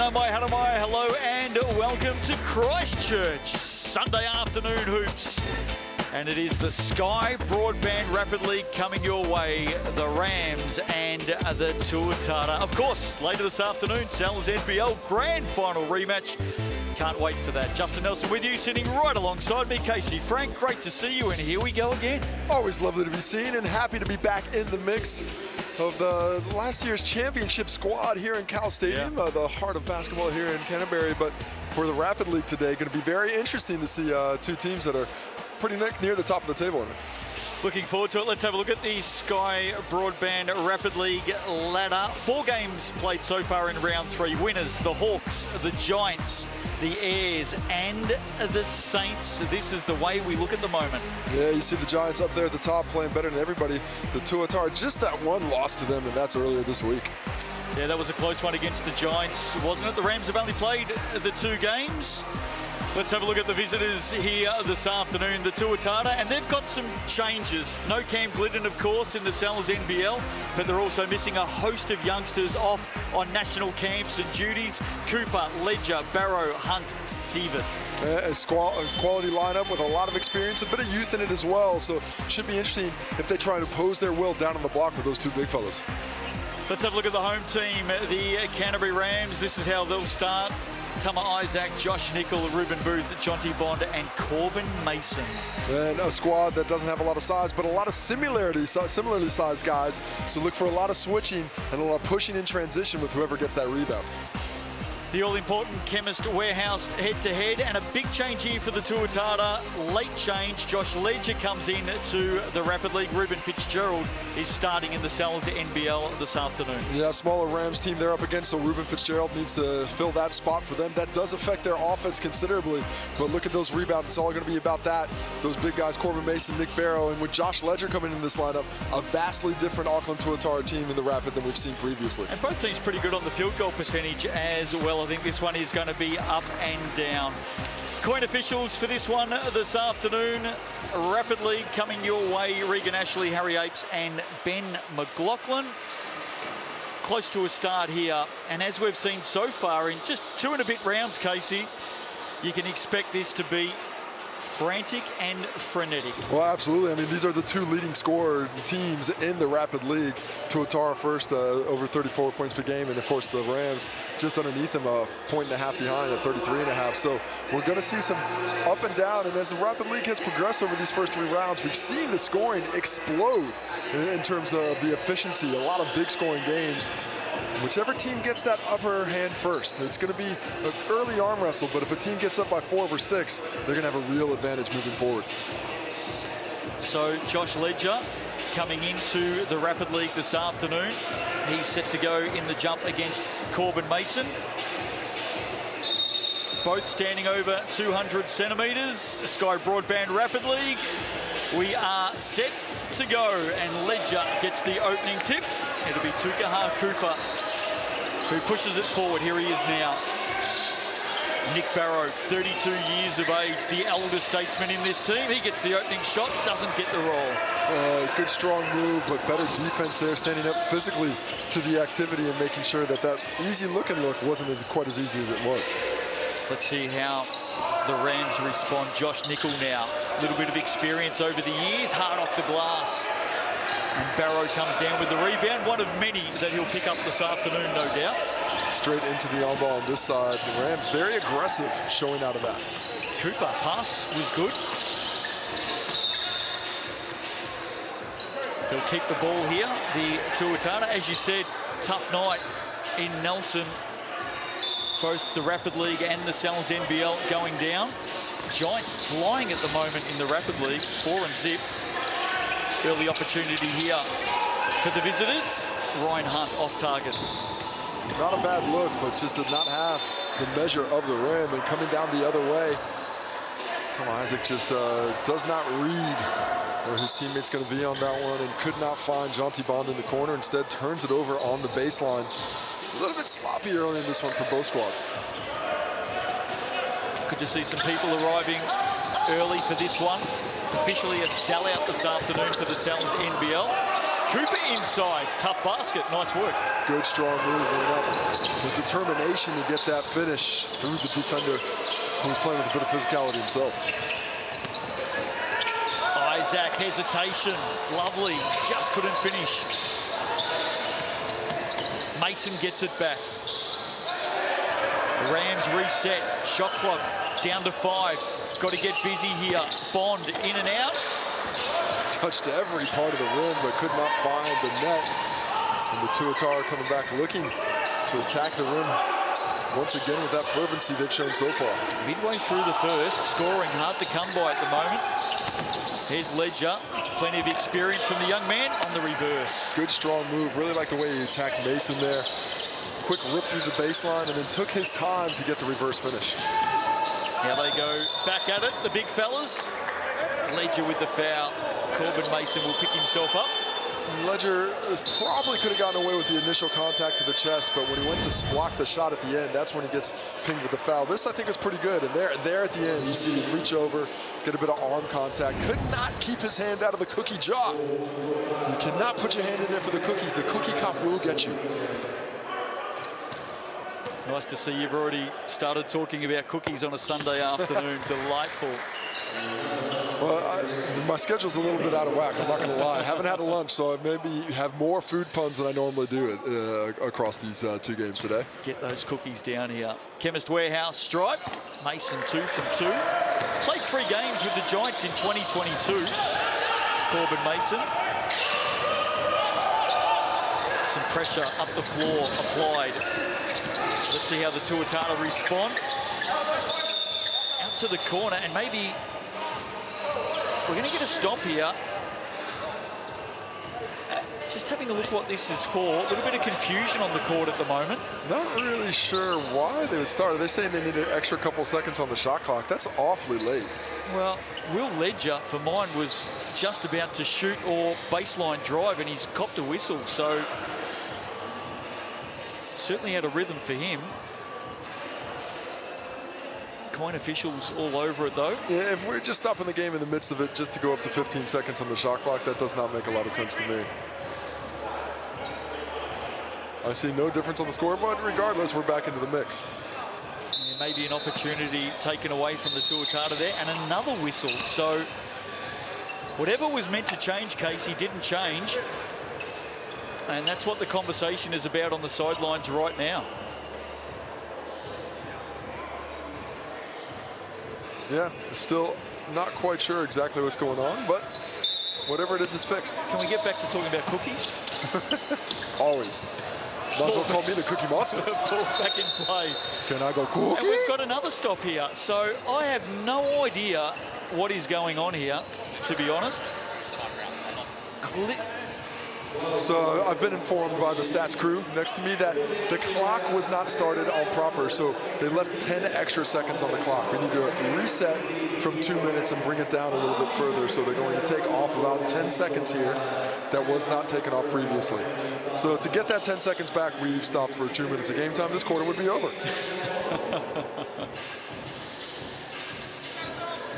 Haramai, hello and welcome to Christchurch, Sunday afternoon hoops. And it is the Sky Broadband Rapid League coming your way, the Rams and the Tuatara. Of course, later this afternoon, Sal's NBL Grand Final rematch. Can't wait for that. Justin Nelson with you, sitting right alongside me, Casey Frank. Great to see you, and here we go again. Always lovely to be seen and happy to be back in the mix of the last year's championship squad here in Cowles Stadium, the heart of basketball here in Canterbury. But for the Rapid League today, going to be very interesting to see two teams that are pretty near the top of the table. Looking forward to it. Let's have a look at the Sky Broadband Rapid League ladder. 4 games played so far in round 3. Winners, the Hawks, the Giants, the Airs and the Saints. This is the way we look at the moment. Yeah, you see the Giants up there at the top playing better than everybody. The Tuatara, just that one loss to them, and that's earlier this week. Yeah, that was a close one against the Giants, wasn't it? The Rams have only played the 2 games. Let's have a look at the visitors here this afternoon, the Tuatara, and they've got some changes. No Cam Glidden, of course, in the Sal's NBL, but they're also missing a host of youngsters off on national camps and duties. Cooper, Ledger, Barrow, Hunt, Sievert. A quality lineup with a lot of experience, a bit of youth in it as well, so it should be interesting if they try to impose their will down on the block with those 2 big fellas. Let's have a look at the home team, the Canterbury Rams. This is how they'll start. Tama Isaac, Josh Nicol, Ruben Booth, Jonty Bond and Corbin Mason. And a squad that doesn't have a lot of size, but a lot of similarly sized guys. So look for a lot of switching and a lot of pushing in transition with whoever gets that rebound. The all-important Chemist Warehouse head-to-head, and a big change here for the Tuatara. Late change. Josh Ledger comes in to the Rapid League. Ruben Fitzgerald is starting in the Sal's NBL this afternoon. Yeah, smaller Rams team they're up against, so Ruben Fitzgerald needs to fill that spot for them. That does affect their offense considerably, but look at those rebounds. It's all going to be about that. Those big guys, Corbin Mason, Nick Barrow, and with Josh Ledger coming in this lineup, a vastly different Auckland Tuatara team in the Rapid than we've seen previously. And both teams pretty good on the field goal percentage as well. I think this one is going to be up and down. Coin officials for this one this afternoon. Rapid League coming your way. Regan Ashley, Harry Apes and Ben McLaughlin. Close to a start here. And as we've seen so far in just 2 and a bit rounds, Casey, you can expect this to be frantic and frenetic. Well, absolutely. I mean, these are the 2 leading scorer teams in the Rapid League. Tuatara first, over 34 points per game, and of course the Rams just underneath them, a 1.5 behind at 33.5. So we're going to see some up and down, and as the Rapid League has progressed over these first 3 rounds, we've seen the scoring explode in terms of the efficiency. A lot of big scoring games. Whichever team gets that upper hand first, it's going to be an early arm wrestle, but if a team gets up by 4 or 6, they're going to have a real advantage moving forward. So Josh Ledger coming into the Rapid League this afternoon. He's set to go in the jump against Corbin Mason. Both standing over 200 centimetres. Sky Broadband Rapid League. We are set to go, and Ledger gets the opening tip. It'll be Tukaha Cooper who pushes it forward. Here he is now. Nick Barrow, 32 years of age, the elder statesman in this team. He gets the opening shot, doesn't get the roll. Good strong move, but better defense there, standing up physically to the activity and making sure that that easy looking look wasn't quite as easy as it was. Let's see how the Rams respond. Josh Nicol now, a little bit of experience over the years, hard off the glass. And Barrow comes down with the rebound, one of many that he'll pick up this afternoon, no doubt. Straight into the on ball on this side. The Rams very aggressive showing out of that. Cooper, pass was good. He'll keep the ball here. The Tuatara, as you said, tough night in Nelson. Both the Rapid League and the Sal's NBL going down. Giants flying at the moment in the Rapid League, 4-0. Early opportunity here for the visitors. Ryan Hunt off target. Not a bad look, but just did not have the measure of the rim, and coming down the other way. Tom Isaac just does not read where his teammate's going to be on that one, and could not find Jonty Bond in the corner. Instead turns it over on the baseline. A little bit sloppy early in this one for both squads. Good to see some people arriving early for this one. Officially a sellout this afternoon for the Sal's NBL. Cooper inside. Tough basket. Nice work. Good, strong move. Went up with determination to get that finish through the defender who was playing with a bit of physicality himself. Isaac, hesitation. Lovely. Just couldn't finish. Mason gets it back. Rams reset. Shot clock down to 5. Got to get busy here. Bond in and out. Touched every part of the rim, but could not find the net. And the Tuatara coming back looking to attack the rim once again with that fervency they've shown so far. Midway through the first, scoring hard to come by at the moment. Here's Ledger. Plenty of experience from the young man on the reverse. Good, strong move. Really like the way he attacked Mason there. Quick rip through the baseline and then took his time to get the reverse finish. Now they go back at it, the big fellas. Ledger with the foul. Corbin Mason will pick himself up. Ledger probably could have gotten away with the initial contact to the chest, but when he went to block the shot at the end, that's when he gets pinged with the foul. This, I think, is pretty good. And there at the end, you see him reach over, get a bit of arm contact. Could not keep his hand out of the cookie jar. You cannot put your hand in there for the cookies. The cookie cop will get you. Nice to see you've already started talking about cookies on a Sunday afternoon. Delightful. Well, my schedule's a little bit out of whack, I'm not going to lie. I haven't had a lunch, so I maybe have more food puns than I normally do across these 2 games today. Get those cookies down here. Chemist Warehouse stripe. Mason 2 from 2. Played 3 games with the Giants in 2022. Corbin Mason. Some pressure up the floor applied. Let's see how the Tuatara respond. Out to the corner, and maybe we're going to get a stop here. Just having a look what this is for. A little bit of confusion on the court at the moment. Not really sure why they would start. They're saying they need an extra couple seconds on the shot clock. That's awfully late. Well, Will Ledger, for mine, was just about to shoot or baseline drive, and he's copped a whistle. So certainly had a rhythm for him. Coin officials all over it, though. Yeah, if we're just stopping the game in the midst of it just to go up to 15 seconds on the shot clock, that does not make a lot of sense to me. I see no difference on the score, but regardless, we're back into the mix. Yeah, maybe an opportunity taken away from the Tuatara there, and another whistle. So whatever was meant to change, Casey, didn't change. And that's what the conversation is about on the sidelines right now. Yeah, still not quite sure exactly what's going on, but whatever it is, it's fixed. Can we get back to talking about cookies? Always. Might as well call me the Cookie Monster. Ball back in play. Can I go cookie? And we've got another stop here. So I have no idea what is going on here, to be honest. So I've been informed by the stats crew next to me that the clock was not started on proper, so they left 10 extra seconds on the clock. We need to reset from 2 minutes and bring it down a little bit further, so they're going to take off about 10 seconds here that was not taken off previously. So to get that 10 seconds back, we've stopped for 2 minutes of game time. This quarter would be over.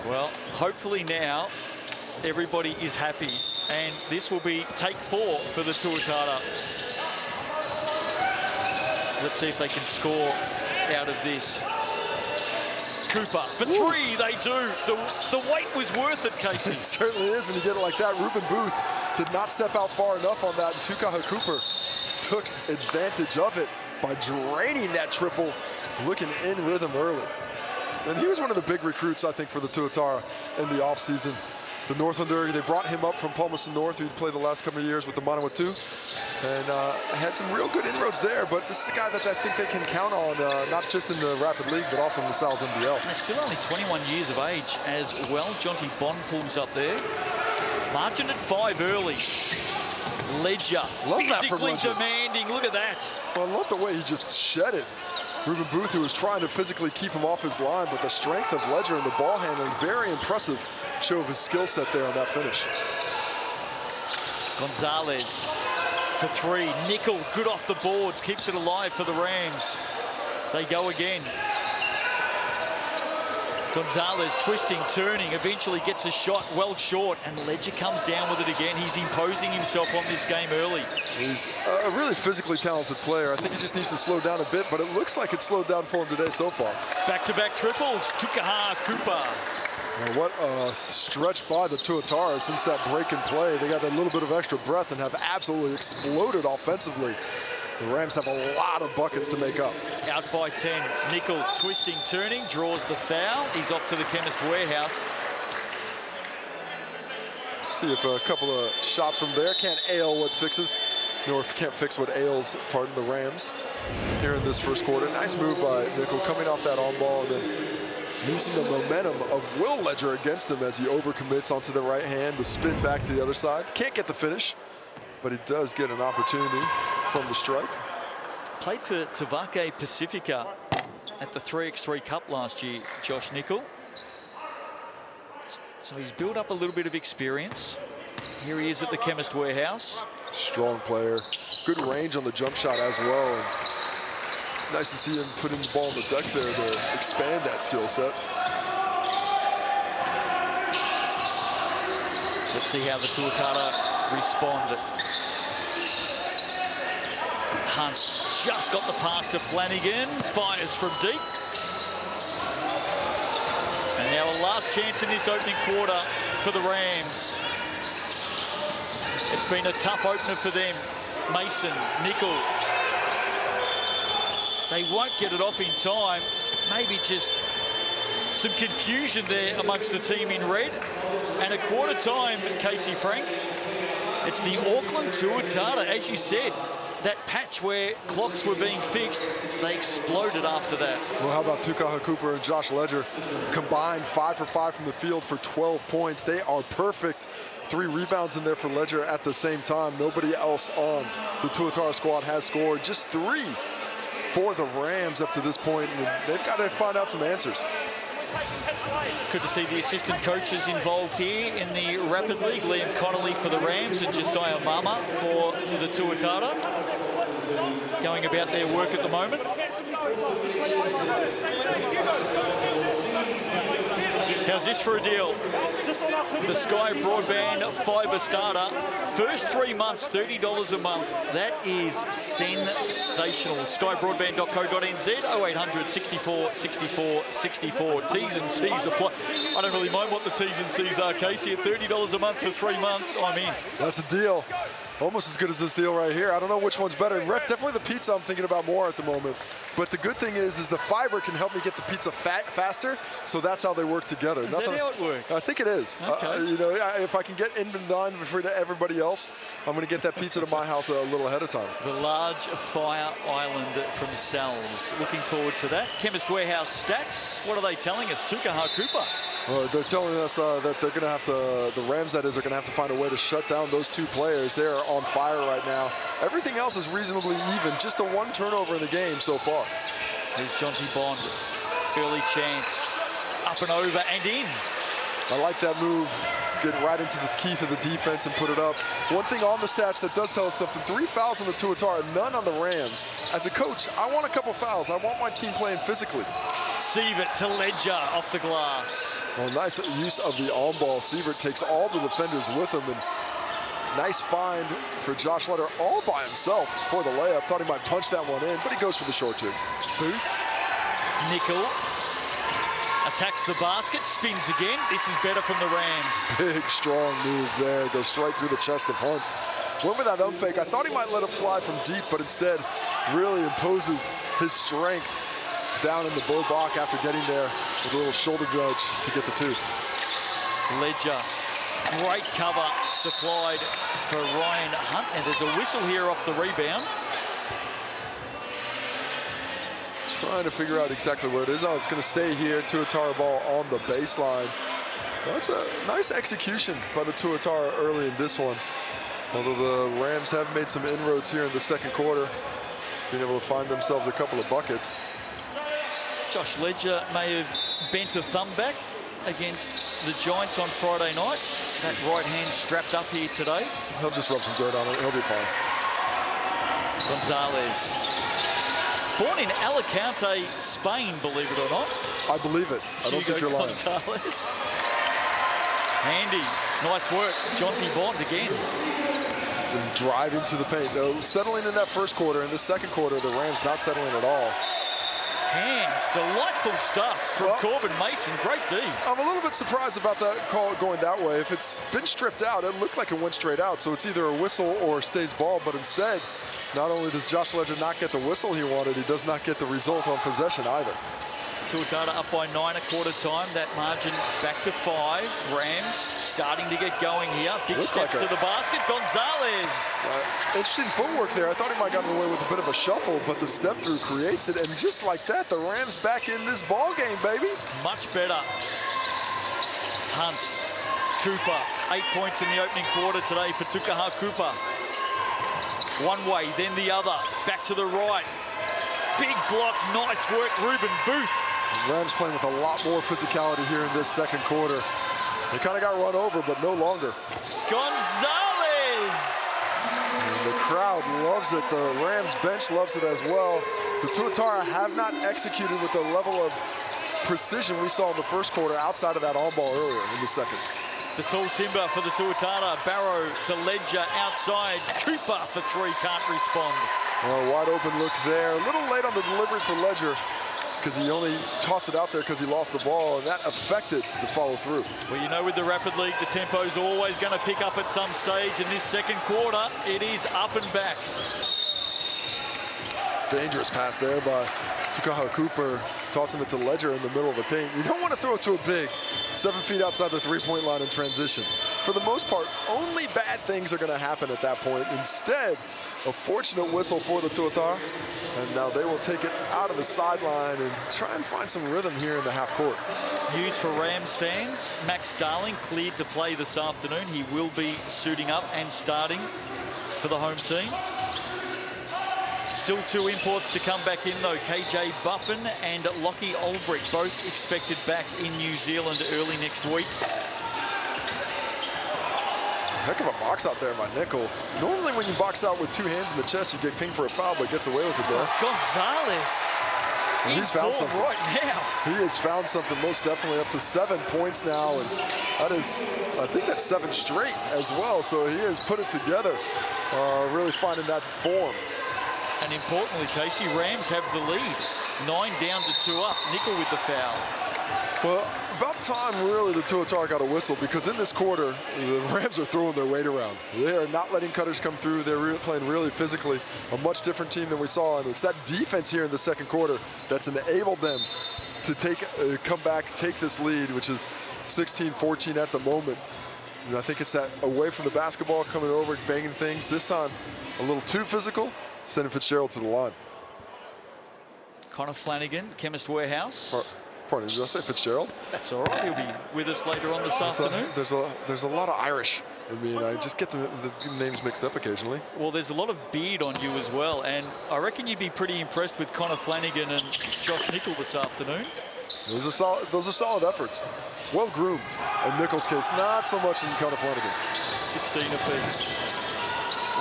Well, hopefully now everybody is happy. And this will be take 4 for the Tuatara. Let's see if they can score out of this. Cooper for 3, they do. The wait was worth it, Casey. It certainly is when you get it like that. Ruben Booth did not step out far enough on that. And Tukaha Cooper took advantage of it by draining that triple, looking in rhythm early. And he was one of the big recruits, I think, for the Tuatara in the offseason. The Northlander, they brought him up from Palmerston North, who'd played the last couple of years with the Manawatu, and had some real good inroads there. But this is a guy that I think they can count on, not just in the Rapid League, but also in the Sal's NBL. And he's still only 21 years of age as well. Jonty Bond pulls up there. Margin at 5 early. Ledger, love that from physically Ledger. Demanding. Look at that. Well, I love the way he just shed it. Ruben Booth, who was trying to physically keep him off his line, but the strength of Ledger and the ball handling, very impressive show of his skill set there on that finish. Gonzalez for 3. Nickel, good off the boards, keeps it alive for the Rams. They go again. Gonzalez twisting, turning, eventually gets a shot well short, and Ledger comes down with it again. He's imposing himself on this game early. He's a really physically talented player. I think he just needs to slow down a bit, but it looks like it's slowed down for him today so far. Back-to-back triples, Tukaha Cooper. Well, what a stretch by the Tuatara since that break in play. They got a little bit of extra breath and have absolutely exploded offensively. The Rams have a lot of buckets to make up. Out by 10. Nickel twisting, turning, draws the foul. He's off to the Chemist Warehouse. See if a couple of shots from there can't ail what fixes, nor can't fix what ails, pardon, the Rams here in this first quarter. Nice move by Nickel coming off that on ball and then using the momentum of Will Ledger against him as he overcommits onto the right hand, the spin back to the other side. Can't get the finish, but he does get an opportunity from the stripe. Played for Tavake Pacifica at the 3x3 Cup last year, Josh Nickel. So he's built up a little bit of experience. Here he is at the Chemist Warehouse. Strong player, good range on the jump shot as well. And nice to see him putting the ball on the deck there to expand that skill set. Let's see how the Tuatara respond. Hunt just got the pass to Flanagan, fires from deep. And now a last chance in this opening quarter for the Rams. It's been a tough opener for them. Mason, Nickel. They won't get it off in time. Maybe just some confusion there amongst the team in red. And at quarter time, Casey Frank, it's the Auckland Tuatara. As you said, that patch where clocks were being fixed, they exploded after that. Well, how about Tukaha Cooper and Josh Ledger combined 5 for 5 from the field for 12 points. They are perfect. 3 rebounds in there for Ledger at the same time. Nobody else on the Tuatara squad has scored. Just 3 for the Rams up to this point, and they've got to find out some answers. Good to see the assistant coaches involved here in the Rapid League. Liam Connolly for the Rams and Josiah Mama for the Tuatara, going about their work at the moment. How's this for a deal? The Sky Broadband FIBA starter. First 3 months, $30 a month. That is sensational. Skybroadband.co.nz, 0800 64 64 64. T's and C's apply. I don't really mind what the T's and C's are, Casey. At $30 a month for 3 months, I'm in. That's a deal. Almost as good as this deal right here. I don't know which one's better. Definitely the pizza I'm thinking about more at the moment. But the good thing is the fiber can help me get the pizza faster, so that's how they work together. Is that how it works? I think it is. Okay. You know, if I can get in and done before everybody else, I'm going to get that pizza to my house a little ahead of time. The large fire island from Cowles. Looking forward to that. Chemist Warehouse stats. What are they telling us? Tukaha Cooper. Well, they're telling us that they're going to have to, the Rams that is, are going to have to find a way to shut down those 2 players. They are on fire right now. Everything else is reasonably even. Just the 1 turnover in the game so far. Here's Jonty Bond. Early chance. Up and over and in. I like that move. Getting right into the teeth of the defense and put it up. One thing on the stats that does tell us something, 3 fouls on the Tuatara, none on the Rams. As a coach, I want a couple fouls. I want my team playing physically. Sievert to Ledger off the glass. Well, nice use of the on-ball. Sievert takes all the defenders with him, and nice find for Josh Ledger all by himself for the layup. Thought he might punch that one in, but he goes for the short 2. Booth, Nickel, attacks the basket, spins again. This is better from the Rams. Big, strong move there. Goes straight through the chest of Hunt. Went with that thumb fake. I thought he might let it fly from deep, but instead really imposes his strength down in the low block after getting there with a little shoulder nudge to get the 2. Ledger, great cover supplied for Ryan Hunt, and there's a whistle here off the rebound. Trying to figure out exactly where it is. Oh, it's going to stay here. Tuatara ball on the baseline. That's a nice execution by the Tuatara early in this one. Although the Rams have made some inroads here in the second quarter, being able to find themselves a couple of buckets. Josh Ledger may have bent a thumb back against the Giants on Friday night. That right hand strapped up here today. He'll just rub some dirt on it. He'll be fine. Gonzalez. Born in Alicante, Spain, believe it or not. I believe it. I don't think you're lying. Gonzalez. Handy. Nice work. Jonty Bond again. And drive into the paint. Settling in that first quarter. In the second quarter, the Rams not settling at all. Hands. Delightful stuff from Corbin Mason. Great D. I'm a little bit surprised about that call going that way. If it's been stripped out, it looked like it went straight out. So it's either a whistle or stays ball. But instead, not only does Josh Ledger not get the whistle he wanted, he does not get the result on possession either. Tuatara up by 9 at quarter time. That margin back to 5. Rams starting to get going here. Big steps to the basket. Gonzalez. Interesting footwork there. I thought he might have gotten away with a bit of a shuffle, but the step through creates it. And just like that, the Rams back in this ball game, baby. Much better. Hunt. Cooper. 8 points in the opening quarter today for Tukaha Cooper. One way, then the other. Back to the right. Big block. Nice work, Ruben Booth. Rams playing with a lot more physicality here in this second quarter. They kind of got run over, but no longer. Gonzalez! And the crowd loves it. The Rams bench loves it as well. The Tuatara have not executed with the level of precision we saw in the first quarter outside of that on-ball earlier in the second. The tall timber for the Tuatara. Barrow to Ledger outside. Cooper for 3, can't respond. Well, wide open look there. A little late on the delivery for Ledger, because he only tossed it out there because he lost the ball, and that affected the follow-through. Well, you know, with the Rapid League, the tempo's always going to pick up at some stage. In this second quarter, it is up and back. Dangerous pass there by Tukaha Cooper, tossing it to Ledger in the middle of the paint. You don't want to throw it to a big, 7 feet outside the three-point line in transition. For the most part, only bad things are going to happen at that point. Instead, a fortunate whistle for the Tuatara, and now they will take it out of the sideline and try and find some rhythm here in the half court. News for Rams fans, Max Darling cleared to play this afternoon. He will be suiting up and starting for the home team. Still 2 imports to come back in though. KJ Buffin and Lockie Olbrich, both expected back in New Zealand early next week. Heck of a box out there by Nickel. Normally when you box out with 2 hands in the chest, you get pinged for a foul, but gets away with it there. Gonzalez. He's found something right now. He has found something, most definitely, up to 7 points now, and that is, I think that's 7 straight as well. So he has put it together, really finding that form. And importantly, Casey, Rams have the lead. 9 down to 2 up. Nickel with the foul. Well, about time, really, the Tuatara got a whistle, because in this quarter, the Rams are throwing their weight around. They are not letting cutters come through. They're playing really physically. A much different team than we saw, and it's that defense here in the second quarter that's enabled them to come back, take this lead, which is 16-14 at the moment. And I think it's that away from the basketball, coming over, banging things. This time, a little too physical, sending Fitzgerald to the line. Connor Flanagan, Chemist Warehouse. Pardon, did I say Fitzgerald? That's all right. He'll be with us later on this afternoon. There's a lot of Irish. I mean, I just get the names mixed up occasionally. Well, there's a lot of beard on you as well, and I reckon you'd be pretty impressed with Connor Flanagan and Josh Nickel this afternoon. Those are solid efforts. Well groomed. In Nickel's case, not so much in Connor Flanagan's. 16 apiece.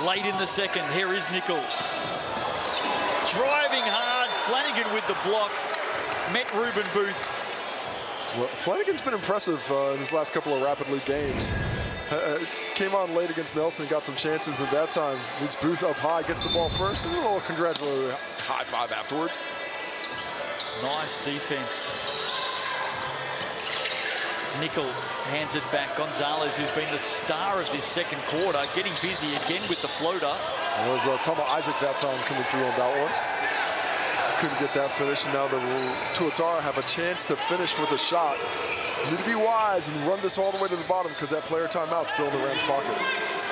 Late in the second, here is Nickel. Driving hard, Flanagan with the block. Met Ruben Booth. Well, Flanagan's been impressive in his last couple of Rapid League games. Came on late against Nelson, got some chances at that time. Leads Booth up high, gets the ball first, and a little congratulatory high five afterwards. Nice defense. Nickel hands it back. Gonzalez, who's been the star of this second quarter, getting busy again with the floater. It was Tama Isaac that time coming through on that one. Couldn't get that finish, and now the Tuatara have a chance to finish with a shot. Need to be wise and run this all the way to the bottom, because that player timeout's still in the Rams' pocket.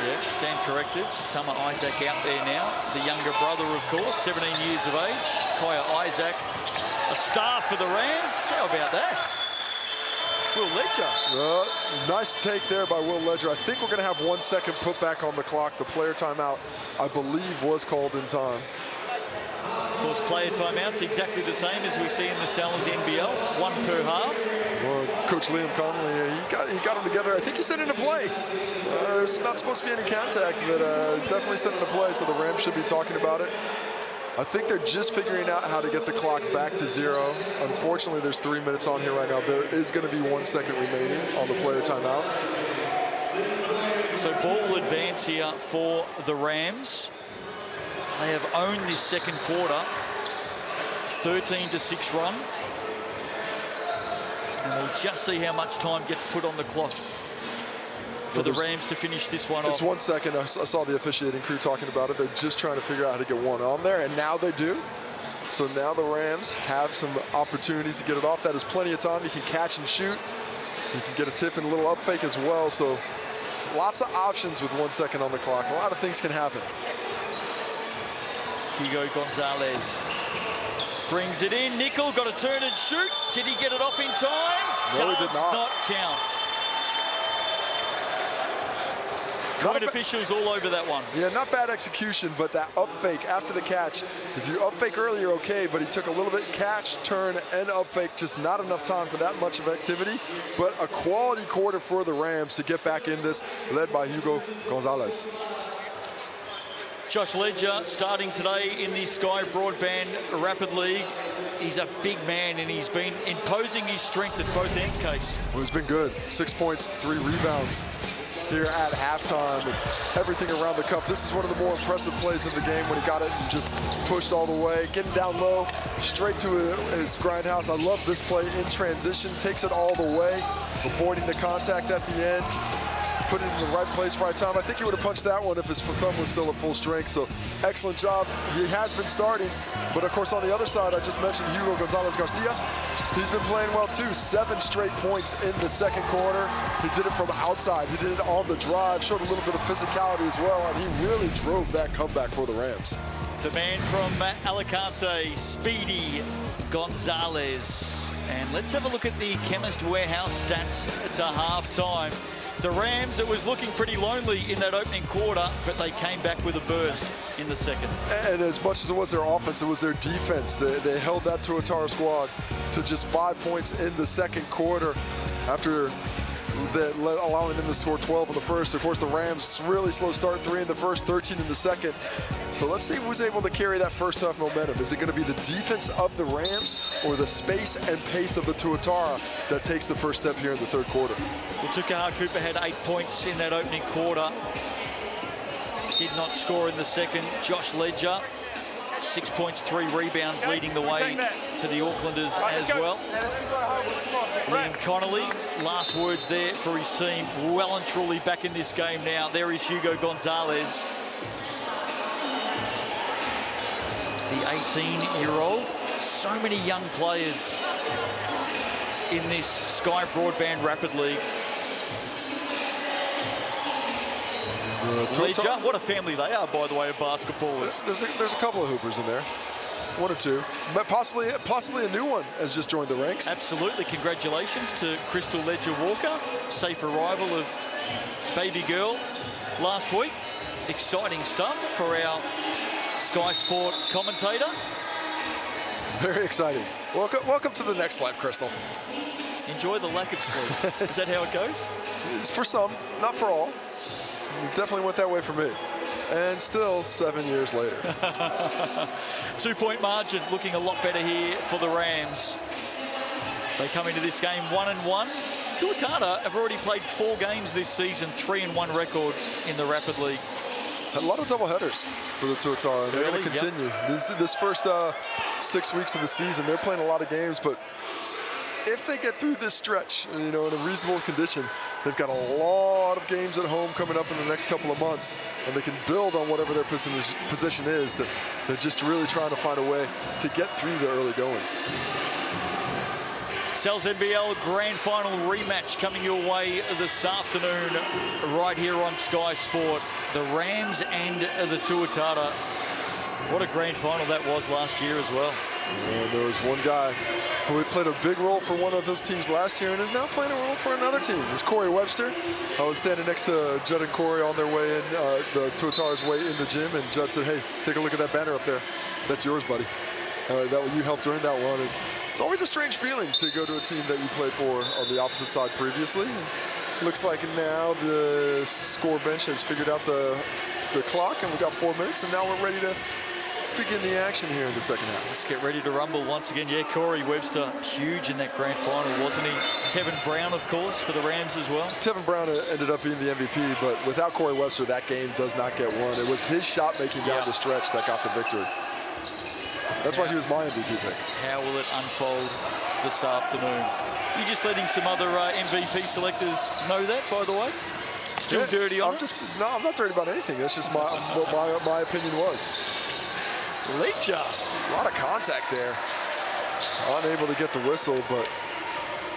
Yeah, stand corrected. Tama Isaac out there now. The younger brother, of course, 17 years of age. Kaya Isaac, a star for the Rams. How about that? Will Ledger. Nice take there by Will Ledger. I think we're going to have 1 second put back on the clock. The player timeout, I believe, was called in time. Of course, player timeouts exactly the same as we see in the Sal's NBL, 1 per half. Well, Coach Liam Connolly, he got them together. I think he set into play. There's not supposed to be any contact, but definitely set into play, so the Rams should be talking about it. I think they're just figuring out how to get the clock back to 0. Unfortunately, there's 3 minutes on here right now. There is going to be 1 second remaining on the player timeout. So ball will advance here for the Rams. They have owned this second quarter. 13-6 run. And we'll just see how much time gets put on the clock for the Rams to finish this one off. It's 1 second. I saw the officiating crew talking about it. They're just trying to figure out how to get one on there, and now they do. So now the Rams have some opportunities to get it off. That is plenty of time. You can catch and shoot. You can get a tip and a little up fake as well. So lots of options with 1 second on the clock. A lot of things can happen. Hugo Gonzalez brings it in. Nickel got to turn and shoot. Did he get it off in time? No, he did not Count. Point officials all over that one. Yeah, not bad execution, but that up fake after the catch. If you up fake earlier, okay, but he took a little bit catch, turn, and up fake. Just not enough time for that much of activity. But a quality quarter for the Rams to get back in this, led by Hugo Gonzalez. Josh Ledger starting today in the Sky Broadband Rapid League. He's a big man and he's been imposing his strength at both ends, Case. Well, he's been good. 6 points, 3 rebounds here at halftime, and everything around the cup. This is one of the more impressive plays in the game when he got it and just pushed all the way, getting down low, straight to his grindhouse. I love this play in transition, takes it all the way, avoiding the contact at the end, put it in the right place, right time. I think he would have punched that one if his thumb was still at full strength. So excellent job. He has been starting, but of course on the other side, I just mentioned Hugo Gonzalez Garcia. He's been playing well too. 7 straight points in the second quarter. He did it from outside. He did it on the drive, showed a little bit of physicality as well, and he really drove that comeback for the Rams. The man from Alicante, Speedy Gonzalez. And let's have a look at the Chemist Warehouse stats to halftime. The Rams, it was looking pretty lonely in that opening quarter, but they came back with a burst in the second. And as much as it was their offense, it was their defense. They held that Tuatara squad to just 5 points in the second quarter after allowing them to score 12 in the first. Of course, the Rams really slow start, 3 in the first, 13 in the second. So let's see who's able to carry that first half momentum. Is it going to be the defense of the Rams or the space and pace of the Tuatara that takes the first step here in the third quarter? Well, Tukaha Cooper had 8 points in that opening quarter. Did not score in the second. Josh Ledger, 6 points, 3 rebounds, leading the way for the Aucklanders as well. Liam Connolly, last words there for his team. Well and truly back in this game now. There is Hugo Gonzalez, the 18-year-old. So many young players in this Sky Broadband Rapid League. Ledger, what a family they are, by the way, of basketballers. There's a couple of hoopers in there. 1 or 2, but possibly a new one has just joined the ranks. Absolutely. Congratulations to Crystal Ledger Walker, safe arrival of baby girl last week. Exciting stuff for our Sky Sport commentator. Very exciting. Welcome to the next life, Crystal. Enjoy the lack of sleep. Is that how it goes? It's for some, not for all. It definitely went that way for me. And still 7 years later. 2-point margin, looking a lot better here for the Rams. They come into this game 1-1. Tuatara have already played 4 games this season, 3-1 record in the Rapid League. A lot of doubleheaders for the Tuatara, and they're going to continue. Yep. This first 6 weeks of the season, they're playing a lot of games, but if they get through this stretch, you know, in a reasonable condition, they've got a lot of games at home coming up in the next couple of months, and they can build on whatever their position is. That they're just really trying to find a way to get through the early goings. NZNBL Grand Final rematch coming your way this afternoon, right here on Sky Sport. The Rams and the Tuatara. What a Grand Final that was last year as well. And there was one guy who had played a big role for one of those teams last year and is now playing a role for another team. It's Corey Webster. I was standing next to Judd and Corey on their way in, the Tuatara's way in the gym, and Judd said, hey, take a look at that banner up there. That's yours, buddy. You helped earn that one. And it's always a strange feeling to go to a team that you played for on the opposite side previously. And looks like now the score bench has figured out the clock, and we've got 4 minutes, and now we're ready to begin the action here in the second half. Let's get ready to rumble once again. Yeah, Corey Webster, huge in that grand final, wasn't he? Tevin Brown, of course, for the Rams as well. Tevin Brown ended up being the MVP, but without Corey Webster, that game does not get won. It was his shot making down the stretch that got the victory. That's why he was my MVP pick. How will it unfold this afternoon? You just letting some other MVP selectors know that, by the way? Still dirty on it? No, I'm not dirty about anything. That's just what my opinion was. Leacher. A lot of contact there. Unable to get the whistle, but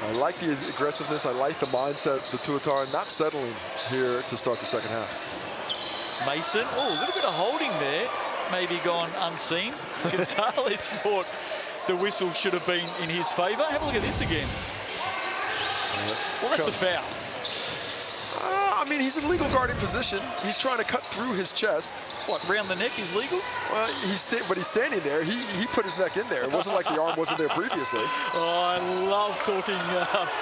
I like the aggressiveness. I like the mindset. The Tuatara not settling here to start the second half. Mason, oh, a little bit of holding there. Maybe gone unseen. Gonzalez thought the whistle should have been in his favour. Have a look at this again. Well, that's a foul. I mean, he's in legal guarding position. He's trying to cut through his chest. What, round the neck is legal? Well, but he's standing there. He put his neck in there. It wasn't like the arm wasn't there previously. Oh, I love talking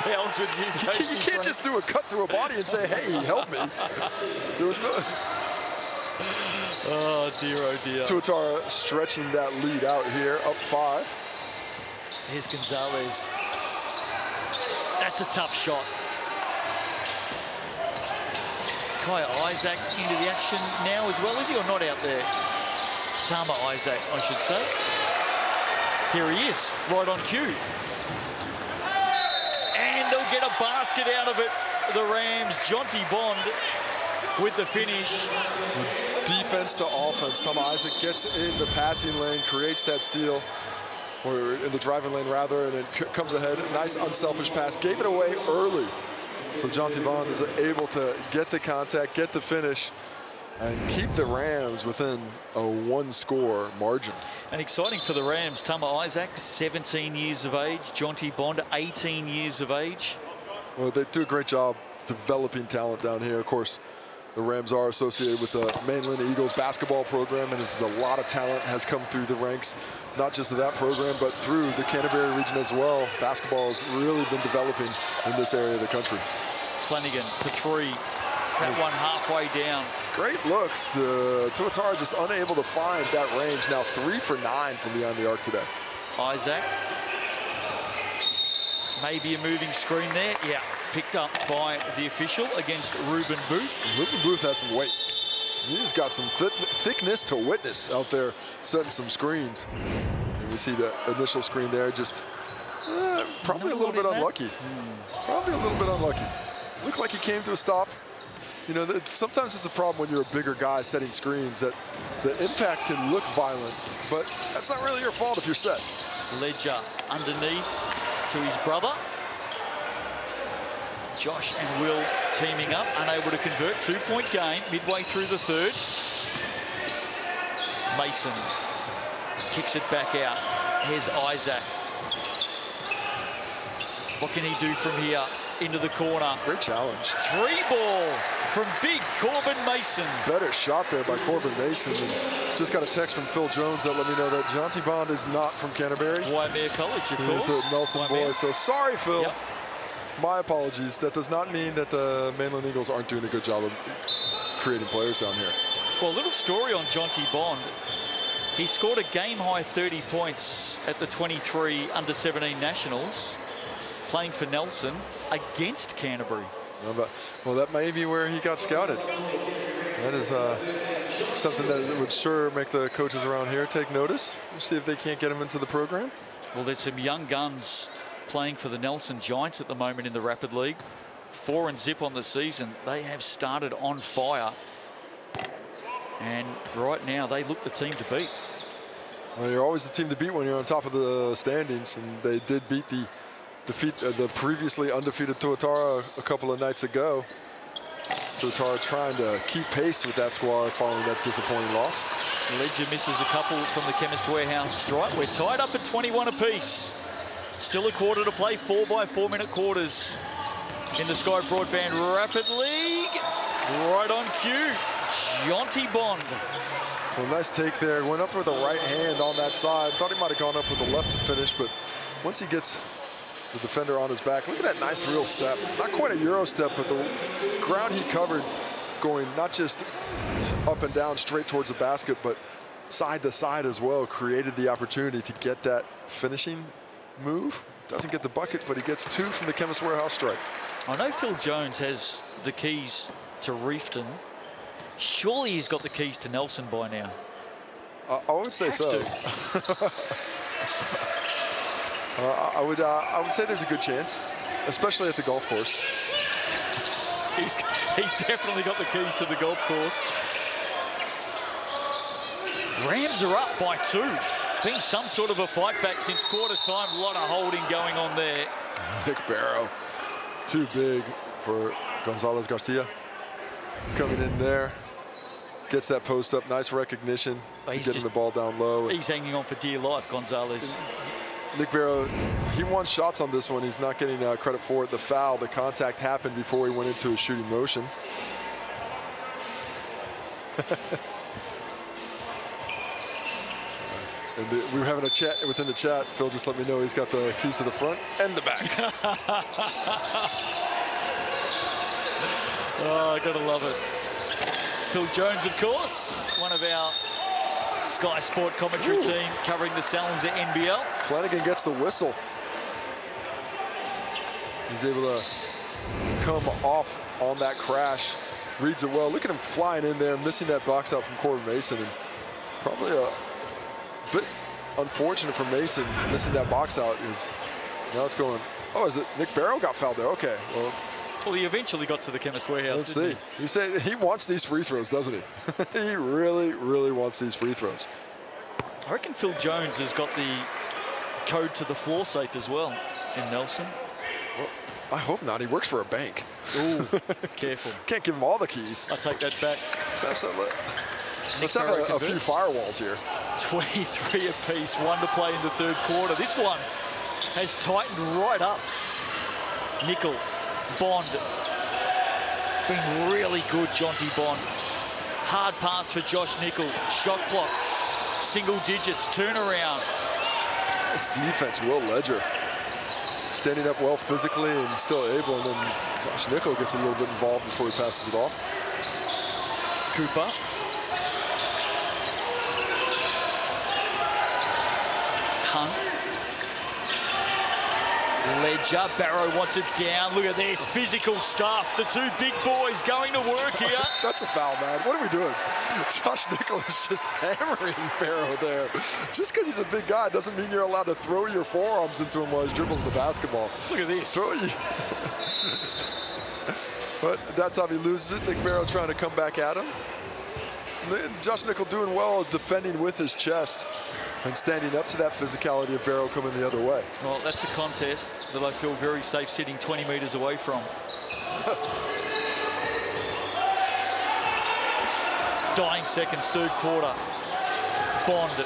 fouls with you. You can't just do a cut through a body and say, hey, help me. There was no... Oh, dear, oh, dear. Tuatara stretching that lead out here, up 5. Here's Gonzalez. That's a tough shot. Kai Isaac into the action now as well, is he, or not out there? Tama Isaac, I should say. Here he is, right on cue. And they'll get a basket out of it. The Rams, Jonty Bond with the finish. Defense to offense. Tama Isaac gets in the passing lane, creates that steal, or in the driving lane rather, and then comes ahead. Nice unselfish pass, gave it away early. So Jonty Bond is able to get the contact, get the finish, and keep the Rams within a 1-score margin. And exciting for the Rams. Tama Isaac, 17 years of age. Jonty Bond, 18 years of age. Well, they do a great job developing talent down here. Of course, the Rams are associated with the Mainland Eagles basketball program, and a lot of talent has come through the ranks, not just of that program, but through the Canterbury region as well. Basketball has really been developing in this area of the country. Flanagan for 3. That one halfway down. Great looks. Tuatara just unable to find that range. Now 3 for 9 from beyond the arc today. Isaac. Maybe a moving screen there. Yeah, picked up by the official against Ruben Booth. Ruben Booth has some weight. He's got some thickness to witness out there setting some screens. And we see the initial screen there, just probably a little bit unlucky. Probably a little bit unlucky. Looked like he came to a stop. You know, sometimes it's a problem when you're a bigger guy setting screens that the impact can look violent, but that's not really your fault if you're set. Ledger underneath to his brother. Josh and Will teaming up, unable to convert. 2-point game midway through the third. Mason kicks it back out. Here's Isaac. What can he do from here? Into the corner. Great challenge. 3-ball from big Corbin Mason. Better shot there by Corbin Mason. And just got a text from Phil Jones that let me know that Jonty Bond is not from Canterbury. Waimea College, of course. He's a Nelson boy, so sorry, Phil. Yep. My apologies. That does not mean that the Mainland Eagles aren't doing a good job of creating players down here. Well, a little story on Jonty Bond. He scored a game-high 30 points at the 23 under-17 Nationals, playing for Nelson against Canterbury. Well, that may be where he got scouted. That is something that would sure make the coaches around here take notice. See if they can't get him into the program. Well, there's some young guns playing for the Nelson Giants at the moment in the Rapid League. 4-0 on the season. They have started on fire. And right now, they look the team to beat. Well, you're always the team to beat when you're on top of the standings, and they did beat the previously undefeated Tuatara a couple of nights ago. Tuatara trying to keep pace with that squad following that disappointing loss. Ledger misses a couple from the Chemist Warehouse stripe. We're tied up at 21 apiece. Still a quarter to play, 4x4 minute quarters in the Sky Broadband Rapid League. Right on cue, Jonty Bond. Well, nice take there. Went up with the right hand on that side. Thought he might have gone up with the left to finish, but once he gets the defender on his back, look at that nice real step. Not quite a Euro step, but the ground he covered going not just up and down straight towards the basket, but side to side as well, created the opportunity to get that finishing move. Doesn't get the buckets, but he gets 2 from the Chemist Warehouse strike. I know Phil Jones has the keys to Reefton. Surely he's got the keys to Nelson by now. I would say so. I would say there's a good chance, especially at the golf course. He's definitely got the keys to the golf course. Rams are up by 2. Been some sort of a fight back since quarter time. A lot of holding going on there. Nick Barrow, too big for Gonzalez Garcia. Coming in there, gets that post up. Nice recognition to getting the ball down low. He's hanging on for dear life, Gonzalez. Nick Barrow, he won shots on this one. He's not getting credit for it. The foul, the contact happened before he went into a shooting motion. And we were having a chat within the chat. Phil just let me know he's got the keys to the front and the back. Oh, I gotta love it. Phil Jones, of course, one of our Sky Sport commentary team covering the Salons at NBL. Flanagan gets the whistle. He's able to come off on that crash. Reads it well. Look at him flying in there, missing that box out from Corbin Mason. And probably a bit unfortunate for Mason missing that box out. Is now it's going, oh, is it Nick Barrow got fouled there? Okay. Well, he eventually got to the Chemist Warehouse. Let's see. You say he wants these free throws, doesn't he? He really, really wants these free throws. I reckon Phil Jones has got the code to the floor safe as well in Nelson. Well, I hope not. He works for a bank. Ooh, careful. Can't give him all the keys. I take that back. Let's have a few firewalls here. 23 apiece, 1 to play in the 3rd quarter. This one has tightened right up. Nickel, Bond, been really good, Jonty Bond. Hard pass for Josh Nickel. Shot clock, single digits, turnaround. This defense, Will Ledger, standing up well physically and still able, and then Josh Nickel gets a little bit involved before he passes it off. Cooper. Hunt. Ledger, Barrow wants it down. Look at this, physical stuff. The 2 big boys going to work here. That's a foul, man. What are we doing? Josh Nickel is just hammering Barrow there. Just because he's a big guy doesn't mean you're allowed to throw your forearms into him while he's dribbling the basketball. Look at this. But that time he loses it. Nick Barrow trying to come back at him. Josh Nickel doing well defending with his chest and standing up to that physicality of Barrow coming the other way. Well, that's a contest that I feel very safe sitting 20 metres away from. Dying seconds, 3rd quarter. Bond.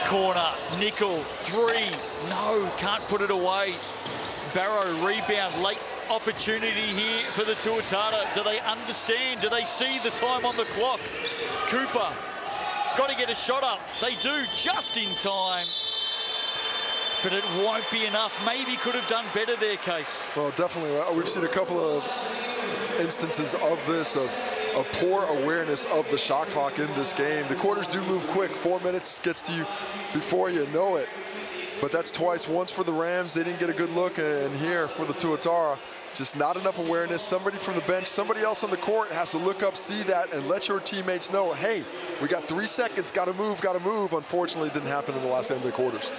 Corner, Nickel, 3. No, can't put it away. Barrow rebound, late opportunity here for the Tuatara. Do they understand? Do they see the time on the clock? Cooper. Got to get a shot up. They do just in time. But it won't be enough. Maybe could have done better there, Case. Well, definitely. We've seen a couple of instances of this, of poor awareness of the shot clock in this game. The quarters do move quick. 4 minutes gets to you before you know it. But that's twice. Once for the Rams, they didn't get a good look. And here for the Tuatara, just not enough awareness. Somebody from the bench, somebody else on the court has to look up, see that, and let your teammates know, hey, we got 3 seconds, got to move, got to move. Unfortunately, it didn't happen in the last end of the quarters.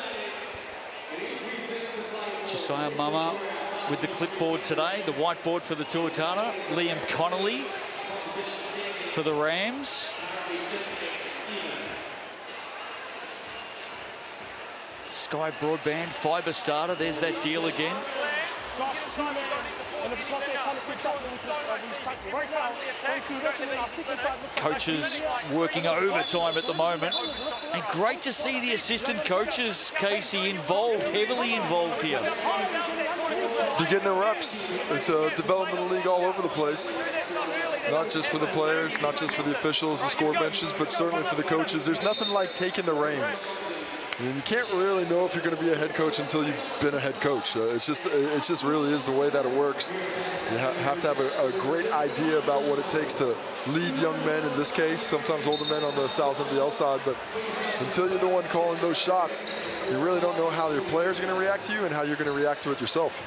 Josiah Mama with the clipboard today, the whiteboard for the Tuatara. Liam Connolly for the Rams. Sky Broadband, FIBA starter, there's that deal again. Coaches working overtime at the moment. And great to see the assistant coaches, Casey, involved, heavily involved here. They're getting their reps. It's a developmental league all over the place. Not just for the players, not just for the officials, the score benches, but certainly for the coaches. There's nothing like taking the reins And you can't really know if you're going to be a head coach until you've been a head coach. It just really is the way that it works. You have to have a great idea about what it takes to lead young men in this case, sometimes older men on the NZNBL side, but until you're the one calling those shots, you really don't know how your players are going to react to you and how you're going to react to it yourself.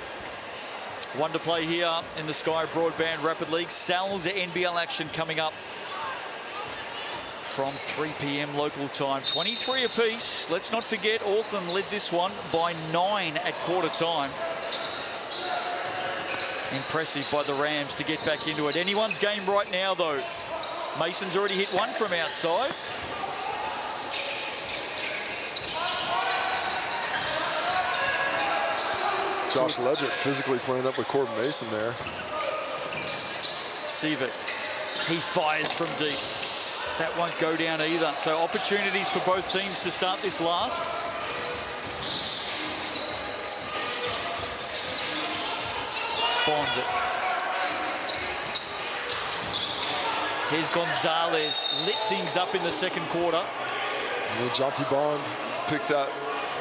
One to play here in the Sky Broadband Rapid League. Sal's NBL action coming up from 3 p.m. local time. 23 apiece. Let's not forget Auckland led this one by 9 at quarter time. Impressive by the Rams to get back into it. Anyone's game right now, though. Mason's already hit one from outside. Josh Ledger physically playing up with Corbin Mason there. Sievert, he fires from deep. That won't go down either. So opportunities for both teams to start this last. Bond. Here's Gonzalez, lit things up in the second quarter. And Jonty Bond picked that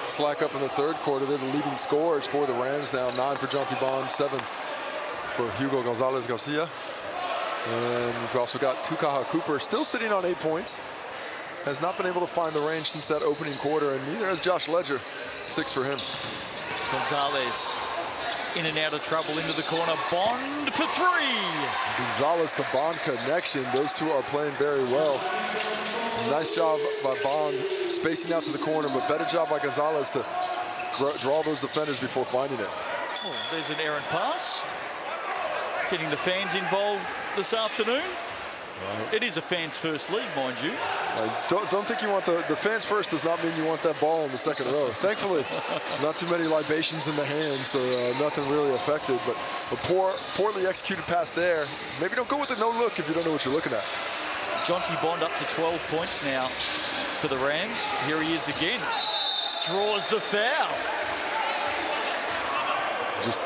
slack up in the third quarter. They're the leading scorers for the Rams now. 9 for Jonty Bond, 7 for Hugo Gonzalez Garcia. And we've also got Tukaha Cooper still sitting on 8 points. Has not been able to find the range since that opening quarter, and neither has Josh Ledger. 6 for him. Gonzalez in and out of trouble into the corner. Bond for 3. Gonzalez to Bond connection. Those two are playing very well. Nice job by Bond spacing out to the corner, but better job by Gonzalez to draw those defenders before finding it. Oh, there's an errant pass. Getting the fans involved this afternoon. Right. It is a fans first league, mind you. Don't think you want the fans first does not mean you want that ball in the second row. Thankfully, not too many libations in the hands, so nothing really affected. But a poorly executed pass there. Maybe don't go with the no look if you don't know what you're looking at. Jonty Bond up to 12 points now for the Rams. Here he is again. Draws the foul. Just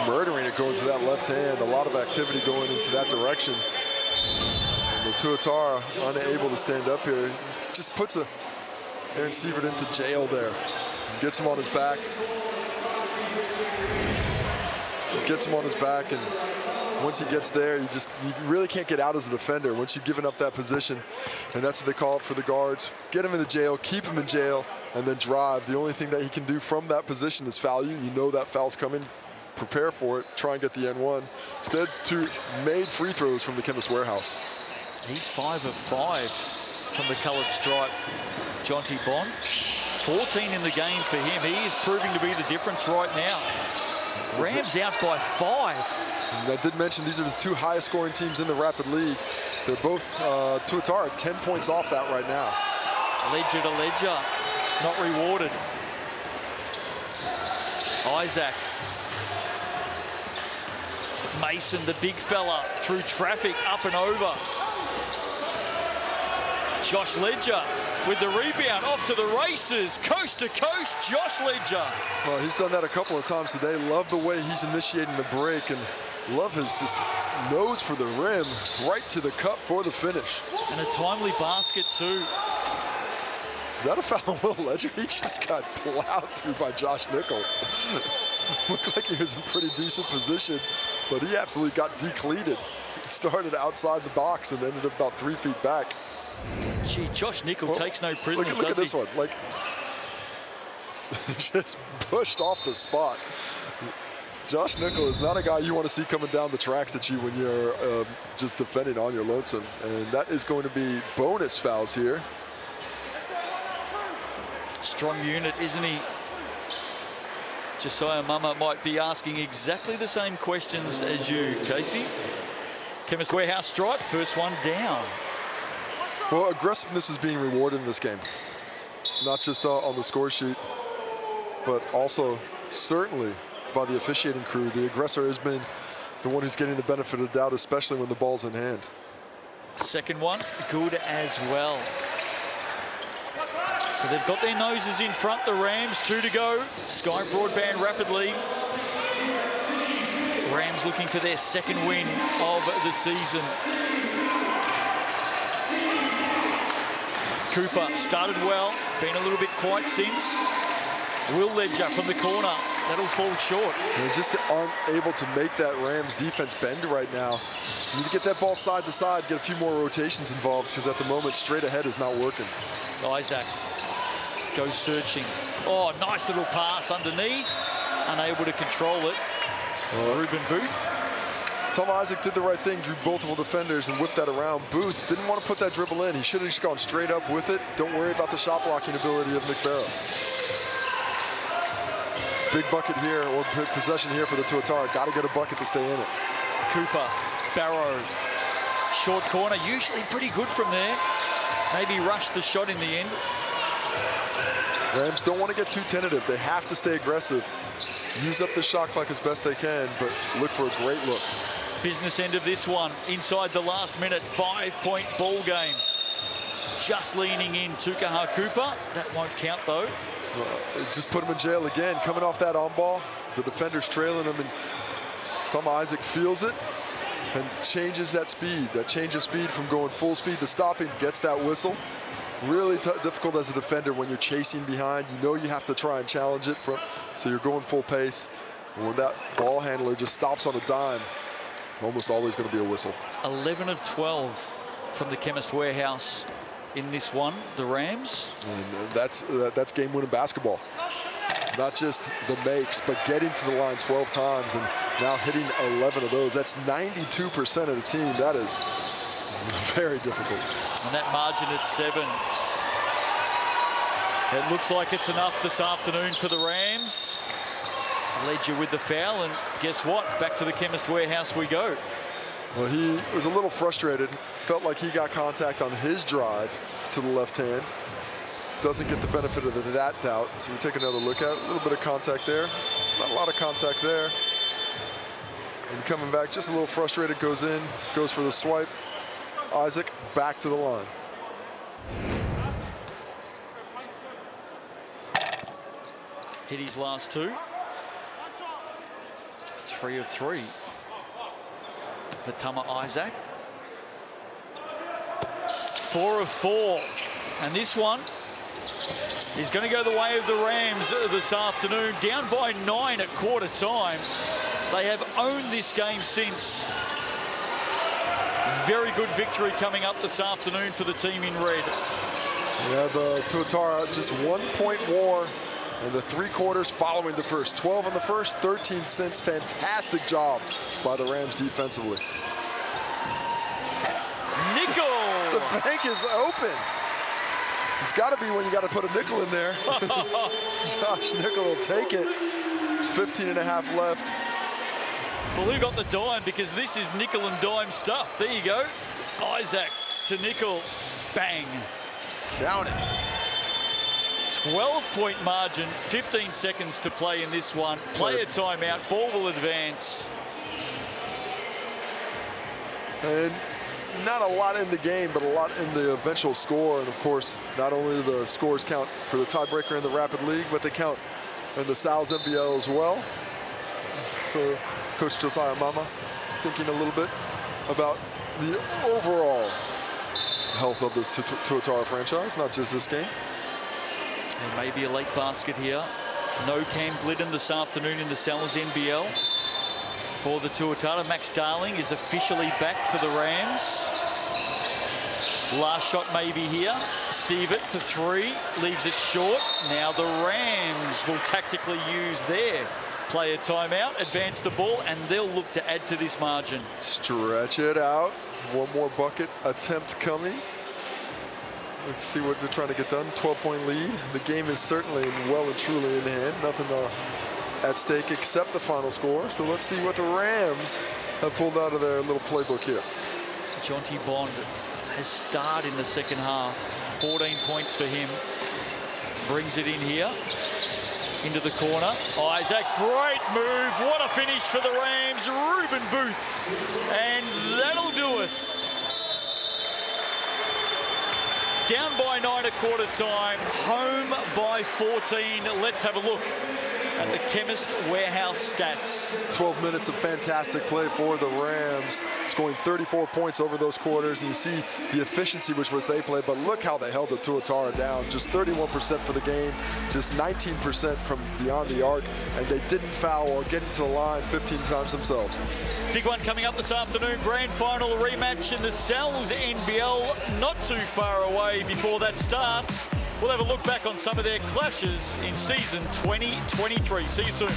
murdering it going to that left hand. A lot of activity going into that direction. And the Tuatara unable to stand up here. Just puts Aaron Sievert into jail there. Gets him on his back. Gets him on his back, and once he gets there, you really can't get out as a defender once you've given up that position. And that's what they call it for the guards. Get him in the jail, keep him in jail, and then drive. The only thing that he can do from that position is foul you. You know that foul's coming. Prepare for it, try and get the N1. Instead, 2 made free throws from the Chemist Warehouse. He's 5 of 5 from the coloured stripe. Jonty Bond, 14 in the game for him. He is proving to be the difference right now. Rams out by 5. And I did mention these are the 2 highest scoring teams in the Rapid League. They're both Tuatara 10 points off that right now. Ledger to Ledger, not rewarded. Isaac. Mason, the big fella, through traffic, up and over. Josh Ledger with the rebound, off to the races, coast to coast, Josh Ledger. Well, he's done that a couple of times today. Love the way he's initiating the break, and love his just nose for the rim, right to the cup for the finish. And a timely basket too. Is that a foul on Will Ledger? He just got plowed through by Josh Nickel. Looked like he was in pretty decent position, but he absolutely got decleated. Started outside the box and ended up about 3 feet back. Gee, Josh Nickel takes no prisoners, look at this one. Like, just pushed off the spot. Josh Nickel is not a guy you want to see coming down the tracks at you when you're just defending on your lonesome. And that is going to be bonus fouls here. Strong unit, isn't he? Josiah Mama might be asking exactly the same questions as you, Casey. Chemist Warehouse stripe, first one down. Well, aggressiveness is being rewarded in this game. Not just on the score sheet, but also certainly by the officiating crew. The aggressor has been the one who's getting the benefit of the doubt, especially when the ball's in hand. Second one, good as well. So they've got their noses in front, the Rams, 2 to go. Sky Broadband Rapid League. Rams looking for their second win of the season. Cooper started well, been a little bit quiet since. Will Ledger from the corner. That'll fall short. They just aren't able to make that Rams defense bend right now. You need to get that ball side to side, get a few more rotations involved, because at the moment, straight ahead is not working. Isaac goes searching. Oh, nice little pass underneath. Unable to control it. Ruben Booth. Tom Isaac did the right thing, drew multiple defenders and whipped that around. Booth didn't want to put that dribble in. He should have just gone straight up with it. Don't worry about the shot blocking ability of Nick Barrow. Big bucket here, or possession here for the Tuatara. Got to get a bucket to stay in it. Cooper, Barrow, short corner, usually pretty good from there. Maybe rushed the shot in the end. Rams don't want to get too tentative. They have to stay aggressive. Use up the shot clock as best they can, but look for a great look. Business end of this one, inside the last minute, 5-point ball game. Just leaning in, Tukaha Cooper. That won't count though. Just put him in jail again. Coming off that on ball, the defender's trailing him, and Tom Isaac feels it and changes that speed. That change of speed from going full speed to stopping, gets that whistle. Really difficult as a defender when you're chasing behind. You know you have to try and challenge it, so you're going full pace. And when that ball handler just stops on a dime, almost always going to be a whistle. 11 of 12 from the Chemist Warehouse in this one, the Rams. And that's game-winning basketball. Not just the makes, but getting to the line 12 times and now hitting 11 of those. That's 92% of the team. That is very difficult. And that margin at 7. It looks like it's enough this afternoon for the Rams. Ledger with the foul, and guess what? Back to the Chemist Warehouse we go. Well, he was a little frustrated. Felt like he got contact on his drive to the left hand. Doesn't get the benefit of that doubt. So we take another look at it. A little bit of contact there. Not a lot of contact there. And coming back, just a little frustrated, goes in, goes for the swipe. Isaac back to the line. Hit his last 2. 3 of 3 for Tama Isaac. 4 of 4. And this one is going to go the way of the Rams this afternoon. Down by 9 at quarter time. They have owned this game since. Very good victory coming up this afternoon for the team in red. Yeah, the Tuatara just 1 point more in the 3 quarters following the first. 12 in the first, 13 since. Fantastic job by the Rams defensively. Nickel! The bank is open. It's got to be when you got to put a nickel in there. Josh Nickel will take it. 15 and a half left. Well, who got the dime? Because this is nickel and dime stuff. There you go. Isaac to Nickel. Bang. Count it. 12-point margin, 15 seconds to play in this one. Player timeout, ball will advance. And not a lot in the game, but a lot in the eventual score. And of course, not only the scores count for the tiebreaker in the Rapid League, but they count in the Sal's NBL as well. So Coach Josiah Mama thinking a little bit about the overall health of this Tuatara franchise, not just this game. And maybe a late basket here. No Cam Glidden this afternoon in the Sal's NBL. For the Tuatara, Max Darling is officially back for the Rams. Last shot maybe here. Sievert for 3, leaves it short. Now the Rams will tactically use their player timeout, advance the ball, and they'll look to add to this margin. Stretch it out. One more bucket attempt coming. Let's see what they're trying to get done. 12-point lead. The game is certainly well and truly in hand. Nothing at stake except the final score. So let's see what the Rams have pulled out of their little playbook here. Jonty Bond has starred in the second half. 14 points for him. Brings it in here. Into the corner. Isaac, great move. What a finish for the Rams. Ruben Booth. And that'll do us. Down by 9 at quarter time. Home by 14. Let's have a look at the Chemist Warehouse stats. 12 minutes of fantastic play for the Rams, scoring 34 points over those quarters, and you see the efficiency which they play, but look how they held the Tuatara down. Just 31% for the game, just 19% from beyond the arc, and they didn't foul or get into the line 15 times themselves. Big one coming up this afternoon, grand final rematch in the Cowles NBL, not too far away before that starts. We'll have a look back on some of their clashes in season 2023. See you soon.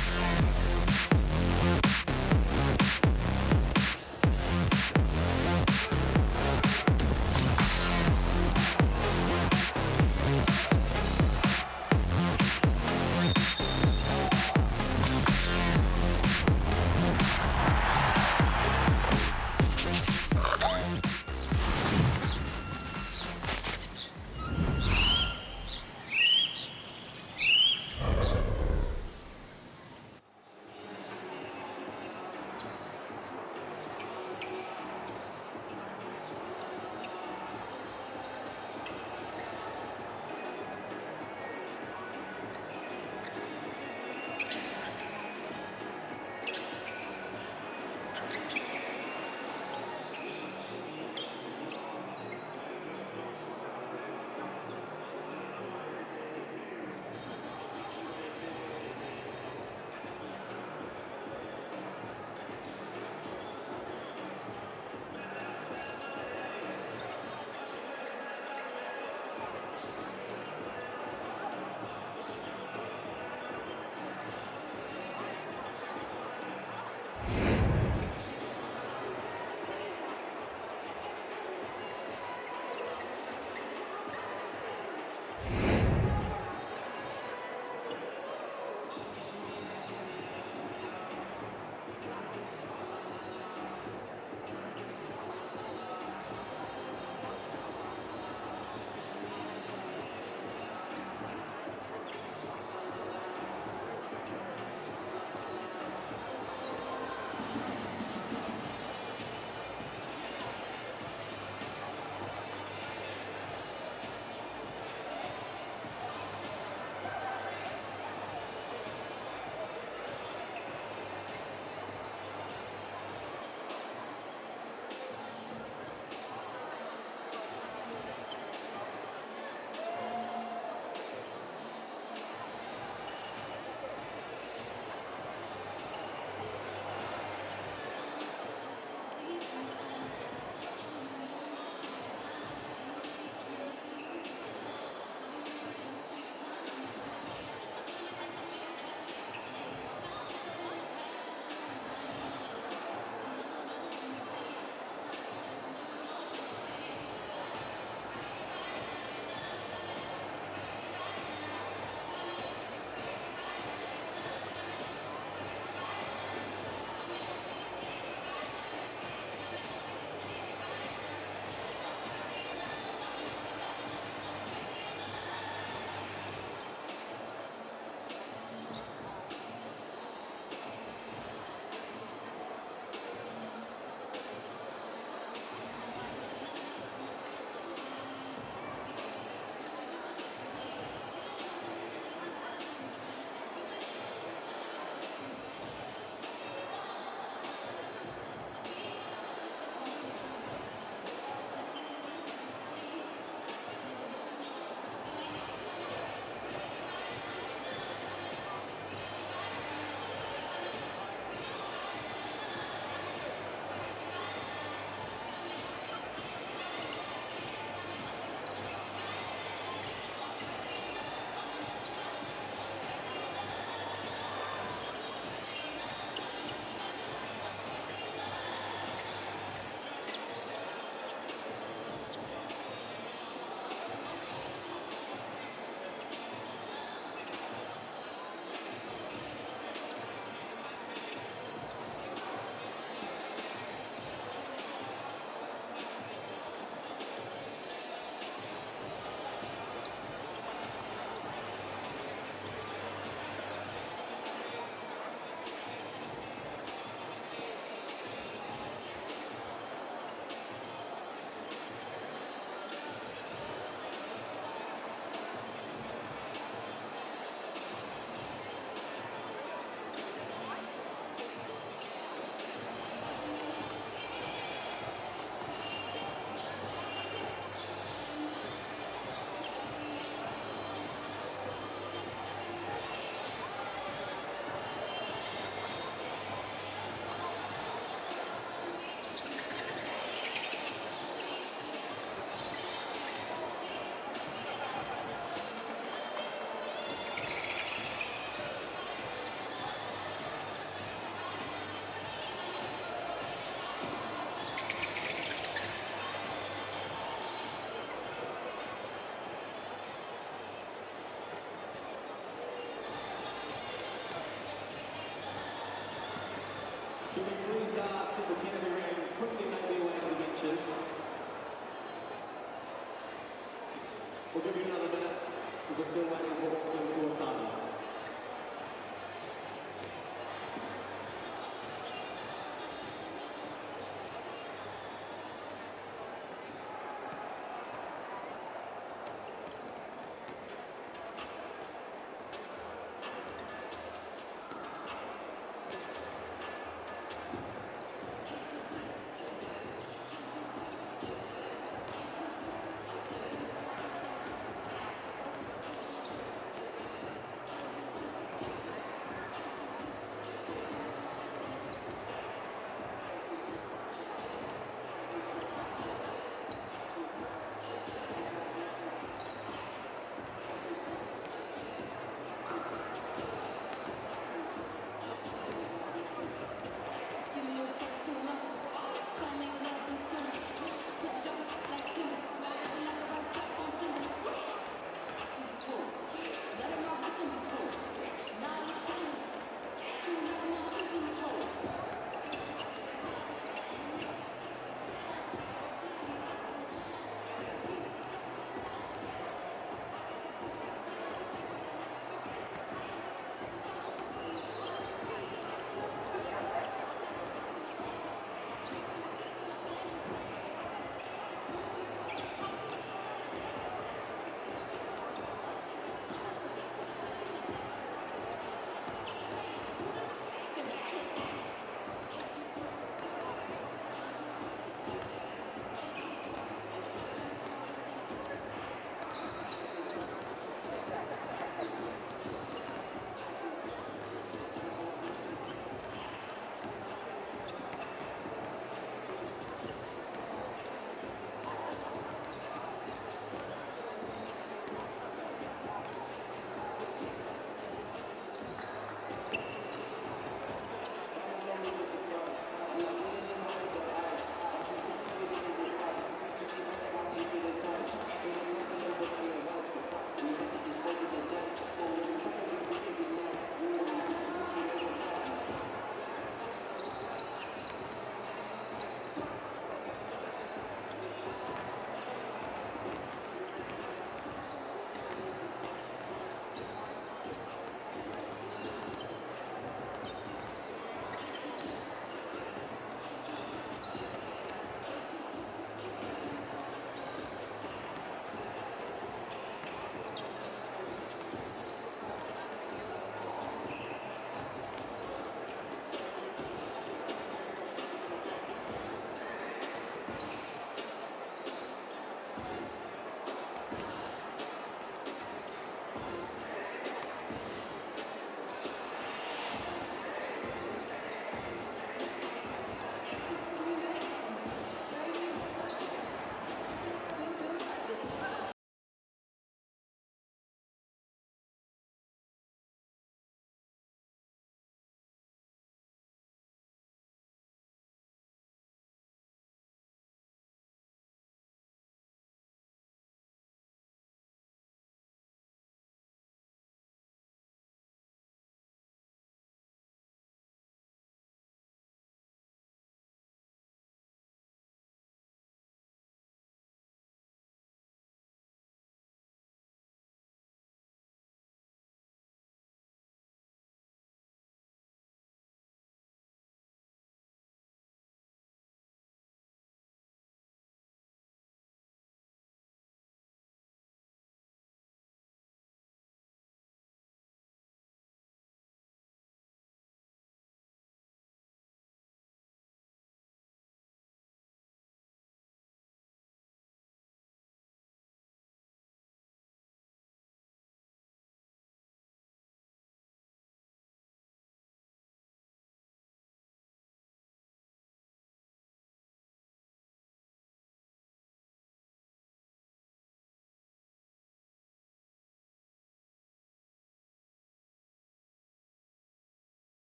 We'll give you another minute because we're still waiting for Auckland Tuatara.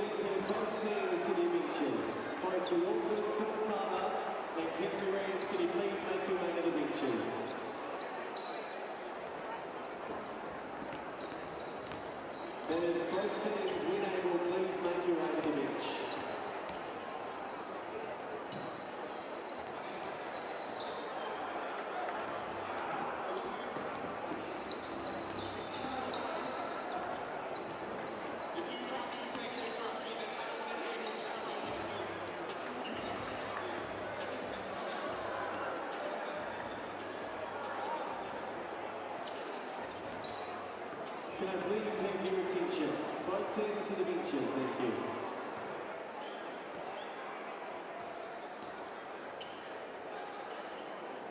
please have both teams to their benches? Both the Auckland Tuatara and Canterbury, can you please make your way to the benches? That is both teams, when able, please make your way to the bench. Can I please have your attention? Both teams to the benches, thank you.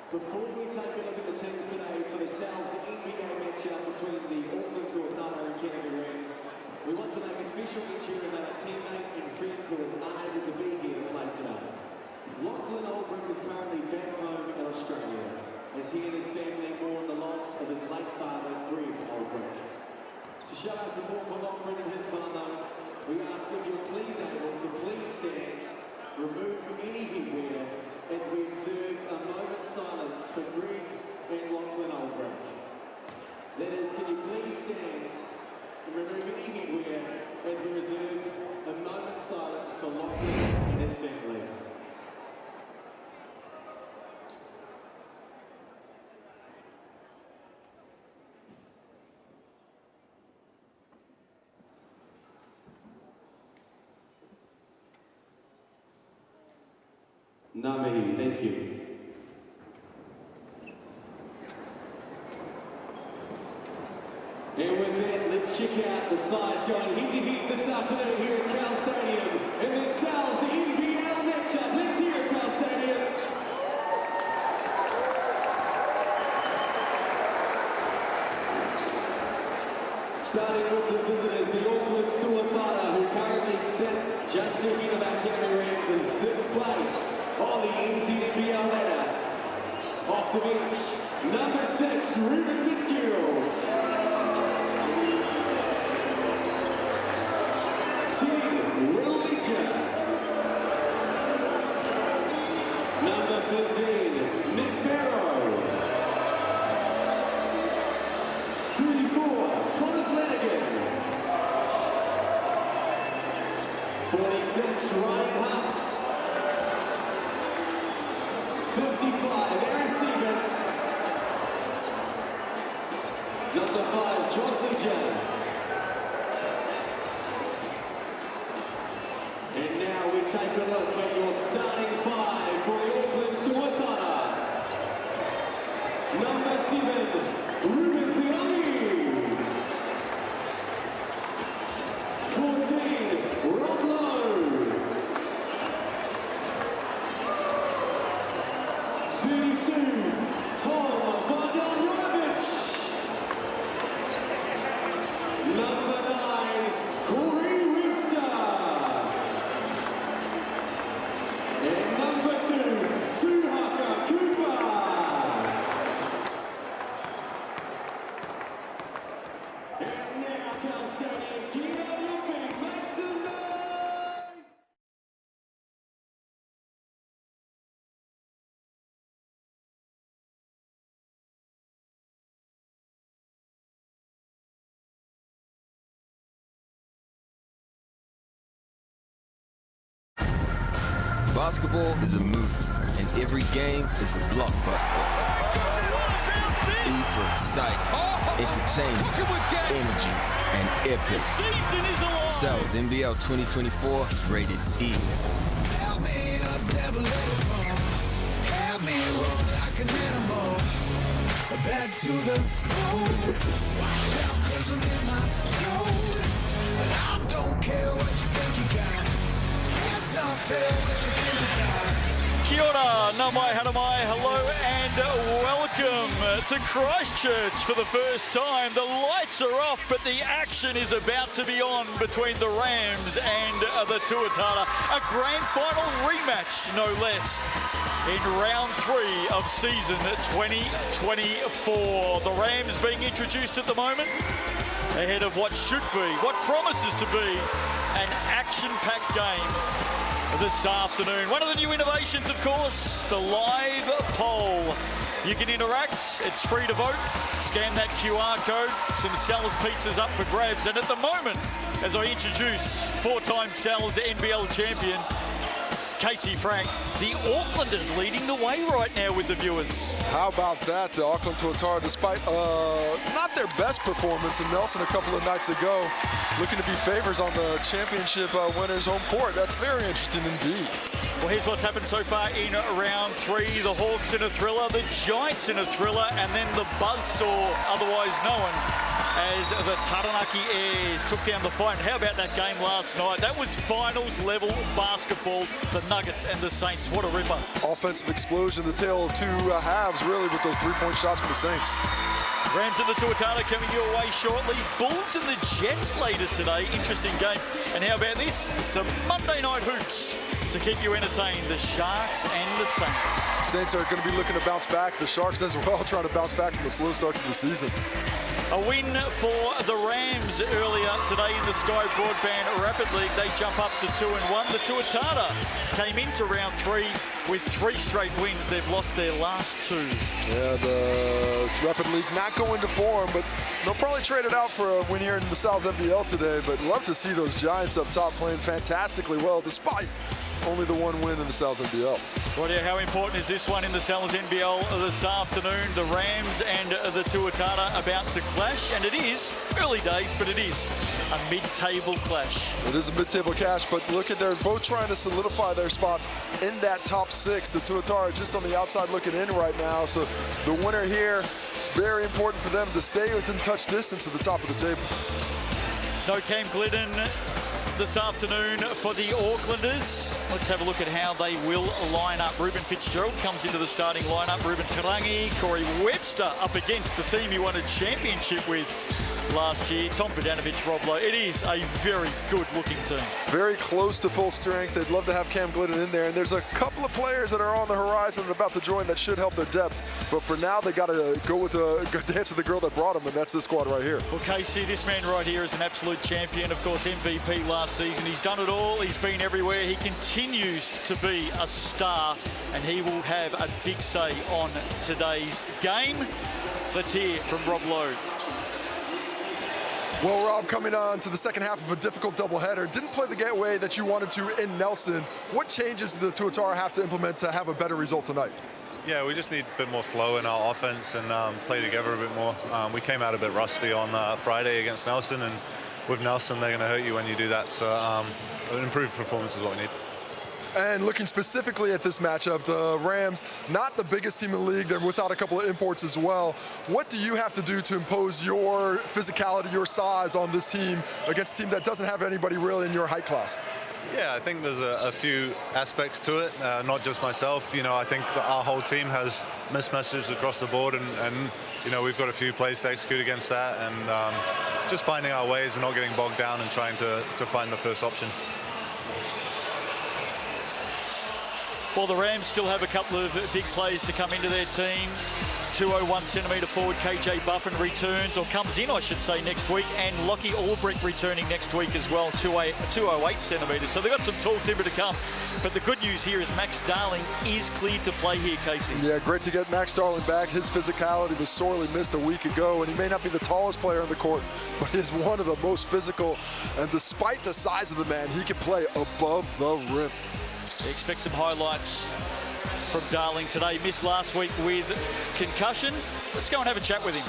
Before we take a look at the teams today for the Cowles NBL matchup between the Auckland Tuatara and Canterbury, we want to make a special mention about a teammate and friend who is unable to be here to play today. Lachlan Oldbrook is currently back home in Australia, as he and his family mourn the loss of his late father, Greg Oldbrook. To show our support for Lachlan and his father, we ask if you're please able to please stand, remove any headwear as we observe a moment's silence for Greg and Lachlan Oldbrook. That is, can you please stand and remove any headwear as we reserve a moment's silence for Lachlan and his family. Namahi, thank you. And with that, let's check out the sides going head-to-head this afternoon here at Cowles Stadium in the Cowles NBL matchup. Let's hear it, Cowles Stadium. Starting with the visitors, the Auckland Tuatara, who currently sit just ahead of our Canterbury in 6th place on the NZNBL ladder. Off the bench, number 6, Ruben Fitzgerald. 10, Will Leger. Number 15, Nick Barrow. 34, Connor Flanagan. 46, Ryan Hunt. 55, Aaron Stevens. Number 5, Josh Leger. And now we take a look at your starting 5 for the Auckland Tuatara. Number 7, Ruben Tiani. 14, Rob Lowe. 32, Tom Bogdanovic. Number 9, Corey Webster. And number 2, Tuhaka Cooper. And now, Cowles Stadium, get on your feet, make some noise! Basketball is a movie, and every game is a blockbuster. E for exciting, entertainment, energy, and epic. Cowles NBL 2024 is rated E. Help me up, never let it fall. Help me roll like an animal. Back to the road. Watch out, 'cause I'm in my zone. And I don't care what you think you got. It's not fair what you think you got. Kia ora, nā mai, hara mai, hello and welcome to Christchurch for the first time. The lights are off, but the action is about to be on between the Rams and the Tuatara. A grand final rematch, no less, in round 3 of season 2024. The Rams being introduced at the moment ahead of what should be, what promises to be, an action-packed game this afternoon. One of the new innovations, of course, the live poll. You can interact, it's free to vote. Scan that QR code, some Sal's pizzas up for grabs. And at the moment, as I introduce four-time Sal's NBL champion, Casey Frank, the Aucklanders leading the way right now with the viewers. How about that? The Auckland Tuatara, despite not their best performance in Nelson a couple of nights ago, looking to be favors on the championship winners' home court. That's very interesting indeed. Well, here's what's happened so far in round three. The Hawks in a thriller, the Giants in a thriller, and then the buzzsaw, otherwise known as the Taranaki Airs, took down the fight. How about that game last night? That was finals level basketball. The Nuggets and the Saints, what a ripper. Offensive explosion, the tale of two halves, really, with those three-point shots from the Saints. Rams and the Tuatara coming your way shortly. Bulls and the Jets later today. Interesting game. And how about this? Some Monday night hoops to keep you entertained. The Sharks and the Saints. Saints are going to be looking to bounce back. The Sharks as well, trying to bounce back from the slow start to the season. A win for the Rams earlier today in the Sky Broadband Rapid League. They jump up to 2-1. The Tuatara came into round three with 3 straight wins. They've lost their last 2. Yeah, the Rapid League not going to form, but they'll probably trade it out for a win here in the Sal's NBL today. But love to see those Giants up top playing fantastically well, despite only the 1 win in the Sal's NBL. Well, yeah, how important is this one in the Sal's NBL this afternoon? The Rams and the Tuatara about to clash, and it is early days, but it is a mid-table clash. It is a mid-table clash, but look at, they're both trying to solidify their spots in that top 6. The Tuatara just on the outside looking in right now, so the winner here, it's very important for them to stay within touch distance at the top of the table. No Cam Glidden this afternoon for the Aucklanders. Let's have a look at how they will line up. Ruben Fitzgerald comes into the starting lineup. Ruben Tarangi, Corey Webster up against the team he won a championship with last year. Tom Bogdanovic, Rob Lowe. It is a very good-looking team. Very close to full strength. They'd love to have Cam Glidden in there. And there's a couple of players that are on the horizon and about to join that should help their depth. But for now, they got to go dance with the girl that brought them, and that's this squad right here. Well, Casey, this man right here is an absolute champion. Of course, MVP last season. He's done it all. He's been everywhere. He continues to be a star, and he will have a big say on today's game. Let's hear from Rob Lowe. Well, Rob, coming on to the second half of a difficult doubleheader, didn't play the way that you wanted to in Nelson. What changes did the Tuatara have to implement to have a better result tonight? Yeah, we just need a bit more flow in our offense and play together a bit more. We came out a bit rusty on Friday against Nelson, and with Nelson, they're going to hurt you when you do that. So an improved performance is what we need. And looking specifically at this matchup, the Rams, not the biggest team in the league. They're without a couple of imports as well. What do you have to do to impose your physicality, your size on this team against a team that doesn't have anybody really in your height class? Yeah, I think there's a few aspects to it, not just myself. You know, I think our whole team has mismatches across the board, and you know, we've got a few plays to execute against that, and just finding our ways and not getting bogged down and trying to find the first option. Well, the Rams still have a couple of big players to come into their team. 201-centimetre forward KJ Buffin returns, or comes in, I should say, next week. And Lockie Albrecht returning next week as well, 208 centimetres. So they've got some tall timber to come. But the good news here is Max Darling is cleared to play here, Casey. Yeah, great to get Max Darling back. His physicality was sorely missed a week ago, and he may not be the tallest player on the court, but he's one of the most physical. And despite the size of the man, he can play above the rim. Expect some highlights from Darling today. Missed last week with concussion. Let's go and have a chat with him.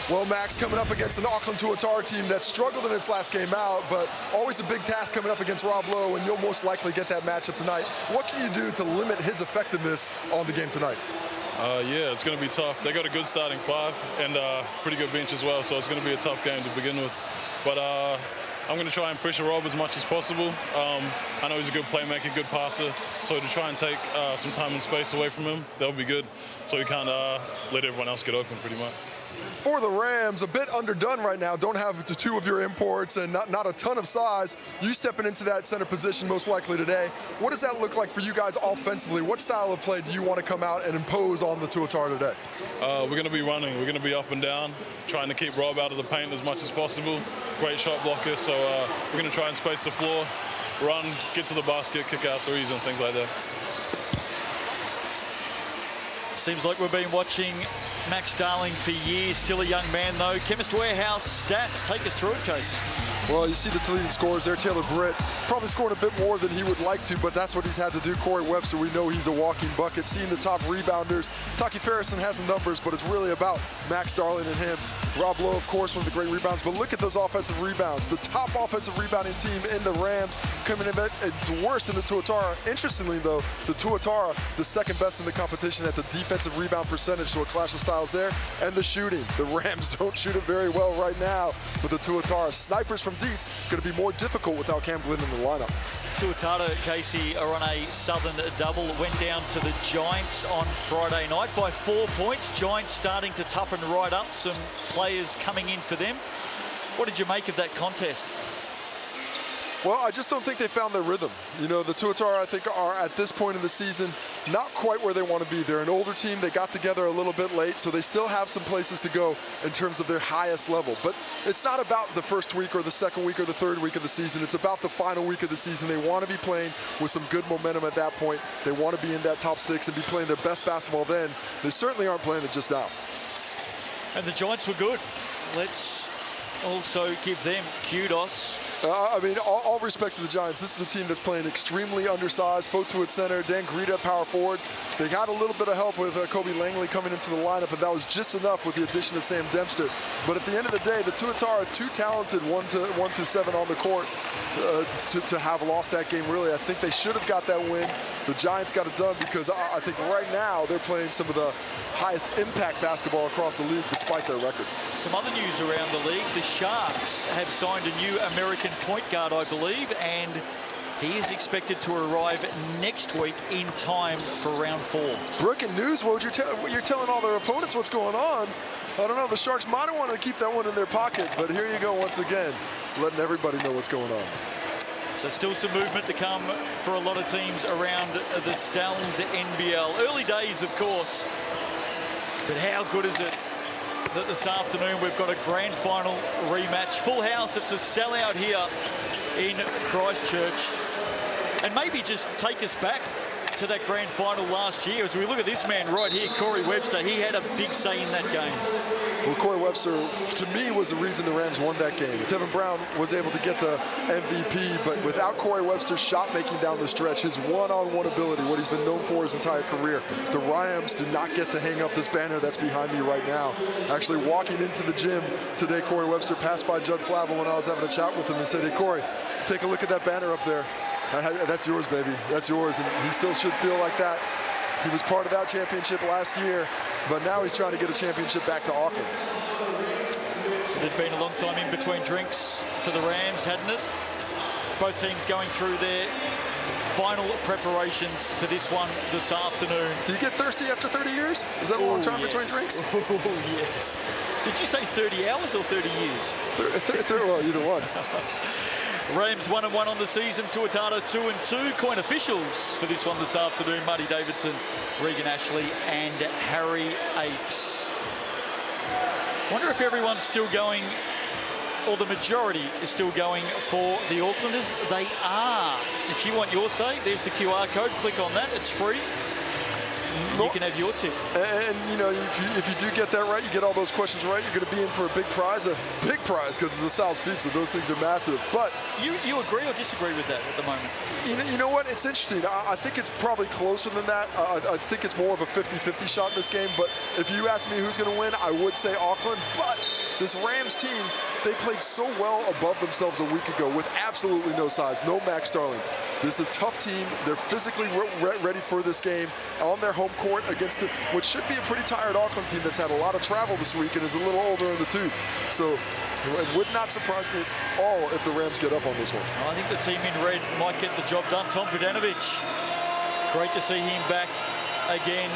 Well, Max, coming up against an Auckland Tuatara team that struggled in its last game out, but always a big task coming up against Rob Lowe, and you'll most likely get that matchup tonight. What can you do to limit his effectiveness on the game tonight? Yeah, it's going to be tough. They got a good starting 5 and pretty good bench as well, so it's going to be a tough game to begin with. But I'm going to try and pressure Rob as much as possible. I know he's a good playmaker, good passer, so to try and take some time and space away from him, that'll be good, so he can't let everyone else get open pretty much. for the Rams, a bit underdone right now. Don't have the two of your imports and not a ton of size. You stepping into that center position most likely today. What does that look like for you guys offensively? What style of play do you want to come out and impose on the Tuatara today? We're going to be running. We're going to be up and down, trying to keep Rob out of the paint as much as possible. Great shot blocker, so we're going to try and space the floor, run, get to the basket, kick out threes and things like that. Seems like we've been watching Max Darling for years. Still a young man, though. Chemist Warehouse stats. Take us through it, Case. Well, you see the leading scorers there. Taylor Britt probably scoring a bit more than he would like to, but that's what he's had to do. Corey Webster, we know he's a walking bucket. Seeing the top rebounders. Taki Ferguson has the numbers, but it's really about Max Darling and him. Rob Lowe, of course, one of the great rebounds, but look at those offensive rebounds. The top offensive rebounding team in the Rams coming in at its worst in the Tuatara. Interestingly, though, the Tuatara, the second best in the competition at the defensive rebound percentage, so a clash of styles there. And the shooting. The Rams don't shoot it very well right now, but the Tuatara snipers from deep going to be more difficult without Cam Glynn in the lineup. Tuatara, Casey, are on a southern double. Went down to the Giants on Friday night by 4 points. Giants starting to toughen right up. Some players coming in for them. What did you make of that contest? Well, I just don't think they found their rhythm. You know, the Tuatara, I think, are at this point in the season not quite where they want to be. They're an older team. They got together a little bit late, so they still have some places to go in terms of their highest level. But it's not about the first week or the second week or the third week of the season. It's about the final week of the season. They want to be playing with some good momentum at that point. They want to be in that top six and be playing their best basketball then. They certainly aren't playing it just now. And the Giants were good. Let's also give them kudos. I mean, all respect to the Giants. This is a team that's playing extremely undersized. Fotu at center, Dan Greta power forward. They got a little bit of help with Kobe Langley coming into the lineup, but that was just enough with the addition of Sam Dempster. But at the end of the day, the Tuatara are too talented, 1-7 on the court to have lost that game, really. I think they should have got that win. The Giants got it done because I think right now they're playing some of the highest impact basketball across the league despite their record. Some other news around the league. The Sharks have signed a new American point guard, I believe, and he is expected to arrive next week in time for round 4. Breaking news, Woj, you're telling all their opponents what's going on. I don't know, the Sharks might have wanted to keep that one in their pocket, but here you go once again, letting everybody know what's going on. So still some movement to come for a lot of teams around the Sal's NBL. Early days, of course, but how good is it that this afternoon we've got a grand final rematch. Full house, it's a sellout here in Christchurch. And maybe just take us back to that grand final last year. As we look at this man right here, Corey Webster, he had a big say in that game. Well, Corey Webster, to me, was the reason the Rams won that game. Tevin Brown was able to get the MVP, but without Corey Webster's shot making down the stretch, his one-on-one ability, what he's been known for his entire career, the Rams do not get to hang up this banner that's behind me right now. Actually, walking into the gym today, Corey Webster passed by Judd Flavel when I was having a chat with him and said, "Hey, Corey, take a look at that banner up there. That's yours, baby. That's yours." And he still should feel like that. He was part of that championship last year, but now he's trying to get a championship back to Auckland. It had been a long time in between drinks for the Rams, hadn't it? Both teams going through their final preparations for this one this afternoon. Do you get thirsty after 30 years? Is that a long time between drinks? Oh, yes. Did you say 30 hours or 30 years? Well, either one. Rams 1-1 on the season, Tuatara 2-2. Coin officials for this one this afternoon, Marty Davidson, Regan Ashley and Harry Apes. Wonder if everyone's still going, or the majority is still going for the Aucklanders. They are. If you want your say, there's the QR code. Click on that, it's free. You can have your tip. And you know, if you do get that right, you get all those questions right, you're going to be in for a big prize because it's the Sal's Pizza. Those things are massive. But you agree or disagree with that at the moment? You know what? It's interesting. I think it's probably closer than that. I think it's more of a 50-50 shot in this game. But if you ask me who's going to win, I would say Auckland. But this Rams team, they played so well above themselves a week ago with absolutely no size, no Max Darling. This is a tough team. They're physically ready for this game on their home court against what should be a pretty tired Auckland team that's had a lot of travel this week and is a little older in the tooth. So it would not surprise me at all if the Rams get up on this one. I think the team in red might get the job done. Tom Vidanovic, great to see him back again.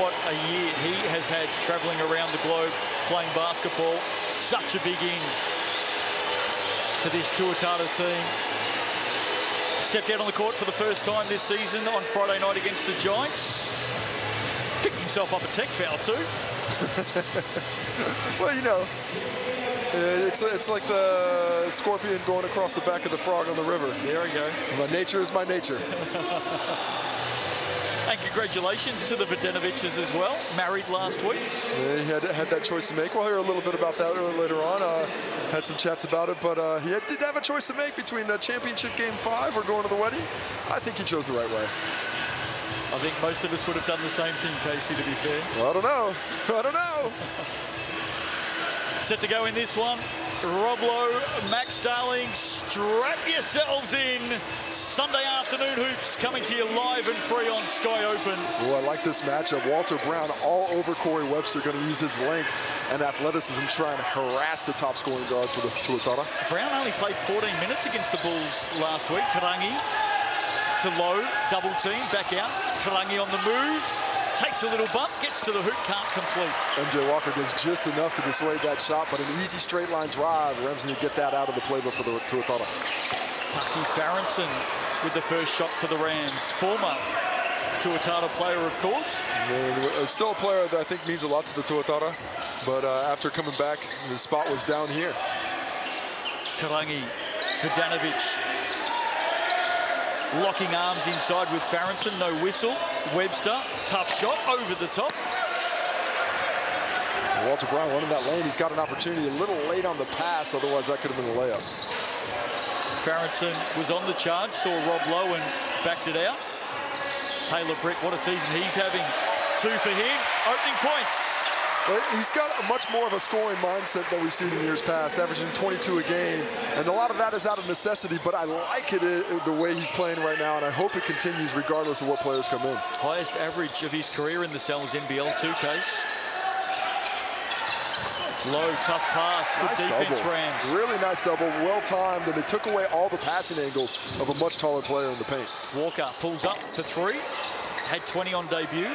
what a year he has had travelling around the globe playing basketball. Such a big in for this Tuatara team. Stepped out on the court for the first time this season on Friday night against the Giants. Picked himself up a tech foul too. Well, you know, it's like the scorpion going across the back of the frog on the river. There we go. My nature is my nature. And congratulations to the Vodanoviches as well. Married last week. Yeah, he had that choice to make. We'll hear a little bit about that later on. Had some chats about it, but he did have a choice to make between the championship game 5 or going to the wedding. I think he chose the right way. I think most of us would have done the same thing, Casey, to be fair. Well, I don't know. I don't know. Set to go in this one. Rob Lowe, Max Darling, strap yourselves in. Sunday afternoon hoops coming to you live and free on Sky Open. Oh, I like this matchup. Walter Brown all over Corey Webster, going to use his length and athleticism trying to harass the top scoring guard for the Tuatara. Brown only played 14 minutes against the Bulls last week. Tarangi to Lowe, double team, back out. Tarangi on the move. Takes a little bump, gets to the hoop, can't complete. MJ Walker does just enough to dissuade that shot, but an easy straight line drive. Rams need to get that out of the playbook for the Tuatara. Taki Farrenson with the first shot for the Rams. Former Tuatara player, of course. And still a player that I think means a lot to the Tuatara, but after coming back, his spot was down here. Tarangi, Vodanovic. Locking arms inside with Farrenson, no whistle. Webster, tough shot over the top. Walter Brown running that lane. He's got an opportunity a little late on the pass, otherwise that could have been a layup. Farrenson was on the charge, saw Rob Lowe and backed it out. Taylor Brick, what a season he's having. 2 for him, opening points. He's got a much more of a scoring mindset than we've seen in years past, averaging 22 a game. And a lot of that is out of necessity, but I like it the way he's playing right now, and I hope it continues regardless of what players come in. Highest average of his career in the Cells NBL 2 case. Low, tough pass, good Nice defense, double. Rams. Really nice double, well timed, and they took away all the passing angles of a much taller player in the paint. Walker pulls up for 3, had 20 on debut.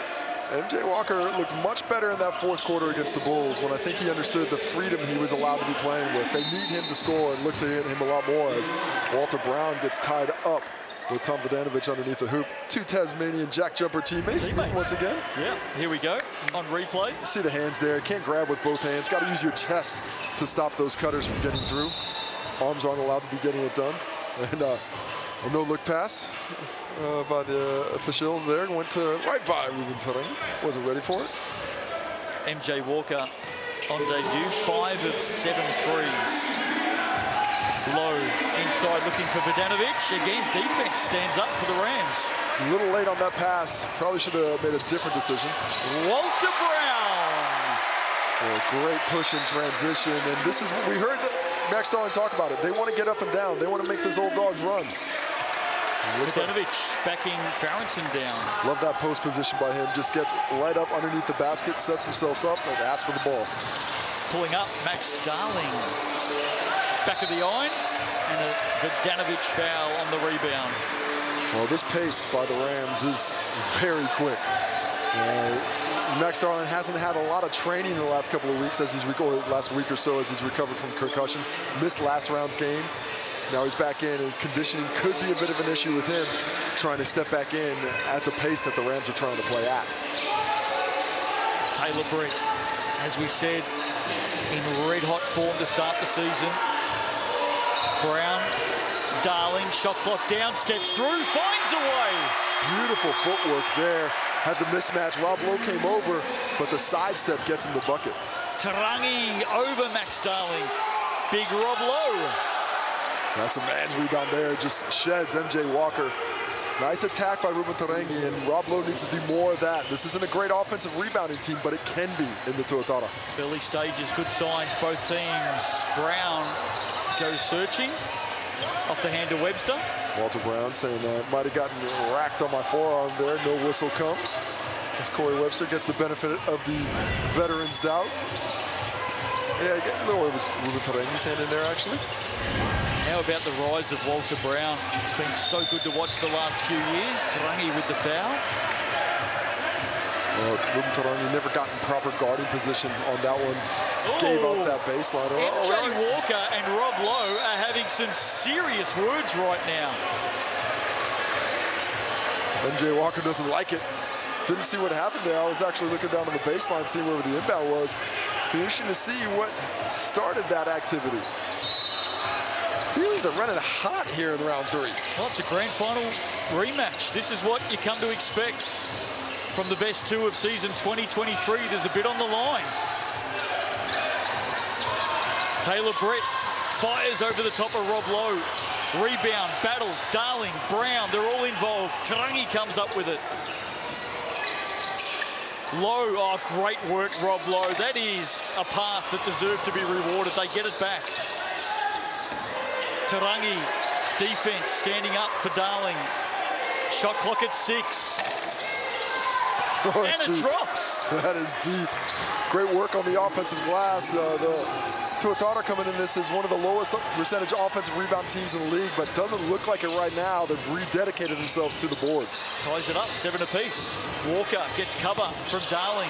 MJ Walker looked much better in that 4th quarter against the Bulls when I think he understood the freedom he was allowed to be playing with. They need him to score and look to him a lot more as Walter Brown gets tied up with Tom Vodanovic underneath the hoop. 2 Tasmanian jack jumper teammates once again. Yeah, here we go on replay. See the hands there, can't grab with both hands. Got to use your chest to stop those cutters from getting through. Arms aren't allowed to be getting it done. And a no-look pass by the official there, went to right by Ruben Tarangi. Wasn't ready for it. MJ Walker on debut, 5 of 7 threes. Low inside looking for Vodanovic. Again, defense stands up for the Rams. A little late on that pass. Probably should have made a different decision. Walter Brown. A great push in transition. And this is what we heard Max Darling talk about it. They want to get up and down. They want to make those old dogs run. Vodanovic backing Farrenson down. Love that post position by him. Just gets right up underneath the basket, sets himself up, and asks for the ball. Pulling up, Max Darling. Back of the iron, and a Vodanovic foul on the rebound. Well, this pace by the Rams is very quick. Max Darling hasn't had a lot of training in the last couple of weeks, last week or so as he's recovered from concussion. Missed last round's game. Now he's back in, and conditioning could be a bit of an issue with him trying to step back in at the pace that the Rams are trying to play at. Taylor Brick, as we said, in red-hot form to start the season. Brown, Darling, shot clock down, steps through, finds a way. Beautiful footwork there. Had the mismatch. Rob Lowe came over, but the sidestep gets him the bucket. Tarangi over Max Darling. Big Rob Lowe. That's a man's rebound there. Just sheds MJ Walker. Nice attack by Ruben Tarangi, and Rob Lowe needs to do more of that. This isn't a great offensive rebounding team, but it can be in the Tuatara. Early stages, good signs, both teams. Brown goes searching off the hand of Webster. Walter Brown saying might have gotten racked on my forearm there. No whistle comes as Corey Webster gets the benefit of the veteran's doubt. Yeah, it was Ruben Tarangi's hand in there, actually. How about the rise of Walter Brown? It's been so good to watch the last few years. Tarangi with the foul. Ruben Tarangi never got in proper guarding position on that one. Gave up that baseline. MJ Walker and Rob Lowe are having some serious words right now. MJ Walker doesn't like it. Didn't see what happened there. I was actually looking down on the baseline, seeing where the inbound was. Be interesting to see what started that activity. Feelings are running hot here in round 3. Well, it's a grand final rematch. This is what you come to expect from the best 2 of season 2023. There's a bit on the line. Taylor Brett fires over the top of Rob Lowe. Rebound, battle, Darling, Brown, they're all involved. Tarangi comes up with it. Lowe, oh, great work, Rob Lowe. That is a pass that deserved to be rewarded. They get it back. Tarangi, defense, standing up for Darling. Shot clock at 6. Oh, and it deep. drops. That is deep. Great work on the offensive glass. The Tuatara coming in this is one of the lowest percentage offensive rebound teams in the league, but doesn't look like it right now. They've rededicated themselves to the boards. Ties it up, 7 apiece. Walker gets cover from Darling.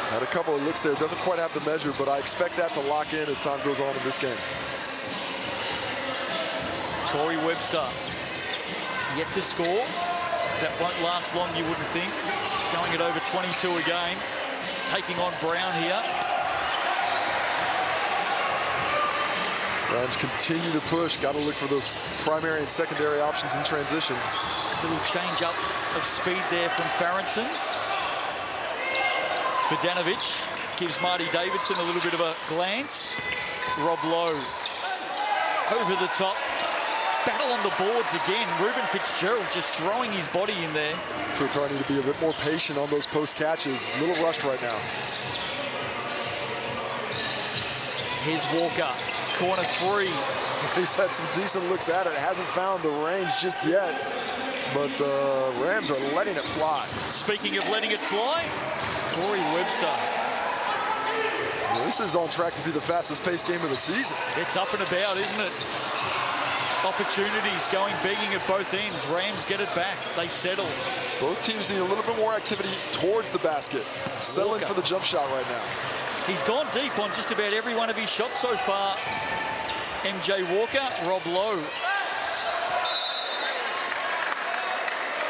Had a couple of looks there. Doesn't quite have the measure, but I expect that to lock in as time goes on in this game. Corey Webster yet to score. That won't last long, you wouldn't think. Going at over 22 a game. Taking on Brown here. Rams continue to push. Got to look for those primary and secondary options in transition. Little change up of speed there from Farrenson. Vidanovic gives Marty Davidson a little bit of a glance. Rob Lowe over the top. Battle on the boards again. Ruben Fitzgerald just throwing his body in there. Tuatara need to be a bit more patient on those post catches. A little rushed right now. Here's Walker. Corner 3. He's had some decent looks at it. Hasn't found the range just yet. But the Rams are letting it fly. Speaking of letting it fly, Corey Webster. Well, this is on track to be the fastest paced game of the season. It's up and about, isn't it? Opportunities going begging at both ends. Rams get it back. They settle. Both teams need a little bit more activity towards the basket. Settling Walker for the jump shot right now. He's gone deep on just about every one of his shots so far. MJ Walker, Rob Lowe.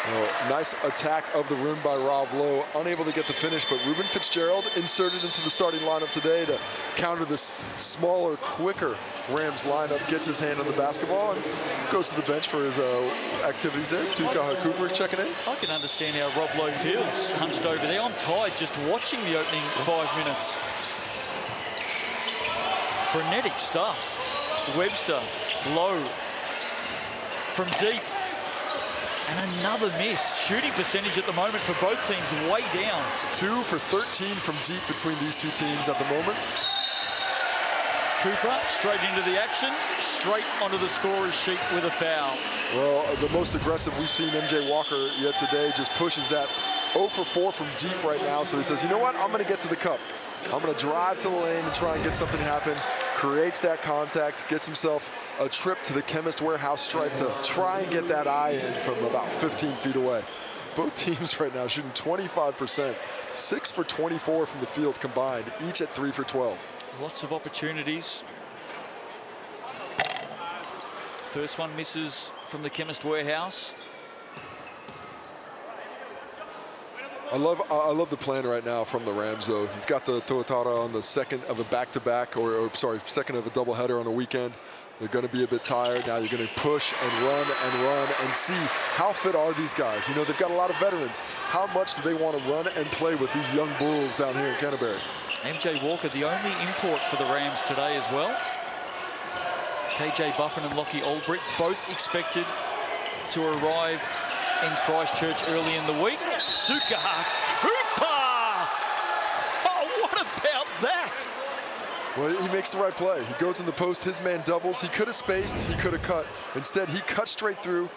Well, nice attack of the rim by Rob Lowe. Unable to get the finish, but Ruben Fitzgerald inserted into the starting lineup today to counter this smaller, quicker Rams lineup. Gets his hand on the basketball and goes to the bench for his activities there. Tuka Cooper checking in. I can understand how Rob Lowe feels hunched over there. I'm tired just watching the opening 5 minutes. Frenetic stuff. Webster, Lowe from deep. And another miss. Shooting percentage at the moment for both teams way down. 2 for 13 from deep between these two teams at the moment. Cooper straight into the action, straight onto the scorer's sheet with a foul. Well, the most aggressive we've seen MJ Walker yet today just pushes that 0 for 4 from deep right now. So he says, you know what? I'm going to get to the cup. I'm going to drive to the lane and try and get something happen. Creates that contact, gets himself a trip to the Chemist Warehouse stripe to try and get that eye in from about 15 feet away. Both teams right now shooting 25%, 6 for 24 from the field combined, each at 3 for 12. Lots of opportunities. First one misses from the Chemist Warehouse. I love the plan right now from the Rams, though. You've got the Tuatara on the second of a back-to-back, or sorry, second of a doubleheader on a weekend. They're going to be a bit tired. Now you're going to push and run and see how fit are these guys. You know, they've got a lot of veterans. How much do they want to run and play with these young bulls down here in Canterbury? MJ Walker, the only import for the Rams today as well. KJ Buffin and Lockie Aldrich, both expected to arrive in Christchurch early in the week. Tuka Cooper! Oh, what about that? Well, he makes the right play. He goes in the post, his man doubles. He could have spaced, he could have cut. Instead, he cuts straight through,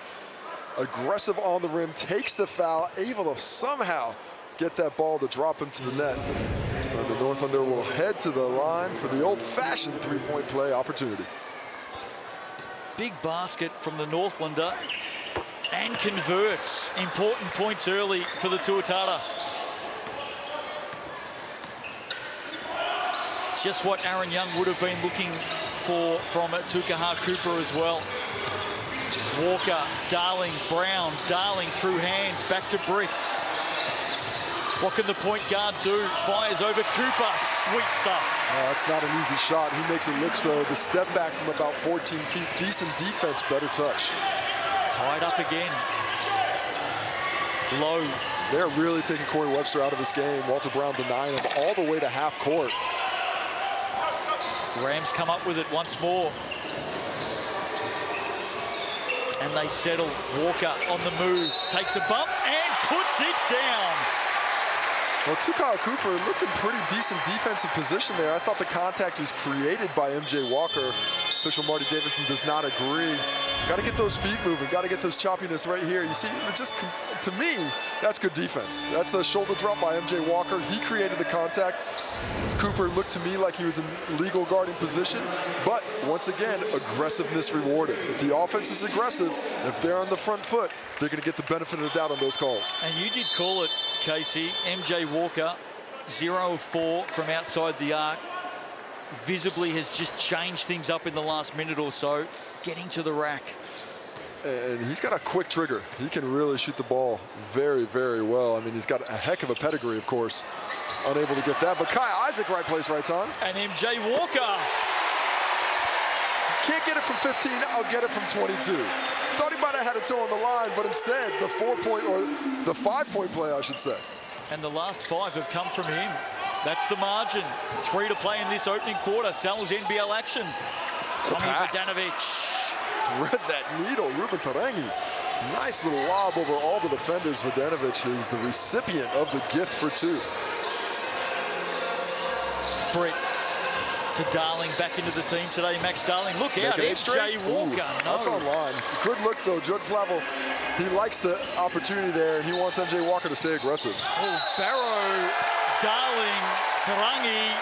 aggressive on the rim, takes the foul, able to somehow get that ball to drop into the net. And the Northlander will head to the line for the old-fashioned three-point play opportunity. Big basket from the Northlander and converts. Important points early for the Tuatara. just what Aaron Young would have been looking for from Tukaha Cooper as well. Walker, Darling, Brown, Darling through hands, back to Britt. What can the point guard do? Fires over Cooper, sweet stuff. That's not an easy shot. He makes it look so. The step back from about 14 feet, decent defense, better touch. Tied up again. Low. They're really taking Corey Webster out of this game. Walter Brown denying him all the way to half court. The Rams come up with it once more. And they settle. Walker on the move, takes a bump and puts it down. Well, Tukaha Cooper looked in pretty decent defensive position there. I thought the contact was created by MJ Walker. Official Marty Davidson does not agree. Got to get those feet moving. Got to get those choppiness right here. You see, just to me, that's good defense. That's a shoulder drop by MJ Walker. He created the contact. Cooper looked to me like he was in legal guarding position, but once again, aggressiveness rewarded. If the offense is aggressive, if they're on the front foot, they're going to get the benefit of the doubt on those calls. And you did call it, Casey. MJ Walker, 0 of 4 from outside the arc. Visibly has just changed things up in the last minute or so, getting to the rack. And he's got a quick trigger. He can really shoot the ball very, very well. I mean, he's got a heck of a pedigree, of course. Unable to get that, but Kai Isaac, right place, right time. And MJ Walker. Can't get it from 15, I'll get it from 22. Thought he might have had a toe on the line, but instead, the 4-point, or the 5-point play, I should say. And the last 5 have come from him. That's the margin. 3 to play in this opening quarter. Sal's NBL action. Tommy Vodanovic. Thread that needle, Ruben Tarangi. Nice little lob over all the defenders. Vodanovic is the recipient of the gift for 2. Britt to Darling, back into the team today. Max Darling, look out, MJ Walker. No. That's online. Good look though, Judd Flavel. He likes the opportunity there, and he wants MJ Walker to stay aggressive. Oh, Barrow, Darling, Tarangi,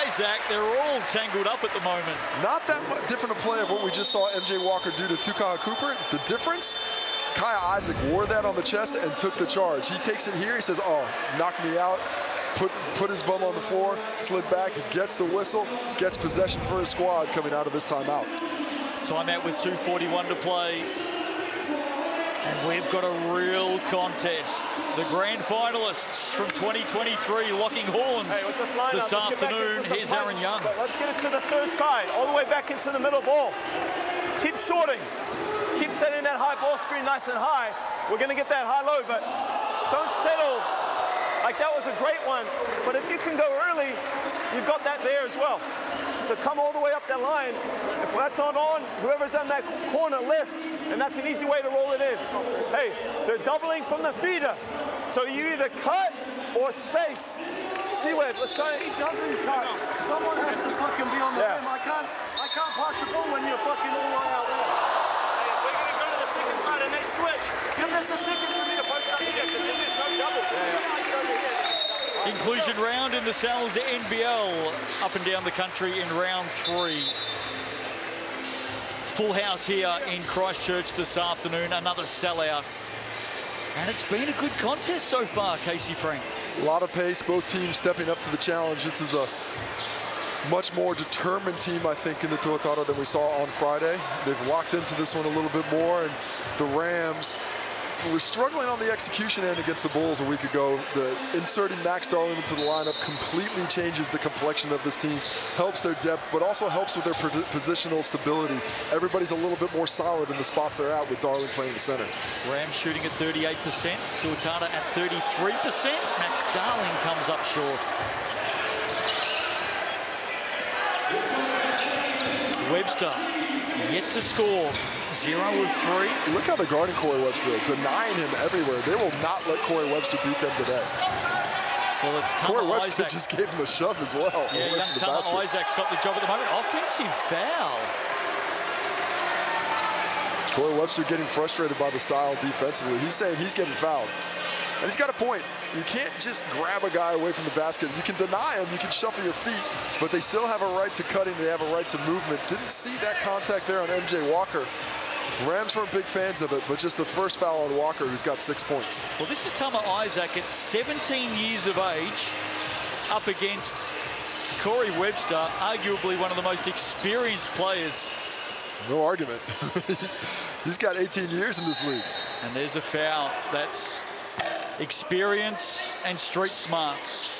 Isaac, they're all tangled up at the moment. Not that much different a play of what we just saw MJ Walker do to Tukaha Cooper. The difference, Kai Isaac wore that on the chest and took the charge. He takes it here, he says, oh, knock me out. Put his bum on the floor, slid back, gets the whistle, gets possession for his squad coming out of this timeout. Timeout with 2:41 to play. And we've got a real contest. The grand finalists from 2023 locking horns this afternoon. Here's Aaron Young. Let's get it to the third side, all the way back into the middle ball. Keep shorting. Keep setting that high ball screen nice and high. We're going to get that high-low, but don't settle. Like that was a great one, but if you can go early, you've got that there as well. So come all the way up that line. If that's not on, whoever's on that corner left, and that's an easy way to roll it in. Hey, they're doubling from the feeder. So you either cut or space. C-Web, let's try it. He doesn't cut. Someone has to fucking be on the rim. I can't pass the ball when you're fucking all the way out there. Hey, we're going to go to the second side and they switch. Give us a second for me to post up here, because then there's no double. Inclusion round in the Sal's NBL up and down the country in round 3. Full house here in Christchurch this afternoon, another sellout. And it's been a good contest so far, Casey Frank. A lot of pace, both teams stepping up to the challenge. This is a much more determined team, I think, in the Tuatara than we saw on Friday. They've locked into this one a little bit more, and the Rams were struggling on the execution end against the Bulls a week ago. Inserting Max Darling into the lineup completely changes the complexion of this team, helps their depth, but also helps with their positional stability. Everybody's a little bit more solid in the spots they're at with Darling playing the center. Rams shooting at 38%, Tuatara at 33%. Max Darling comes up short. Webster yet to score. 0 of 3. Look how they're guarding Corey Webster, denying him everywhere. They will not let Corey Webster beat them today. Well, it's Corey Webster Isaac. just gave him a shove as well. Yeah, young Tama Isaac's got the job at the moment. Offensive foul. Corey Webster getting frustrated by the style defensively. He's saying he's getting fouled. And he's got a point. You can't just grab a guy away from the basket. You can deny him, you can shuffle your feet, but they still have a right to cutting, they have a right to movement. Didn't see that contact there on MJ Walker. Rams weren't big fans of it, but just the first foul on Walker, who's got 6 points. Well, this is Tama Isaac at 17 years of age, up against Corey Webster, arguably one of the most experienced players. No argument. He's got 18 years in this league. And there's a foul. That's experience and street smarts.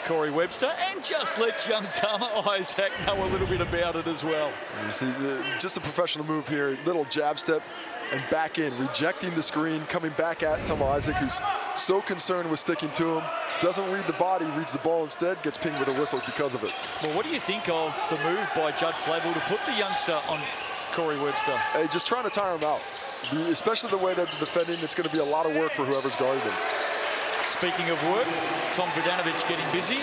Corey Webster, and just lets young Tama Isaac know a little bit about it as well. You see, just a professional move here. Little jab step and back in, rejecting the screen, coming back at Tama Isaac, who's so concerned with sticking to him. Doesn't read the body, reads the ball instead, gets pinged with a whistle because of it. Well, what do you think of the move by Judge Flavel to put the youngster on Corey Webster? Hey, just trying to tire him out. Especially the way they're defending, it's going to be a lot of work for whoever's guarding him. Speaking of work, Tom Verdanovic getting busy.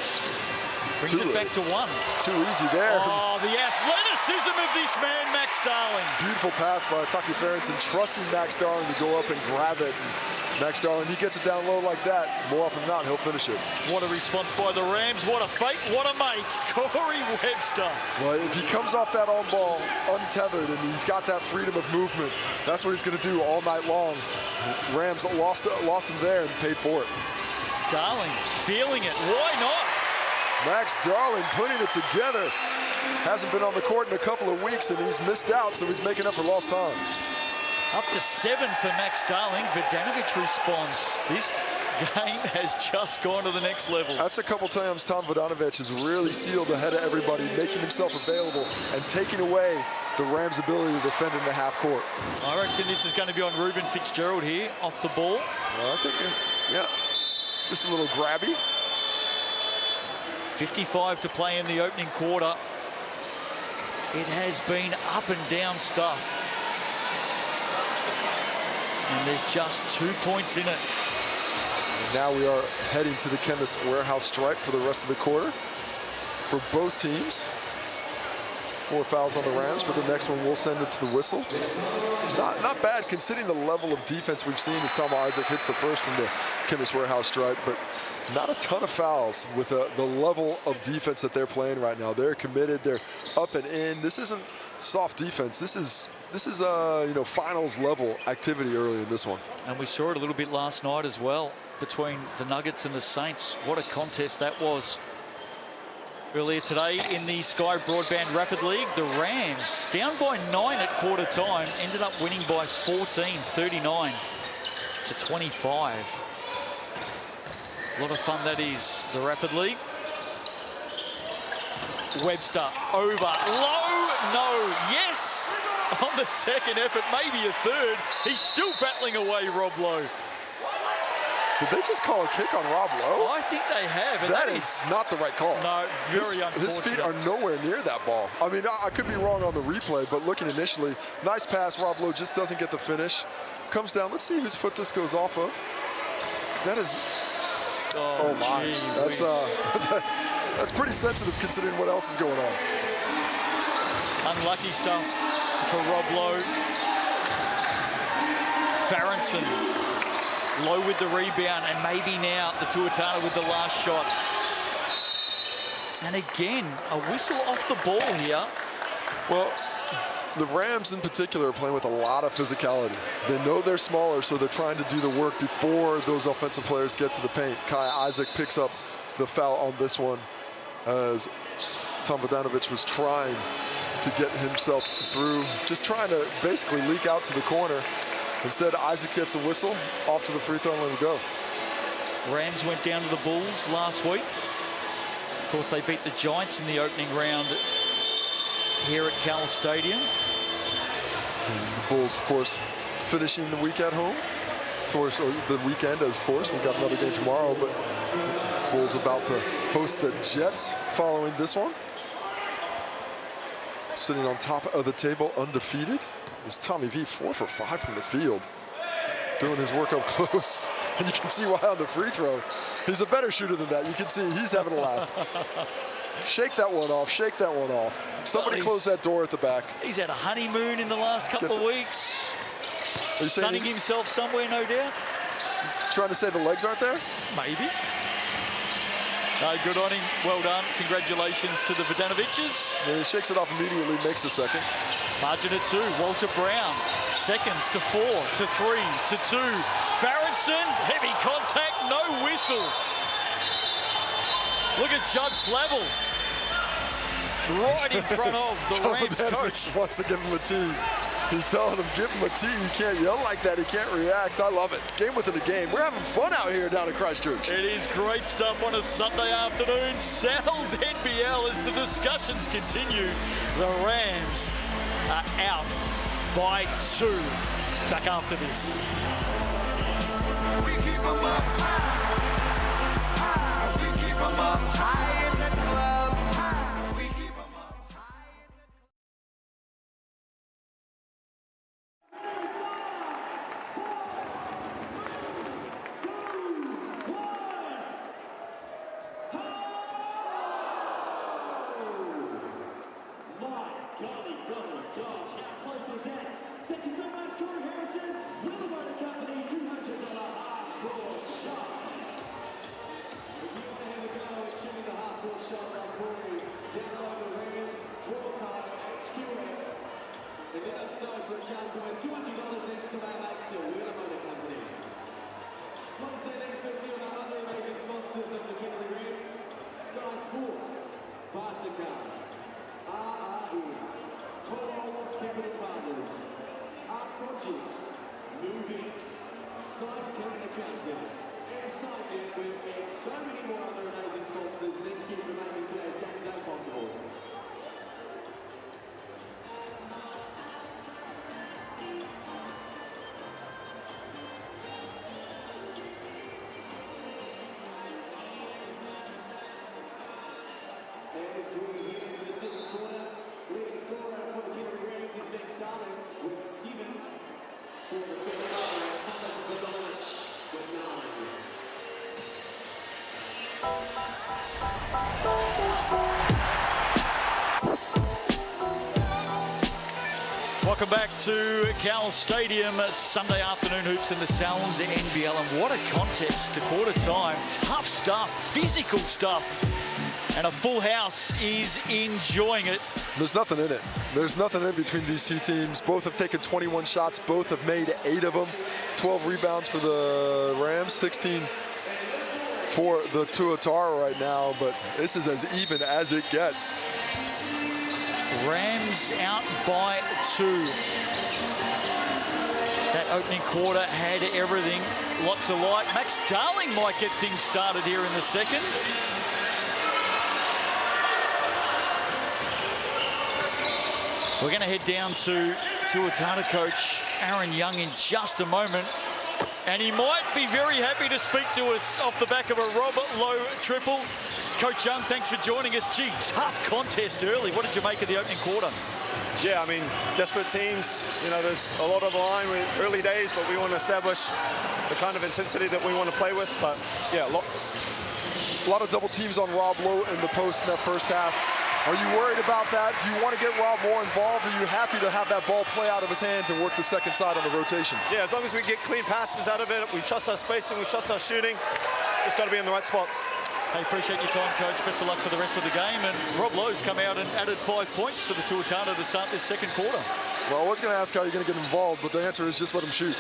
Brings it back to one. Too easy there. Oh, the athleticism of this man, Max Darling. Beautiful pass by Taki Farrington, trusting Max Darling to go up and grab it. And Max Darling, he gets it down low like that. More often than not, he'll finish it. What a response by the Rams. What a fake, what a make. Corey Webster. Well, if he comes off that on ball untethered and he's got that freedom of movement, that's what he's going to do all night long. Rams lost him there and paid for it. Darling feeling it. Why not? Max Darling putting it together. Hasn't been on the court in a couple of weeks and he's missed out, so he's making up for lost time. Up to 7 for Max Darling. Verdanovic responds. This game has just gone to the next level. That's a couple times Tom Verdanovic has really sealed ahead of everybody, making himself available and taking away the Rams' ability to defend in the half court. I reckon this is going to be on Ruben Fitzgerald here, off the ball. Well, I think, yeah, just a little grabby. 55 to play in the opening quarter. It has been up and down stuff. And there's just 2 points in it. And now we are heading to the Chemist Warehouse stripe for the rest of the quarter for both teams. 4 fouls on the Rams, but the next one will send it to the whistle. Not bad considering the level of defense we've seen as Tama Isaac hits the first from the Chemist Warehouse stripe, but not a ton of fouls with the level of defense that they're playing right now. They're committed, they're up and in. This isn't soft defense. This is you know, finals level activity early in this one. And we saw it a little bit last night as well between the Nuggets and the Saints. What a contest that was. Earlier today in the Sky Broadband Rapid League, the Rams, down by 9 at quarter time, ended up winning by 14, 39 to 25. A lot of fun that is, the Rapid League. Webster over, low, no, yes! On the second effort, maybe a third. He's still battling away, Rob Lowe. Did they just call a kick on Rob Lowe? I think they have. And that is not the right call. No, very unfortunate. His feet are nowhere near that ball. I mean, I could be wrong on the replay, but looking initially, nice pass. Rob Lowe just doesn't get the finish. Comes down. Let's see whose foot this goes off of. That is... Oh my. That's pretty sensitive considering what else is going on. Unlucky stuff for Rob Lowe. Farrington. Low with the rebound, and maybe now the Tuatara with the last shot. And again, a whistle off the ball here. Well, the Rams in particular are playing with a lot of physicality. They know they're smaller, so they're trying to do the work before those offensive players get to the paint. Kai Isaac picks up the foul on this one as Tom Verdanovic was trying to get himself through, just trying to basically leak out to the corner. Instead, Isaac gets the whistle, off to the free throw, and let him go. Rams went down to the Bulls last week. Of course, they beat the Giants in the opening round here at Cowles Stadium. And the Bulls, of course, finishing the week at home. Towards the weekend, of course. We've got another game tomorrow, but Bulls about to host the Jets following this one. Sitting on top of the table, undefeated, is Tommy V, 4 for 5 from the field. Doing his work up close. And you can see why on the free throw. He's a better shooter than that. You can see he's having a laugh. Shake that one off, shake that one off. Somebody close that door at the back. He's had a honeymoon in the last couple of weeks. Sunning himself somewhere, no doubt. Trying to say the legs aren't there? Maybe. Good on him. Well done. Congratulations to the Verdanoviches. Yeah, he shakes it off immediately, makes the second. Margin of 2. Walter Brown. Seconds to 4, to 3, to 2. Farrington, heavy contact, no whistle. Look at Judd Flavel. right in front of the Rams coach. Wants to give him a tee. He's telling him, give him a tee. He can't yell like that. He can't react. I love it. Game within a game. We're having fun out here down in Christchurch. It is great stuff on a Sunday afternoon. Sal's NBL as the discussions continue. The Rams are out by 2. Back after this. We keep 'em up high, high. We keep 'em up high in the club, high. We keep 'em up high in the Golly, gosh, how close was that? Thank you so much, Corey Harrison. Willow Company, $200 half-court shot. If you want to have a go at shooting the half-court shot like Corey, download the Rams scorecard at HQ. And let us know for a chance to win $200 next to our mates at Willow Company. Once their next to reveal our other amazing sponsors of the Canterbury Rams, Sky Sports, Bartikar, Cowles Capital Partners, Art Projects, Movix, Sidekick Accounting, and Sidekick and so many more other amazing sponsors. Thank you for making today's game day possible. As we head into the second quarter, leading scorer for the Canterbury Rams is Nick Starling with 7. For the Tuatara, it's Thomas Badolich with 9. Welcome back to Cowles Stadium. Sunday afternoon hoops in the Sal's NBL, and what a contest to quarter time. Tough stuff, physical stuff. And a full house is enjoying it. There's nothing in it. There's nothing in between these two teams. Both have taken 21 shots. Both have made 8 of them. 12 rebounds for the Rams, 16 for the Tuatara right now. But this is as even as it gets. Rams out by 2. That opening quarter had everything. Lots of light. Max Darling might get things started here in the second. We're going to head down to Tuatara coach Aaron Young in just a moment. And he might be very happy to speak to us off the back of a Robert Lowe triple. Coach Young, thanks for joining us. Gee, tough contest early. What did you make of the opening quarter? Yeah, I mean, desperate teams. You know, there's a lot on the line with early days, but we want to establish the kind of intensity that we want to play with. But yeah, a lot of double teams on Rob Lowe in the post in that first half. Are you worried about that? Do you want to get Rob more involved? Are you happy to have that ball play out of his hands and work the second side on the rotation? Yeah, as long as we get clean passes out of it, we trust our spacing, we trust our shooting. Just got to be in the right spots. Hey, appreciate your time, Coach. Best of luck for the rest of the game. And Rob Lowe's come out and added 5 points for the Tuatara to start this second quarter. Well, I was going to ask how you're going to get involved, but the answer is just let him shoot.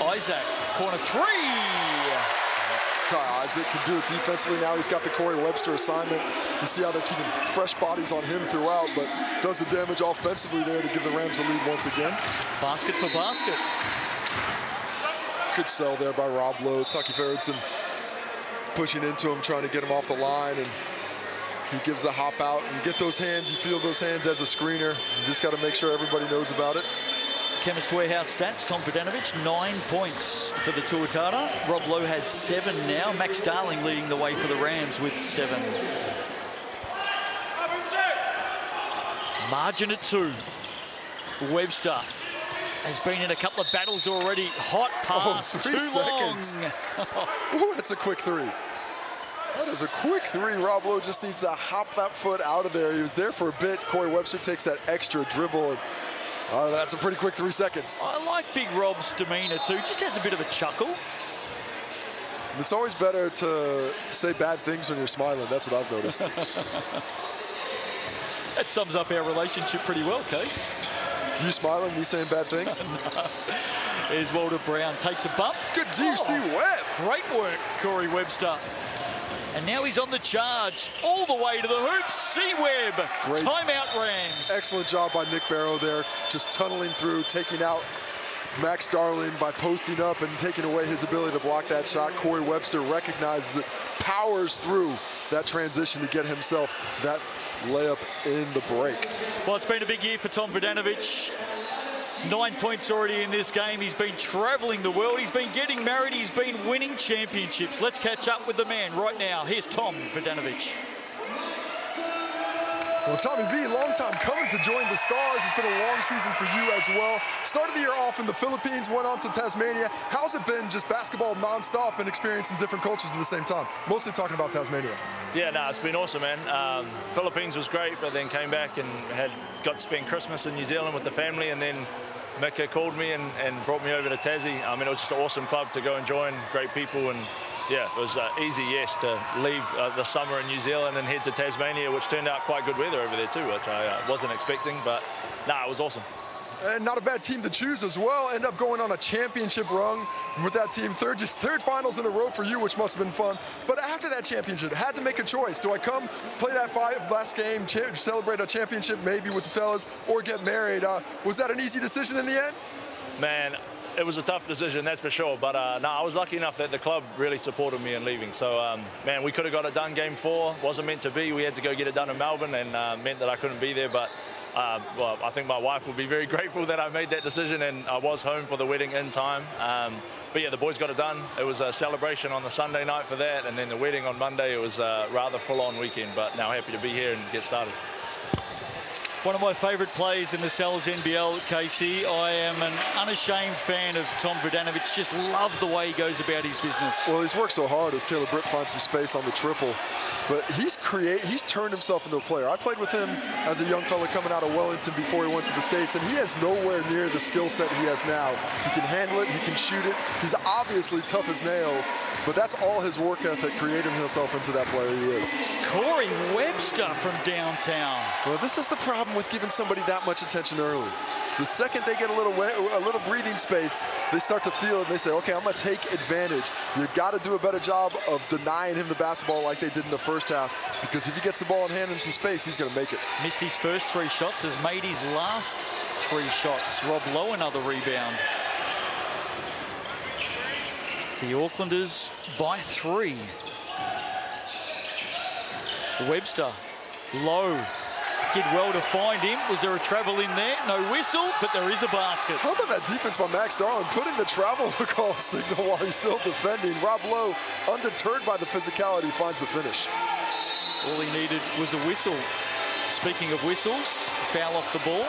Isaac, corner 3. Kyle Isaac can do it defensively. Now he's got the Corey Webster assignment. You see how they're keeping fresh bodies on him throughout, but does the damage offensively there to give the Rams a lead once again. Basket for basket. Good sell there by Rob Lowe. Tucky Ferguson pushing into him, trying to get him off the line, and he gives a hop out. And get those hands, you feel those hands as a screener. You just got to make sure everybody knows about it. Chemist Warehouse stats, Tom Vodanovich, 9 points for the Tuatara. Rob Lowe has 7 now. Max Darling leading the way for the Rams with 7. Margin at 2. Webster has been in a couple of battles already. Hot pass, 3 seconds. Ooh, that's a quick 3. That is a quick 3. Rob Lowe just needs to hop that foot out of there. He was there for a bit. Corey Webster takes that extra dribble. And, that's a pretty quick 3 seconds. I like Big Rob's demeanor too. Just has a bit of a chuckle. It's always better to say bad things when you're smiling. That's what I've noticed. That sums up our relationship pretty well, Case. You smiling, me saying bad things? Here's Walter Brown, takes a bump. Good DC Webb. Great work, Corey Webster. And now he's on the charge, all the way to the hoop. C-Web, timeout Rams. Excellent job by Nick Barrow there, just tunneling through, taking out Max Darling by posting up and taking away his ability to block that shot. Corey Webster recognizes it, powers through that transition to get himself that layup in the break. Well, it's been a big year for Tom Verdanovic. 9 points already in this game. He's been traveling the world. He's been getting married. He's been winning championships. Let's catch up with the man right now. Here's Tom Verdanovic. Well, Tommy V, long time coming to join the Stars. It's been a long season for you as well. Started the year off in the Philippines, went on to Tasmania. How's it been just basketball nonstop and experiencing different cultures at the same time? Mostly talking about Tasmania. Yeah, no, it's been awesome, man. Philippines was great, but then came back and got to spend Christmas in New Zealand with the family, and then Mika called me and brought me over to Tassie. I mean, it was just an awesome club to go and join, great people, and yeah, it was easy, yes, to leave the summer in New Zealand and head to Tasmania, which turned out quite good weather over there too, which I wasn't expecting, but no, it was awesome. And not a bad team to choose as well. End up going on a championship run with that team. Third finals in a row for you, which must have been fun. But after that championship, had to make a choice. Do I come play that last game, celebrate a championship maybe with the fellas, or get married? Was that an easy decision in the end? Man, it was a tough decision, that's for sure. But no, I was lucky enough that the club really supported me in leaving. So, man, we could have got it done game 4. Wasn't meant to be. We had to go get it done in Melbourne, and meant that I couldn't be there. But well, I think my wife will be very grateful that I made that decision, and I was home for the wedding in time. But yeah, the boys got it done. It was a celebration on the Sunday night for that, and then the wedding on Monday. It was a rather full-on weekend, but now happy to be here and get started. One of my favourite players in the Cells NBL, Casey. I am an unashamed fan of Tom Verdanovic. Just love the way he goes about his business. Well, he's worked so hard as Taylor Britt finds some space on the triple. But he's turned himself into a player. I played with him as a young fella coming out of Wellington before he went to the States, and he has nowhere near the skill set he has now. He can handle it, he can shoot it. He's obviously tough as nails, but that's all his work ethic creating himself into that player he is. Corey Webster from downtown. Well, this is the problem with giving somebody that much attention early. The second they get a little breathing space, they start to feel it, and they say, okay, I'm going to take advantage. You've got to do a better job of denying him the basketball like they did in the first half, because if he gets the ball in hand in some space, he's going to make it. Missed his first 3 shots, has made his last 3 shots. Rob Lowe, another rebound. The Aucklanders by 3. Webster, Lowe. Did well to find him. Was there a travel in there? No whistle, but there is a basket. How about that defense by Max Darling, putting the travel call signal while he's still defending. Rob Lowe, undeterred by the physicality, finds the finish. All he needed was a whistle. Speaking of whistles, foul off the ball.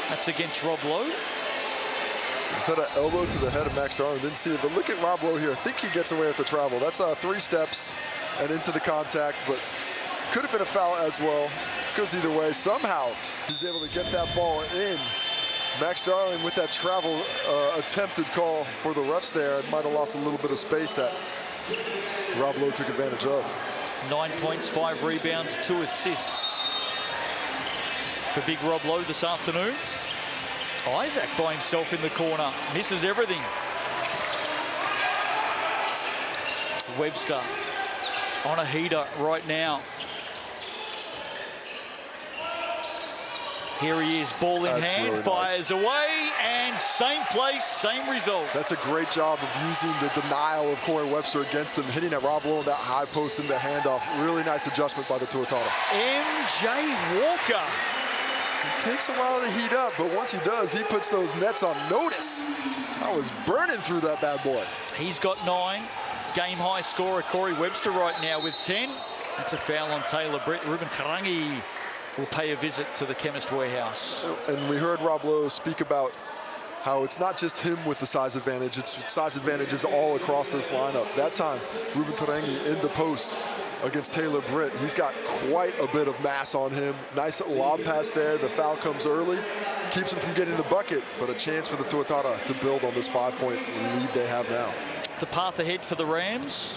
That's against Rob Lowe. He's had an elbow to the head of Max Darling, didn't see it, but look at Rob Lowe here. I think he gets away with the travel. That's 3 steps and into the contact, but could have been a foul as well. Goes either way. Somehow he's able to get that ball in. Max Darling with that travel attempted call for the refs there. Might have lost a little bit of space that Rob Lowe took advantage of. 9 points, 5 rebounds, 2 assists for big Rob Lowe this afternoon. Isaac by himself in the corner, misses everything. Webster on a heater right now. Here he is, ball in hand, really fires away, and same place, same result. That's a great job of using the denial of Corey Webster against him, hitting at Rob Lowe in that high post in the handoff. Really nice adjustment by the Tuatara. MJ Walker. It takes a while to heat up, but once he does, he puts those nets on notice. I was burning through that bad boy. He's got 9. Game high scorer Corey Webster right now with 10. That's a foul on Taylor Britt. Ruben Tarangi will pay a visit to the Chemist Warehouse. And we heard Rob Lowe speak about how it's not just him with the size advantage, it's size advantages all across this lineup. That time, Ruben Tarangi in the post against Taylor Britt. He's got quite a bit of mass on him. Nice lob pass there. The foul comes early, keeps him from getting the bucket, but a chance for the Tuatara to build on this 5-point lead they have now. The path ahead for the Rams.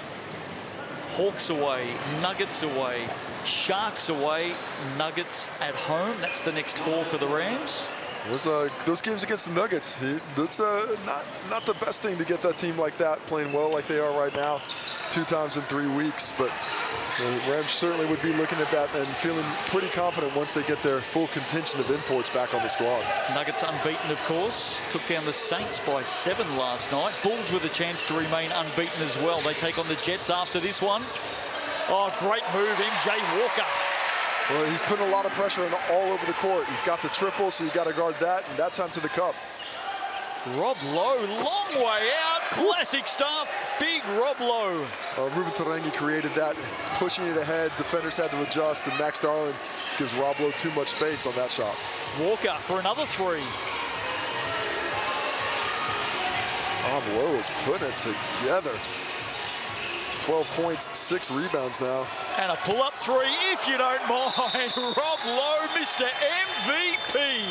Hawks away, Nuggets away, Sharks away, Nuggets at home. That's the next 4 for the Rams. Those games against the Nuggets, that's not the best thing to get that team like that playing well like they are right now. 2 times in 3 weeks, but the Rams certainly would be looking at that and feeling pretty confident once they get their full contingent of imports back on the squad. Nuggets unbeaten, of course. Took down the Saints by 7 last night. Bulls with a chance to remain unbeaten as well. They take on the Jets after this one. Oh, great move, MJ Walker. Well, he's putting a lot of pressure on all over the court. He's got the triple, so you got to guard that, and that time to the cup. Rob Lowe, long way out. Classic stuff. Big Rob Lowe. Ruben Tarangi created that, pushing it ahead. Defenders had to adjust, and Max Darling gives Rob Lowe too much space on that shot. Walker for another 3. Rob Lowe is putting it together. 12 points, 6 rebounds now. And a pull-up 3, if you don't mind. Rob Lowe, Mr. MVP.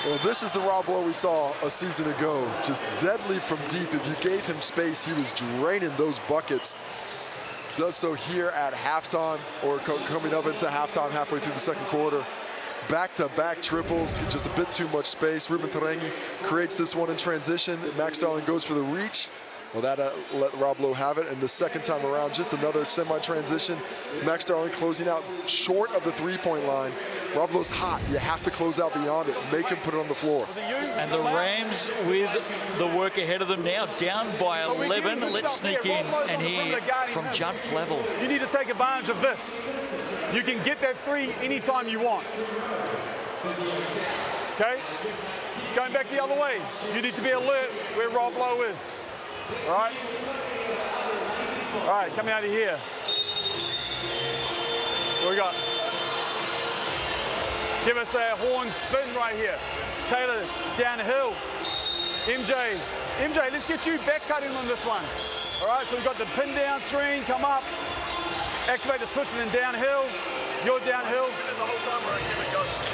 Well, this is the Rob Lowe we saw a season ago. Just deadly from deep. If you gave him space, he was draining those buckets. Does so here at halftime, or coming up into halftime halfway through the second quarter. Back-to-back triples, just a bit too much space. Ruben Tarangi creates this one in transition. Max Darling goes for the reach. Well, that let Rob Lowe have it, and the second time around, just another semi-transition. Max Darling closing out short of the three-point line. Rob Lowe's hot. You have to close out beyond it. Make him put it on the floor. And the Rams with the work ahead of them now, down by 11. Let's sneak in and hear from Judd Flavel. You need to take advantage of this. You can get that 3 anytime you want. Okay? Going back the other way, you need to be alert where Rob Lowe is. All right? All right, coming out of here. What we got? Give us a horn spin right here. Taylor downhill. MJ, let's get you back cutting on this one. All right, so we've got the pin down screen, come up, activate the switch and then downhill. You're downhill.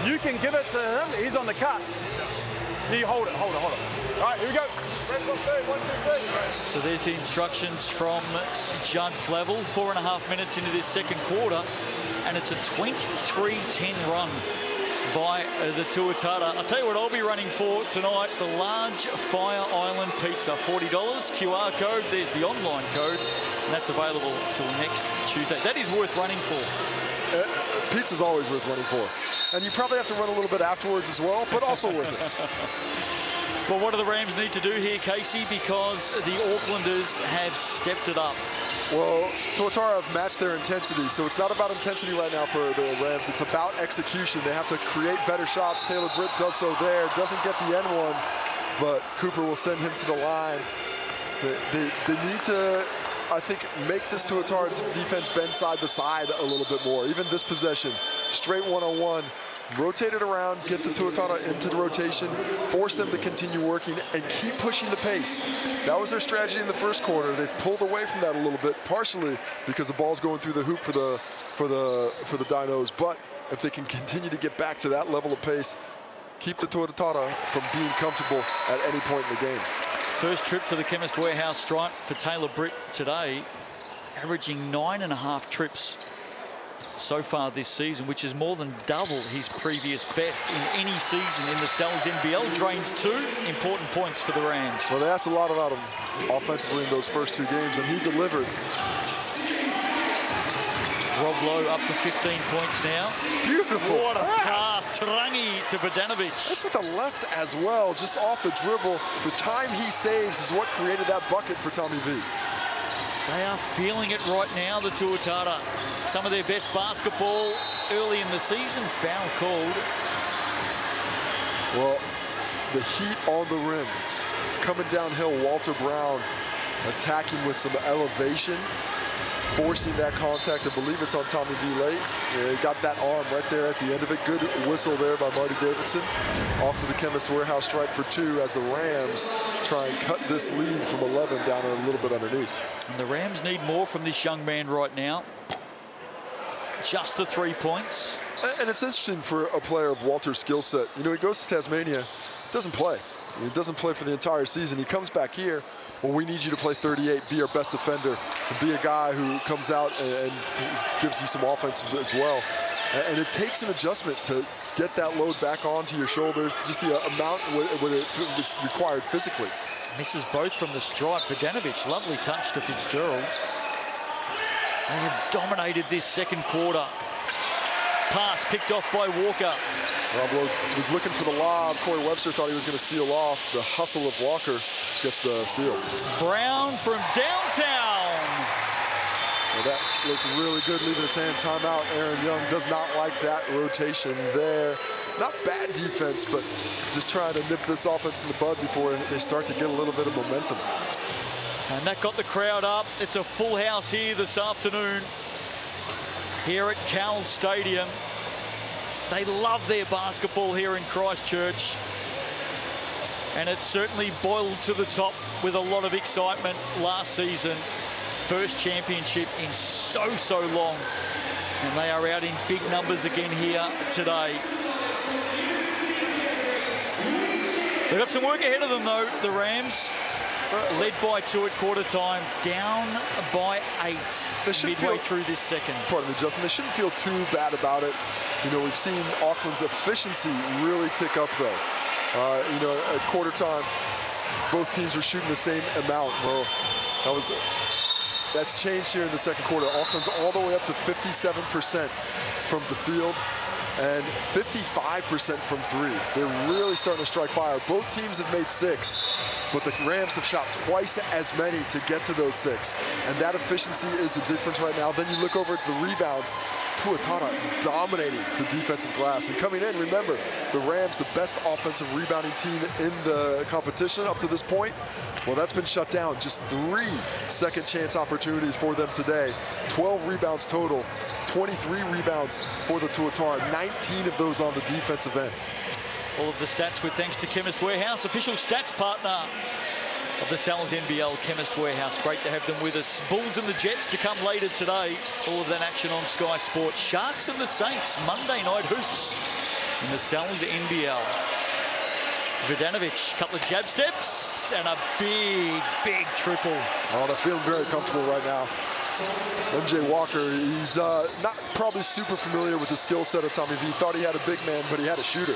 You can give it to him. He's on the cut. You hold it. All right, here we go. So there's the instructions from Judd Flavel. 4.5 minutes into this second quarter, and it's a 23-10 run by the Tuatara. I'll tell you what I'll be running for tonight, the large Fire Island pizza, $40, QR code, there's the online code, and that's available till next Tuesday. That is worth running for. Pizza's always worth running for. And you probably have to run a little bit afterwards as well, but also worth it. Well, what do the Rams need to do here, Casey? Because the Aucklanders have stepped it up. Well, Tuatara have matched their intensity, so it's not about intensity right now for the Rams. It's about execution. They have to create better shots. Taylor Britt does so there. Doesn't get the end one, but Cooper will send him to the line. They need to, I think, make this Tuatara defense bend side to side a little bit more. Even this possession, straight one-on-one. Rotate it around, get the Tuatara into the rotation, force them to continue working, and keep pushing the pace. That was their strategy in the first quarter. They've pulled away from that a little bit, partially because the ball's going through the hoop for the Dinos. But if they can continue to get back to that level of pace, keep the Tuatara from being comfortable at any point in the game. First trip to the Chemist Warehouse stripe for Taylor Britt today, averaging 9.5 trips so far this season, which is more than double his previous best in any season in the Cells NBL. Drains 2 important points for the Rams. Well, they asked a lot about him offensively in those first 2 games, and he delivered. Rob Lowe up to 15 points now. Beautiful. What a pass. Tarangi to Bogdanovic. That's with the left as well, just off the dribble. The time he saves is what created that bucket for Tommy V. They are feeling it right now, the Tuatara. Some of their best basketball early in the season. Foul called. Well, the heat on the rim. Coming downhill, Walter Brown attacking with some elevation, forcing that contact. I believe it's on Tommy V late. Yeah, he got that arm right there at the end of it. Good whistle there by Marty Davidson. Off to the Chemist Warehouse stripe for 2 as the Rams try and cut this lead from 11 down a little bit underneath. And the Rams need more from this young man right now. Just the 3 points. And it's interesting for a player of Walter's skill set. You know, he goes to Tasmania, doesn't play. He doesn't play for the entire season. He comes back here. Well, we need you to play 38, be our best defender, and be a guy who comes out and gives you some offense as well. And it takes an adjustment to get that load back onto your shoulders, just the amount what it's required physically. Misses both from the stripe. Bogdanovic, lovely touch to Fitzgerald. They have dominated this second quarter. Pass picked off by Walker. Rob Lowe was looking for the lob. Corey Webster thought he was going to seal off. The hustle of Walker gets the steal. Brown from downtown. Well, that looked really good, leaving his hand. Timeout. Aaron Young does not like that rotation there. Not bad defense, but just trying to nip this offense in the bud before they start to get a little bit of momentum. And that got the crowd up. It's a full house here this afternoon, here at Cowles Stadium. They love their basketball here in Christchurch. And it certainly boiled to the top with a lot of excitement last season. First championship in so long. And they are out in big numbers again here today. They've got some work ahead of them, though, the Rams. Led by 2 at quarter time, down by 8 midway through this second. Pardon me, Justin. They shouldn't feel too bad about it. You know, we've seen Auckland's efficiency really tick up, though. You know, at quarter time, both teams were shooting the same amount. Well, that's changed here in the second quarter. Auckland's all the way up to 57% from the field and 55% from 3. They're really starting to strike fire. Both teams have made 6. But the Rams have shot twice as many to get to those 6. And that efficiency is the difference right now. Then you look over at the rebounds. Tuatara dominating the defensive glass. And coming in, remember, the Rams, the best offensive rebounding team in the competition up to this point. Well, that's been shut down. Just 3 second chance opportunities for them today. 12 rebounds total. 23 rebounds for the Tuatara. 19 of those on the defensive end. All of the stats with thanks to Chemist Warehouse, official stats partner of the Sal's NBL, Chemist Warehouse. Great to have them with us. Bulls and the Jets to come later today. All of that action on Sky Sports. Sharks and the Saints, Monday night hoops in the Sal's NBL. Vidanovic, couple of jab steps and a big triple. Oh, they're feeling very comfortable right now. MJ Walker, he's not probably super familiar with the skill set of Tommy V. Thought he had a big man, but he had a shooter.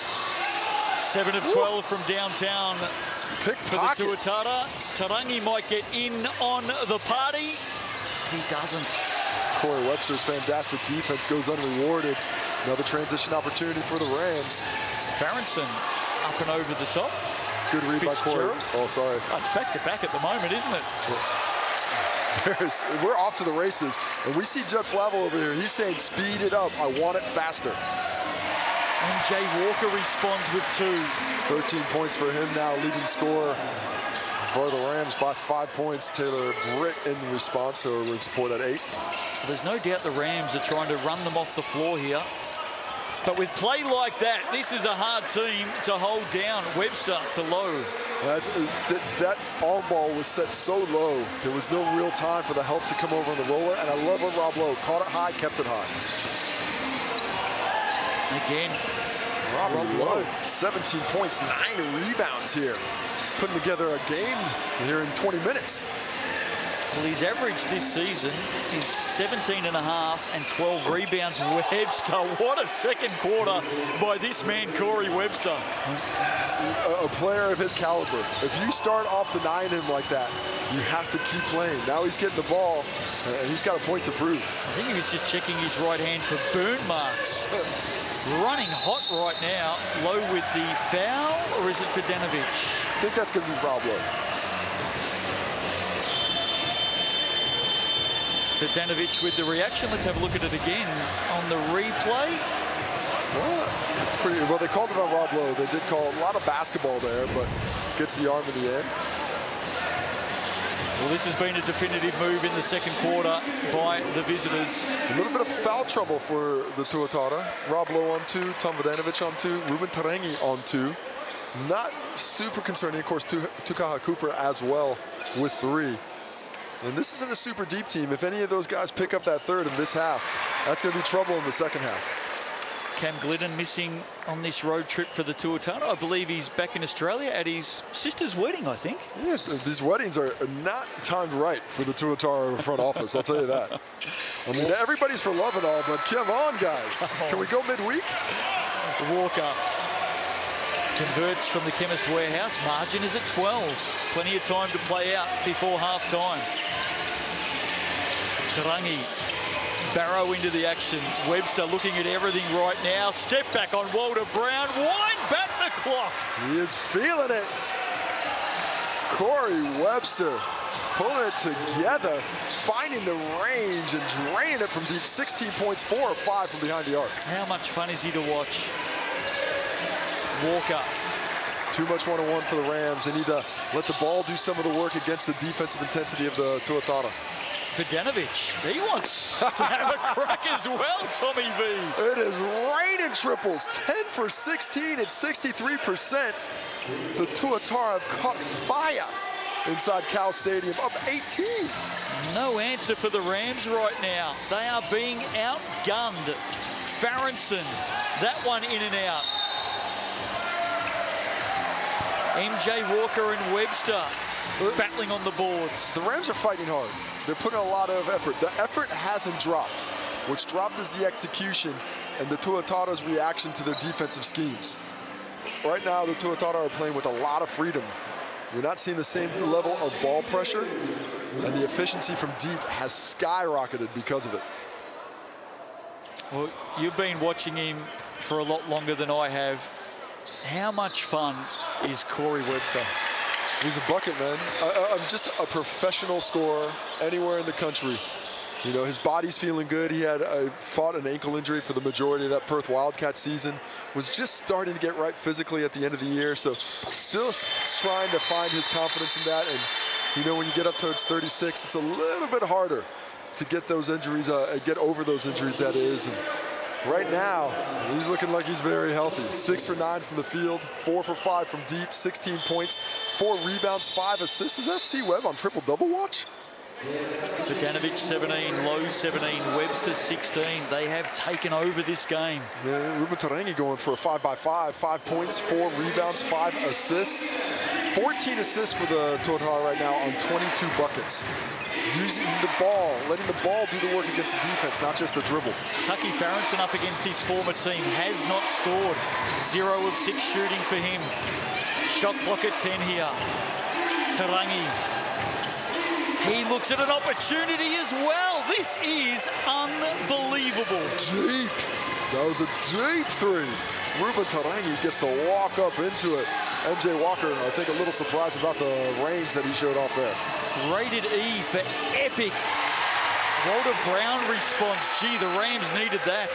7 of 12 from downtown for the Tuatara. Tarangi might get in on the party. He doesn't. Corey Webster's fantastic defense goes unrewarded. Another transition opportunity for the Rams. Farronson up and over the top. Good read by Corey. Oh, sorry. Oh, it's back-to-back at the moment, isn't it? We're off to the races, and we see Judd Flavel over here. He's saying, speed it up. I want it faster. MJ Walker responds with 2. 13 points for him now, leading scorer for the Rams by 5 points. Taylor Britt in response, so we'll support at 8. There's no doubt the Rams are trying to run them off the floor here. But with play like that, this is a hard team to hold down. Webster to Lowe. That arm ball was set so low, there was no real time for the help to come over on the roller, and I love what Rob Lowe caught it high, kept it high. Again, Rob Lowe, 17 points, 9 rebounds here. Putting together a game here in 20 minutes. Well, his average this season is 17.5 and 12 rebounds. Webster, what a second quarter by this man, Corey Webster. A player of his caliber. If you start off denying him like that, you have to keep playing. Now he's getting the ball, and he's got a point to prove. I think he was just checking his right hand for burn marks. Running hot right now. Lowe with the foul, or is it Vidanovic? I think that's going to be Rob Lowe. Vidanovic with the reaction. Let's have a look at it again on the replay. Well, they called it on Rob Lowe. They did call a lot of basketball there, but gets the arm in the end. Well, this has been a definitive move in the second quarter by the visitors. A little bit of foul trouble for the Tuatara. Rob Lowe on 2, Tom Vidanovic on 2, Ruben Tarangi on 2. Not super concerning, of course, Tukaha Cooper as well with 3. And this isn't a super deep team. If any of those guys pick up that third in this half, that's going to be trouble in the second half. Cam Glidden missing on this road trip for the Tuatara. I believe he's back in Australia at his sister's wedding, I think. Yeah, these weddings are not timed right for the Tuatara front office, I'll tell you that. I mean, everybody's for love and all, but come on, guys. Can we go midweek? Walker converts from the Chemist Warehouse. Margin is at 12. Plenty of time to play out before half-time. Tarangi Barrow into the action. Webster looking at everything right now. Step back on Walter Brown. Wind back the clock. He is feeling it. Corey Webster pulling it together, finding the range and draining it from deep. 16 points, 4 or 5 from behind the arc. How much fun is he to watch? Walker. Too much one-on-one for the Rams. They need to let the ball do some of the work against the defensive intensity of the Tuatara. Vidanovic, he wants to have a crack as well, Tommy V. It is raining triples, 10 for 16 at 63%. The Tuatara have caught fire inside Cowles Stadium, up 18. No answer for the Rams right now. They are being outgunned. Farronson, that one in and out. MJ Walker and Webster battling on the boards. The Rams are fighting hard. They're putting a lot of effort. The effort hasn't dropped. What's dropped is the execution and the Tuatara's reaction to their defensive schemes. Right now, the Tuatara are playing with a lot of freedom. You're not seeing the same level of ball pressure, and the efficiency from deep has skyrocketed because of it. Well, you've been watching him for a lot longer than I have. How much fun is Corey Webster? He's a bucket, man. I'm just a professional scorer anywhere in the country. You know, his body's feeling good. He had fought an ankle injury for the majority of that Perth Wildcat season. Was just starting to get right physically at the end of the year. So still trying to find his confidence in that. And, you know, when you get up towards 36, it's a little bit harder to get those injuries, get over those injuries, that is. And right now, he's looking like he's very healthy. 6 for 9 from the field, 4 for 5 from deep, 16 points, 4 rebounds, 5 assists. Is that C-Web on triple-double watch? Vidanovic 17, Lowe 17, Webster 16. They have taken over this game. Yeah, Ruben Tarangi going for a 5x5, 5 points, 4 rebounds, 5 assists. 14 assists for the Tuatara right now on 22 buckets. Using the ball, letting the ball do the work against the defense, not just the dribble. Tucky Farronson up against his former team, has not scored. 0 of 6 shooting for him. Shot clock at 10 here. Tarangi. He looks at an opportunity as well. This is unbelievable. Deep. That was a deep 3. Ruben Tarangi gets to walk up into it. MJ Walker, I think, a little surprised about the range that he showed off there. Rated E for epic. Walter Brown response. Gee, the Rams needed that.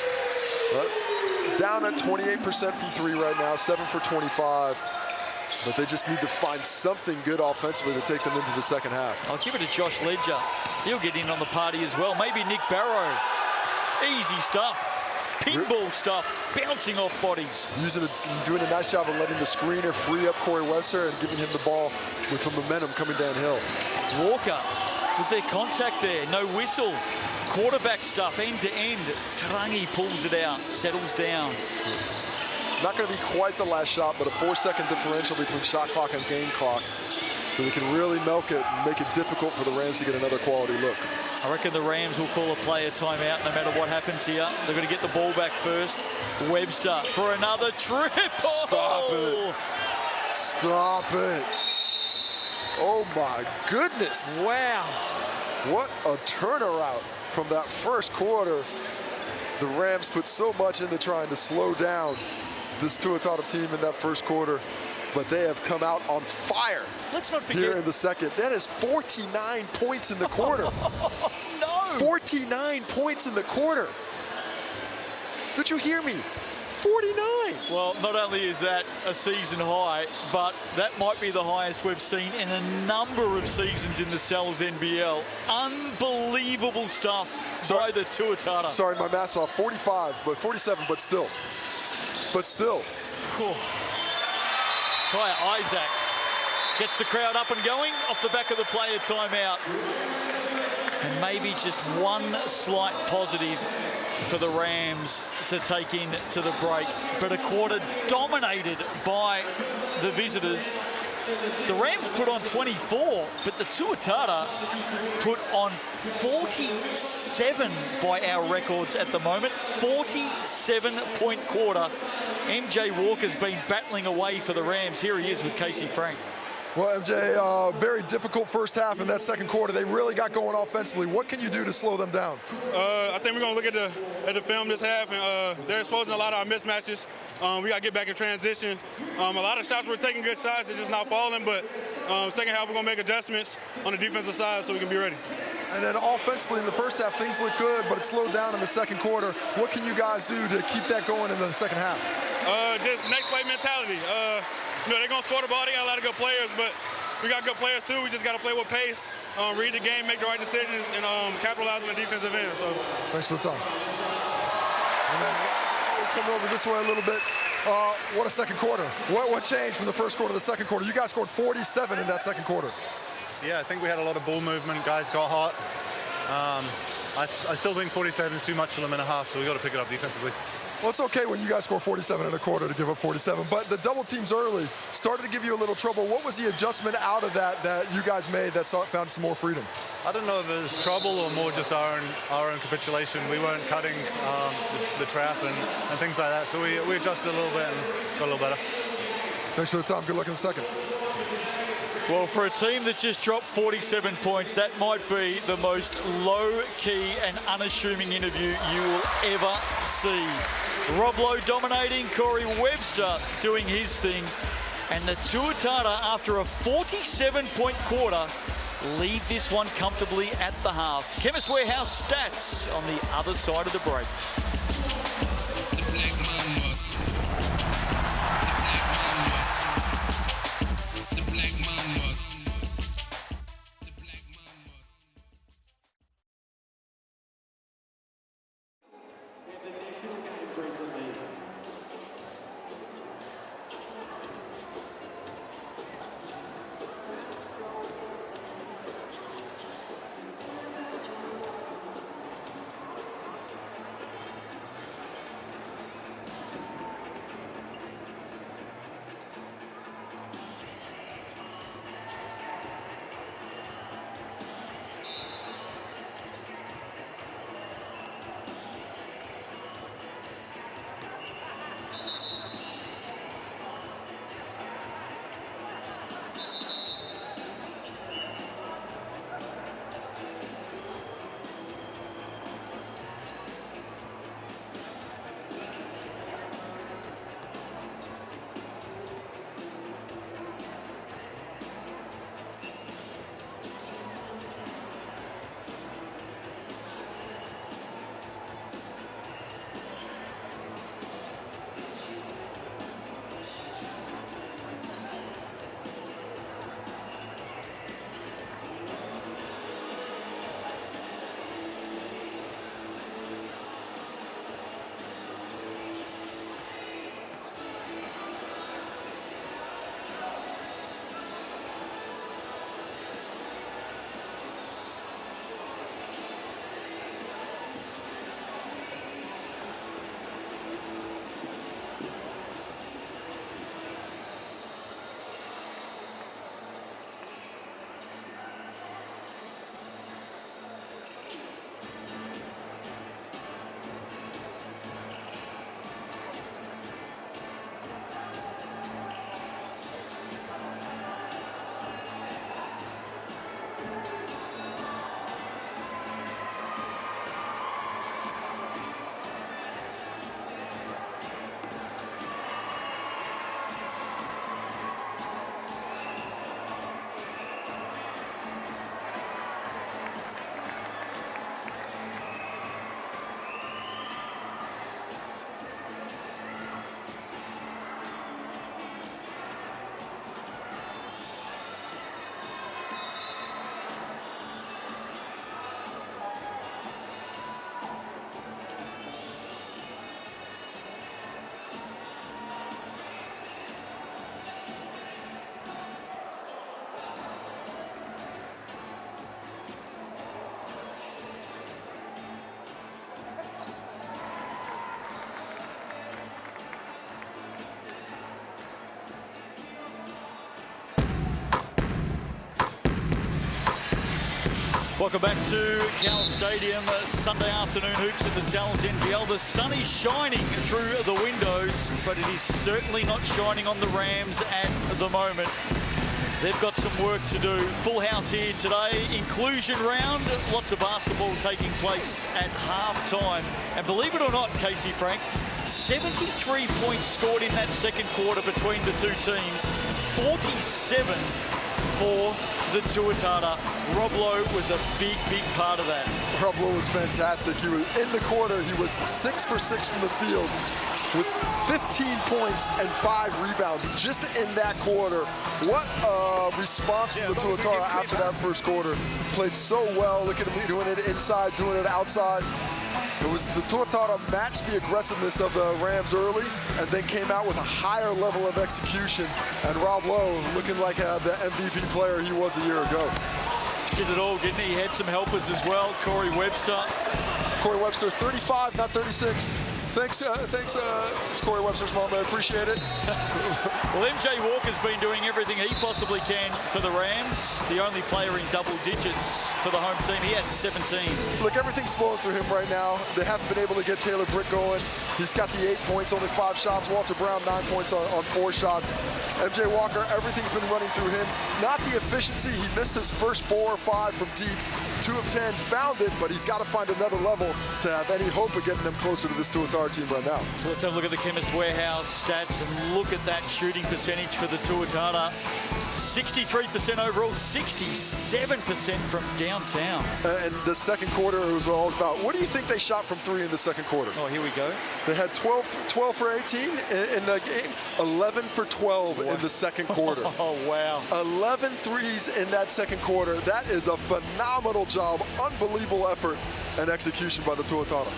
Down at 28% from 3 right now, 7 for 25. But they just need to find something good offensively to take them into the second half. I'll give it to Josh Ledger. He'll get in on the party as well. Maybe Nick Barrow. Easy stuff. Pinball stuff, bouncing off bodies. Doing a nice job of letting the screener free up Corey Webster and giving him the ball with some momentum coming downhill. Walker, was there contact there? No whistle. Quarterback stuff, end to end. Tarangi pulls it out, settles down. Not going to be quite the last shot, but a 4-second differential between shot clock and game clock. So they can really milk it and make it difficult for the Rams to get another quality look. I reckon the Rams will call a player timeout no matter what happens here. They're going to get the ball back first. Webster for another triple. Stop it. Stop it. Oh my goodness. Wow. What a turnaround from that first quarter. The Rams put so much into trying to slow down this Tuatara team in that first quarter, but they have come out on fire. Let's not forget here in the second. That is 49 points in the quarter. No. 49 points in the quarter. Did you hear me? 49. Well, not only is that a season high, but that might be the highest we've seen in a number of seasons in the Cells NBL. Unbelievable stuff by the Tuatara. Sorry, my math's off. 45, but 47, but still. But still. Kaya Isaac gets the crowd up and going off the back of the player timeout. And maybe just one slight positive for the Rams to take in to the break. But a quarter dominated by the visitors. The Rams put on 24, but the Tuatara put on 47 by our records at the moment. 47-point quarter. MJ Walker's been battling away for the Rams. Here he is with Casey Frank. Well, MJ, very difficult first half in that second quarter. They really got going offensively. What can you do to slow them down? I think we're going to look at the film this half, and they're exposing a lot of our mismatches. We got to get back in transition. A lot of shots, we're taking good shots. They're just not falling, but second half, we're going to make adjustments on the defensive side so we can be ready. And then offensively in the first half, things look good, but it slowed down in the second quarter. What can you guys do to keep that going in the second half? Just next play mentality. They're going to score the ball. They got a lot of good players, but we got good players too. We just got to play with pace, read the game, make the right decisions, and capitalize on the defensive end. So, thanks for the time. And then we'll come over this way a little bit. What a second quarter. What changed from the first quarter to the second quarter? You guys scored 47 in that second quarter. Yeah, I think we had a lot of ball movement. Guys got hot. I still think 47 is too much for them in a half, so we got to pick it up defensively. Well, it's okay when you guys score 47 in a quarter to give up 47, but the double teams early started to give you a little trouble. What was the adjustment out of that you guys made that found some more freedom? I don't know if it was trouble or more just our own capitulation. We weren't cutting the trap and things like that, so we adjusted a little bit and got a little better. Thanks for the time. Good luck in the second. Well, for a team that just dropped 47 points, that might be the most low-key and unassuming interview you will ever see. Rob Lowe dominating, Corey Webster doing his thing, and the Tuatara, after a 47-point quarter, lead this one comfortably at the half. Chemist Warehouse stats on the other side of the break. Welcome back to Cowles Stadium, Sunday afternoon hoops in the Sal's NBL. The sun is shining through the windows, but it is certainly not shining on the Rams at the moment. They've got some work to do. Full house here today. Inclusion round. Lots of basketball taking place at half-time. And believe it or not, Casey Frank, 73 points scored in that second quarter between the two teams. 47 for the Tuatara. Rob Lowe was a big, big part of that. Rob Lowe was fantastic. He was in the quarter. He was 6 for 6 from the field with 15 points and 5 rebounds just in that quarter. What a response from the Tuatara after that first quarter. Played so well. Look at him doing it inside, doing it outside. It was the Tuatara matched the aggressiveness of the Rams early and then came out with a higher level of execution. And Rob Lowe looking like the MVP player he was a year ago. Did it all, didn't he? He had some helpers as well. Corey Webster. Corey Webster, 35, not 36. Thanks, it's Corey Webster's mom. I appreciate it. Well, MJ Walker's been doing everything he possibly can for the Rams. The only player in double digits for the home team. He has 17. Look, everything's flowing through him right now. They haven't been able to get Taylor Britt going. He's got the 8 points, only 5 shots. Walter Brown, 9 points on 4 shots. MJ Walker, everything's been running through him. Not the efficiency. He missed his first 4 or 5 from deep. 2 of 10, found it, but he's got to find another level to have any hope of getting them closer to this Tuatara team right now. Let's have a look at the Chemist Warehouse stats and look at that shooting percentage for the Tuatara. 63% overall, 67% from downtown. And the second quarter, it was all about, what do you think they shot from 3 in the second quarter? Oh, here we go. They had 12 for 18 in the game, 11 for 12 in the second quarter. Oh, wow. 11 threes in that second quarter. That is a phenomenal job, unbelievable effort and execution by the Tuatara.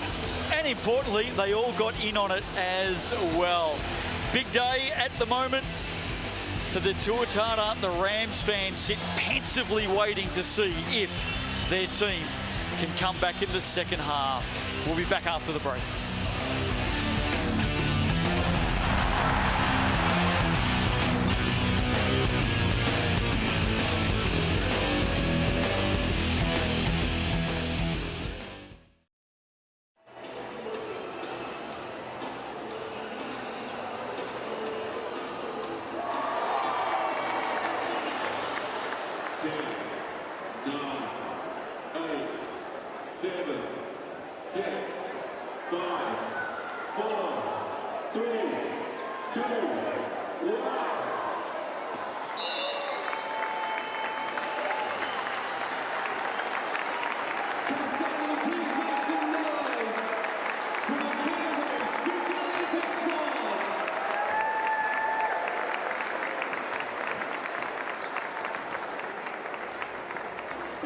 And importantly, they all got in on it as well. Big day at the moment for the Tuatara. The Rams fans sit pensively waiting to see if their team can come back in the second half. We'll be back after the break.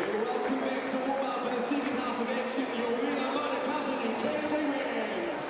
Welcome back to warm up for the second half of action. Your winner by the company, Canterbury Rams.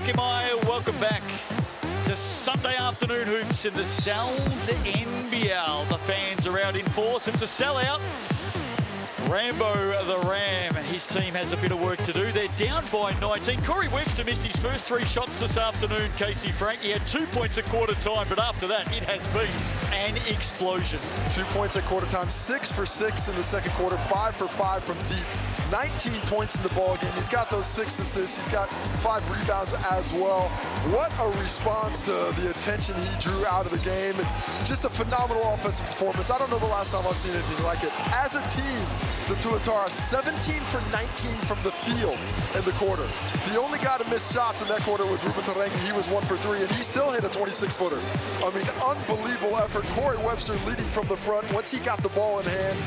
Lockie Meyer, welcome back to Sunday afternoon hoops in the Cowles NBL. The fans are out in force. It's a sellout. Rambo the Ram, his team has a bit of work to do. They're down by 19. Corey Webster missed his first 3 shots this afternoon, Casey Frank. He had 2 points at quarter time, but after that, it has been an explosion. 2 points at quarter time, 6 for 6 in the second quarter, 5 for 5 from deep. 19 points in the ball game. He's got those 6 assists. He's got 5 rebounds as well. What a response to the attention he drew out of the game. And just a phenomenal offensive performance. I don't know the last time I've seen anything like it. As a team, the Tuatara 17 for 19 from the field in the quarter. The only guy to miss shots in that quarter was Ruben Tarangi. He was 1 for 3, and he still hit a 26-footer. I mean, unbelievable effort. Corey Webster leading from the front. Once he got the ball in hand,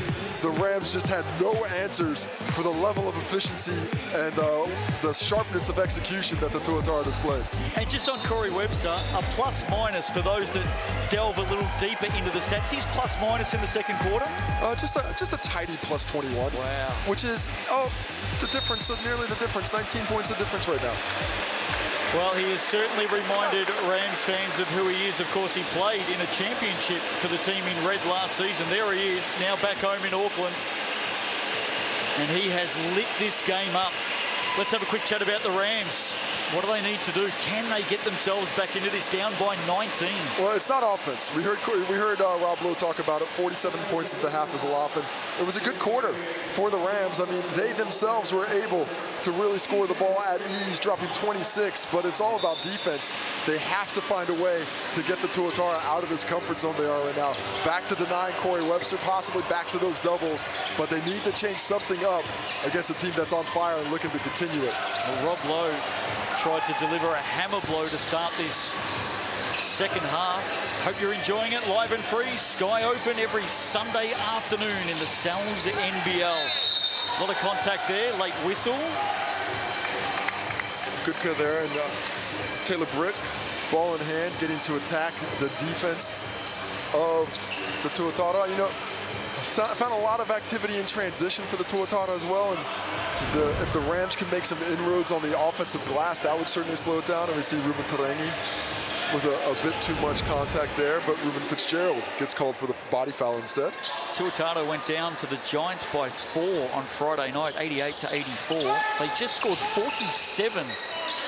the Rams just had no answers for the level of efficiency and the sharpness of execution that the Tuatara displayed. And just on Corey Webster, a plus-minus for those that delve a little deeper into the stats. He's plus-minus in the second quarter? Just a tidy plus 21. Wow. Which is, the difference, nearly the difference. 19 points the difference right now. Well, he has certainly reminded Rams fans of who he is. Of course, he played in a championship for the team in red last season. There he is, now back home in Auckland. And he has lit this game up. Let's have a quick chat about the Rams. What do they need to do? Can they get themselves back into this, down by 19? Well, it's not offense. We heard Rob Lowe talk about it. 47 points is the half is a lot. And it was a good quarter for the Rams. I mean, they themselves were able to really score the ball at ease, dropping 26. But it's all about defense. They have to find a way to get the Tuatara out of this comfort zone they are right now. Back to denying Corey Webster, possibly back to those doubles. But they need to change something up against a team that's on fire and looking to continue it. Well, Rob Lowe tried to deliver a hammer blow to start this second half. Hope you're enjoying it. Live and free, Sky Open every Sunday afternoon in the Cowles NBL. A lot of contact there, late whistle. Good cut there, and Taylor Britt, ball in hand, getting to attack the defense of the Tuatara. You know, I found a lot of activity in transition for the Tuatara as well, and if the Rams can make some inroads on the offensive glass, that would certainly slow it down. And we see Ruben Tarangi with a bit too much contact there, but Ruben Fitzgerald gets called for the body foul instead. Tuatara went down to the Giants by 4 on Friday night, 88-84. They just scored 47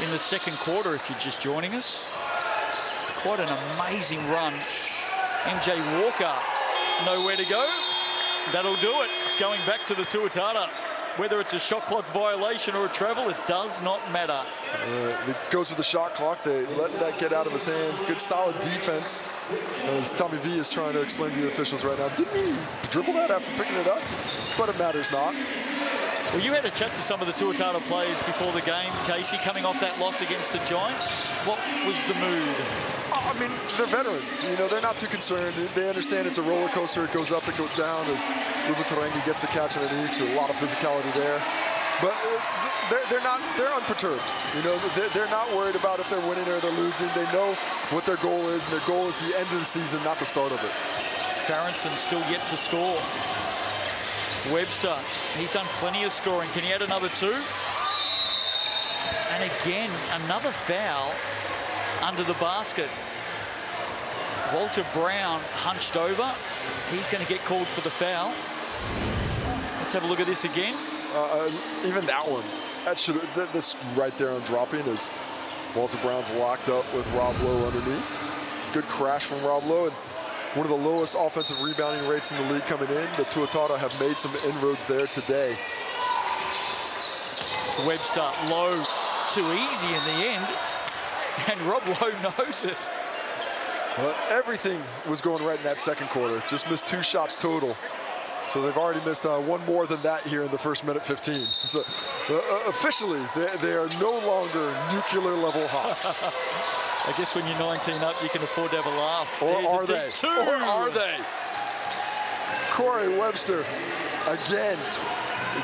in the second quarter, if you're just joining us. Quite an amazing run. MJ Walker, nowhere to go. That'll do it. It's going back to the Tuatara. Whether it's a shot clock violation or a travel, it does not matter. It goes with the shot clock. They let that get out of his hands. Good solid defense. As Tommy V is trying to explain to the officials right now, didn't he dribble that after picking it up? But it matters not. Well, you had a chat to some of the Tuatara players before the game, Casey, coming off that loss against the Giants. What was the mood? I mean, they're veterans. You know, they're not too concerned. They understand it's a roller coaster. It goes up, it goes down. As Ruben Tarangi gets the catch underneath, a lot of physicality there. But they're unperturbed. You know, they're not worried about if they're winning or they're losing. They know what their goal is, and their goal is the end of the season, not the start of it. Farrington still yet to score. Webster, he's done plenty of scoring. Can he add another 2? And again, another foul under the basket. Walter Brown hunched over. He's going to get called for the foul. Let's have a look at this again. Even that one, that's right there on dropping as Walter Brown's locked up with Rob Lowe underneath. Good crash from Rob Lowe, and one of the lowest offensive rebounding rates in the league coming in. The Tuatara have made some inroads there today. Webster, Lowe, too easy in the end. And Rob Lowe knows it. Well, everything was going right in that second quarter. Just missed 2 shots total. So they've already missed 1 more than that here in the first minute 15. So officially, they are no longer nuclear level hot. I guess when you're 19 up, you can afford to have a laugh. Or There's are they? Or are they? Corey Webster, again,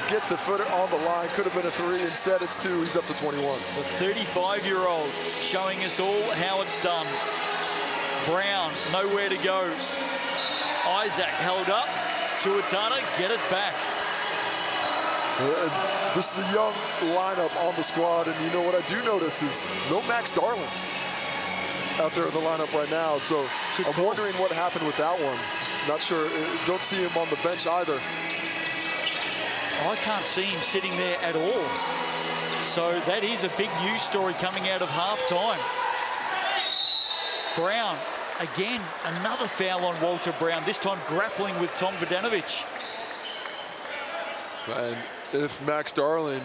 get the footer on the line. Could have been a 3. Instead, it's 2. He's up to 21. The 35-year-old showing us all how it's done. Brown, nowhere to go. Isaac held up. Tuatara get it back. This is a young lineup on the squad, and you know what I do notice is no Max Darling out there in the lineup right now. So I'm wondering what happened with that one. Not sure. Don't see him on the bench either. I can't see him sitting there at all. So that is a big news story coming out of halftime. Brown, again, another foul on Walter Brown, this time grappling with Tom Vodanovic. And if Max Darling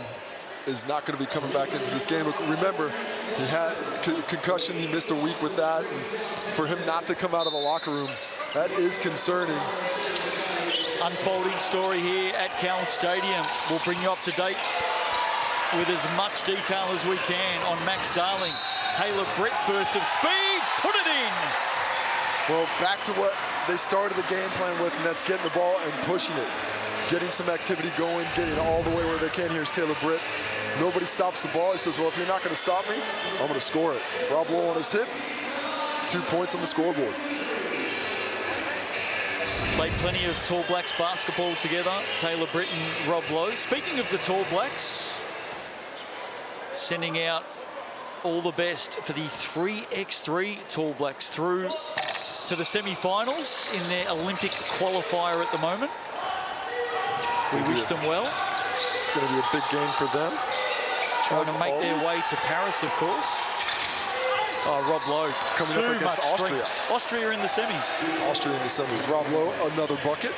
is not going to be coming back into this game, remember, he had concussion, he missed a week with that, and for him not to come out of the locker room, that is concerning. Unfolding story here at Cowles Stadium. We'll bring you up to date with as much detail as we can on Max Darling. Taylor Britt, burst of speed, put it in. Well, back to what they started the game plan with, and that's getting the ball and pushing it. Getting some activity going, getting all the way where they can. Here's Taylor Britt. Nobody stops the ball. He says, well, if you're not going to stop me, I'm going to score it. Rob Lowe on his hip, 2 points on the scoreboard. Played plenty of Tall Blacks basketball together, Taylor Britt and Rob Lowe. Speaking of the Tall Blacks, sending out all the best for the 3x3 Tall Blacks through to the semi-finals in their Olympic qualifier at the moment. We wish them well. It's going to be a big game for them. Trying to make their way to Paris, of course. Oh, Rob Lowe coming up against Austria. Austria in the semis. Austria in the semis. Rob Lowe, another bucket.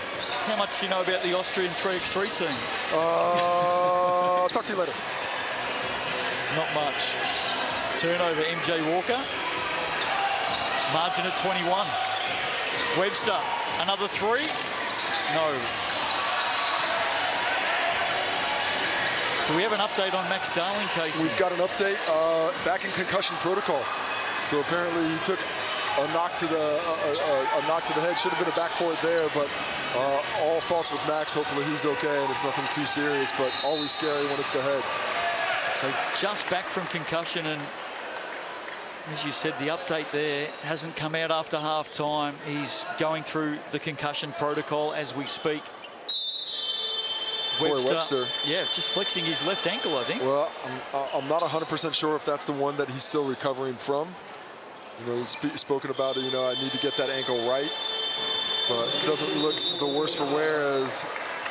How much do you know about the Austrian 3x3 team? Talk to you later. Not much. Turnover, MJ Walker. Margin at 21. Webster, another three. No. Do we have an update on Max Darling, Casey? We've got an update back in concussion protocol. So apparently he took a knock to the head. Should have been a backcourt there, but all thoughts with Max. Hopefully he's okay and it's nothing too serious, but always scary when it's the head. So just back from concussion, and as you said, the update there hasn't come out after half-time. He's going through the concussion protocol as we speak. Webster. Yeah, just flexing his left ankle, I think. Well, I'm not 100% sure if that's the one that he's still recovering from. You know, he's spoken about it, you know, I need to get that ankle right. But it doesn't look the worse for wear as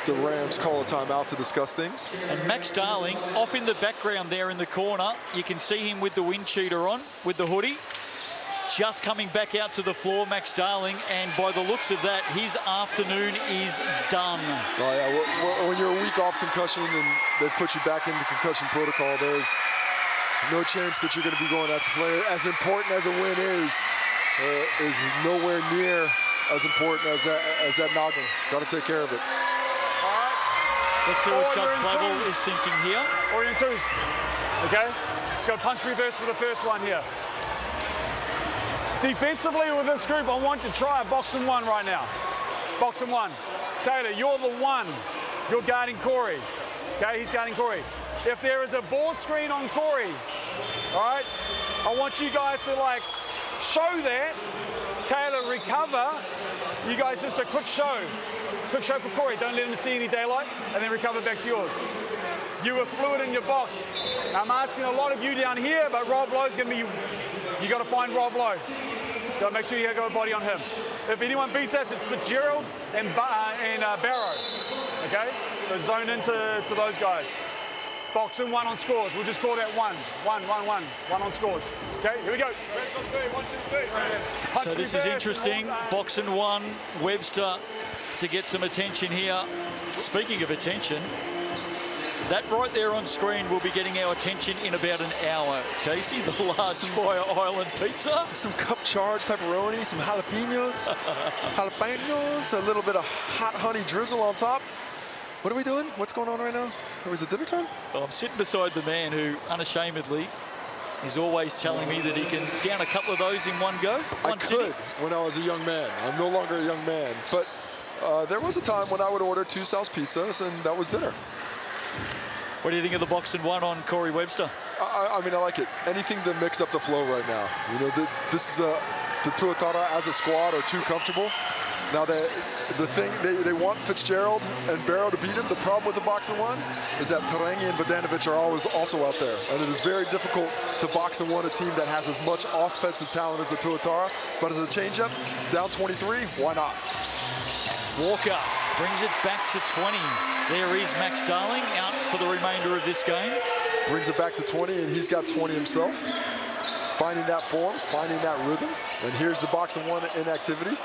the Rams call a timeout to discuss things. And Max Darling off in the background there in the corner. You can see him with the wind cheater on, with the hoodie. Just coming back out to the floor, Max Darling, and by the looks of that, his afternoon is done. Oh yeah, when you're a week off concussion and they put you back into concussion protocol, there's no chance that you're going to be going out to play. As important as a win is nowhere near as important as that noggin. Got to take care of it. All right. Let's see what Chuck Flavel is thinking here. Orient twos. Okay. Let's go punch reverse for the first one here. Defensively with this group, I want to try a box and one right now. Box and one. Taylor, you're the one. You're guarding Corey. Okay, he's guarding Corey. If there is a ball screen on Corey, all right, I want you guys to like show that. Taylor, recover. You guys just a quick show. Quick show for Corey. Don't let him see any daylight, and then recover back to yours. You were fluid in your box. I'm asking a lot of you down here, but Rob Lowe's going to be, you got to find Rob Lowe. Got to make sure you got a body on him. If anyone beats us, it's Fitzgerald and Barrow. Okay? So zone into those guys. Box and one on scores. We'll just call that one. One on scores. Okay, here we go. 1, 2, 3. So this is interesting. Box and one. Webster to get some attention here. Speaking of attention, that right there on screen will be getting our attention in about an hour. Casey, the large Fire Island pizza. Some cup charred pepperoni, some jalapenos, a little bit of hot honey drizzle on top. What are we doing? What's going on right now? Or is it dinner time? Well, I'm sitting beside the man who, unashamedly, is always telling me that he can down a couple of those in one go. I could when I was a young man. I'm no longer a young man. But there was a time when I would order 2 Sal's pizzas, and that was dinner. What do you think of the box and one on Corey Webster? I mean, I like it. Anything to mix up the flow right now. You know, this is the Tuatara as a squad are too comfortable. Now, the thing, they want Fitzgerald and Barrow to beat him. The problem with the boxing one is that Tarangi and Vodanovic are always also out there. And it is very difficult to box and one a team that has as much offensive talent as the Tuatara. But as a changeup, down 23, why not? Walker brings it back to 20. There is Max Darling out for the remainder of this game. Brings it back to 20, and he's got 20 himself. Finding that form, finding that rhythm. And here's the boxing one inactivity.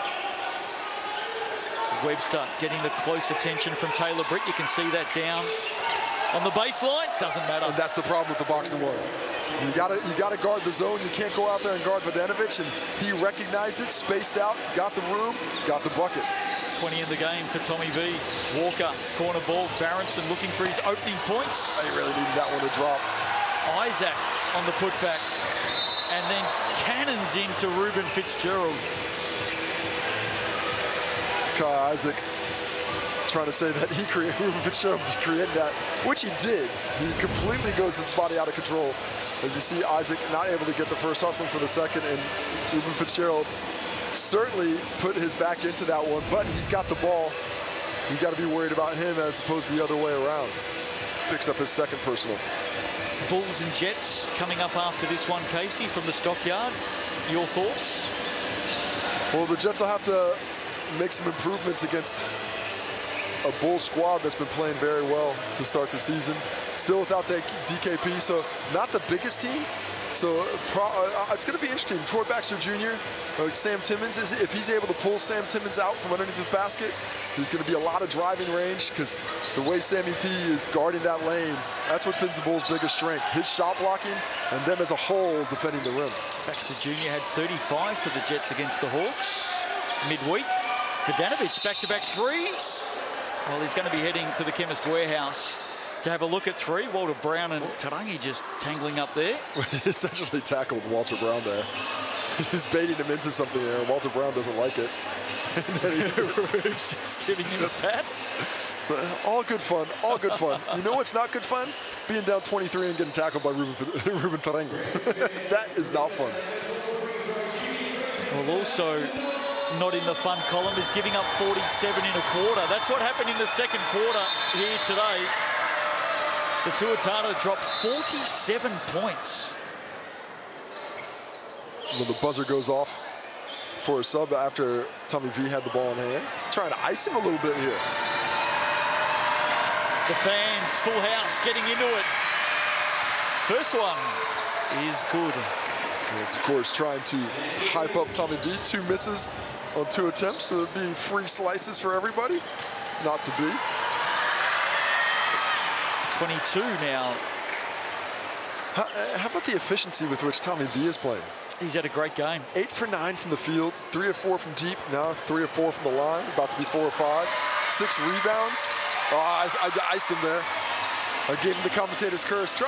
Webster getting the close attention from Taylor Britt. You can see that down on the baseline. Doesn't matter. And that's the problem with the boxing one. You gotta guard the zone. You can't go out there and guard Vodanovic. And he recognized it, spaced out, got the room, got the bucket. 20 in the game for Tommy V. Walker, corner ball. Barronson looking for his opening points. He really needed that one to drop. Isaac on the putback. And then cannons into Ruben Fitzgerald. Kai Isaac trying to say that Ruben Fitzgerald created that, which he did. He completely goes his body out of control. As you see, Isaac not able to get the first hustling for the second, and Ruben Fitzgerald certainly put his back into that one, but he's got the ball. You got to be worried about him as opposed to the other way around. Picks up his second personal. Bulls and Jets coming up after this one, Casey, from the Stockyard. Your thoughts? Well, the Jets will have to make some improvements against a Bull squad that's been playing very well to start the season. Still without that DKP, so not the biggest team. So it's going to be interesting. Troy Baxter Jr., Sam Timmons, if he's able to pull Sam Timmons out from underneath the basket, there's going to be a lot of driving range because the way Sammy T is guarding that lane, that's what's been the Bulls' biggest strength. His shot blocking and them as a whole defending the rim. Baxter Jr. had 35 for the Jets against the Hawks midweek. Vodanovic back-to-back threes. Well, he's going to be heading to the Chemist Warehouse to have a look at three. Walter Brown and Tarangi just tangling up there. He essentially tackled Walter Brown there. He's baiting him into something there. Walter Brown doesn't like it. Rube's just giving him a pat. So all good fun, all good fun. You know what's not good fun? Being down 23 and getting tackled by Ruben Tarangi. That is not fun. Well, also not in the fun column is giving up 47 in a quarter. That's what happened in the second quarter here today. The Tuatara dropped 47 points. Well, the buzzer goes off for a sub after Tommy V had the ball in hand. Trying to ice him a little bit here. The fans, full house, getting into it. First one is good. And it's, of course, trying to hype up Tommy V. 2 misses on 2 attempts, so it'd be free slices for everybody. Not to be. 22 now. How about the efficiency with which Tommy V is playing? He's had a great game. 8 for 9 from the field, 3 of 4 from deep, now 3 of 4 from the line, about to be 4 or 5. 6 rebounds. Oh, I iced him there. I gave him the commentator's curse. To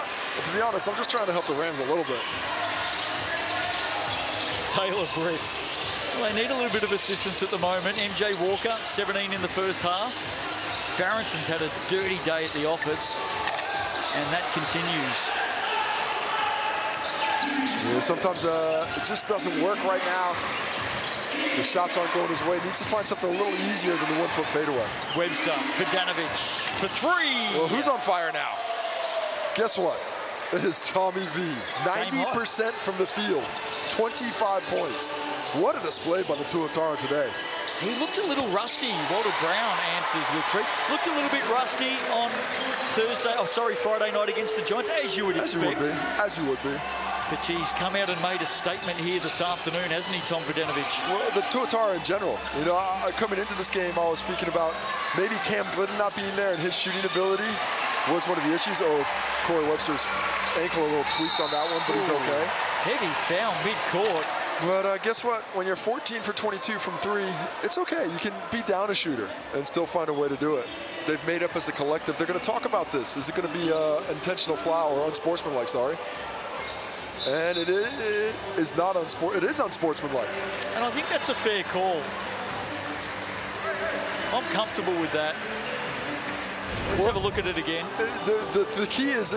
be honest, I'm just trying to help the Rams a little bit. Taylor Britt. Well, they need a little bit of assistance at the moment. MJ Walker, 17 in the first half. Farrenson's had a dirty day at the office, and that continues. Yeah, sometimes it just doesn't work right now. The shots aren't going his way. Needs to find something a little easier than the 1-foot fadeaway. Webster, Vodanovic for 3. Well, who's on fire now? Guess what? It is Tommy V. 90% from the field, 25 points. What a display by the Tuatara today. He looked a little rusty. Walter Brown answers with 3. Looked a little bit rusty on Friday night against the Giants, as you would expect. As you would be. But he's come out and made a statement here this afternoon, hasn't he, Tom Vodanovic? Well, the Tuatara in general. You know, coming into this game, I was speaking about maybe Cam Glidden not being there and his shooting ability was one of the issues. Oh, Corey Webster's ankle a little tweaked on that one, but he's okay. Heavy foul mid-court. But guess what? When you're 14 for 22 from 3, it's okay. You can be down a shooter and still find a way to do it. They've made up as a collective. They're going to talk about this. Is it going to be intentional foul or unsportsmanlike, sorry? And it is not it is unsportsmanlike. And I think that's a fair call. I'm comfortable with that. Let's have a look at it again. The key is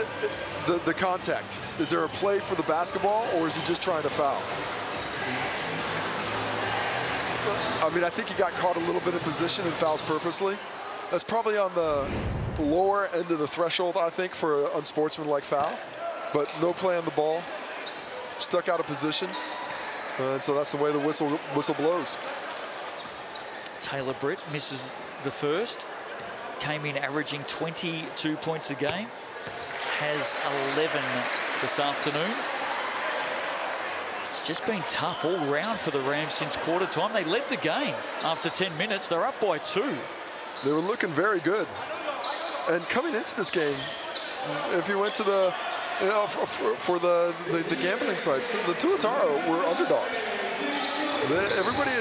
the contact. Is there a play for the basketball, or is he just trying to foul? mean, I think he got caught a little bit in position and fouls purposely. That's probably on the lower end of the threshold, I think, for an unsportsmanlike foul. But no play on the ball, stuck out of position. And so that's the way the whistle blows. Taylor Britt misses the first. Came in averaging 22 points a game. Has 11 this afternoon. It's just been tough all round for the Rams since quarter time. They led the game after 10 minutes. They're up by 2. They were looking very good. And coming into this game, if you went to the, for the gambling sites, the Tuatara were underdogs. Everybody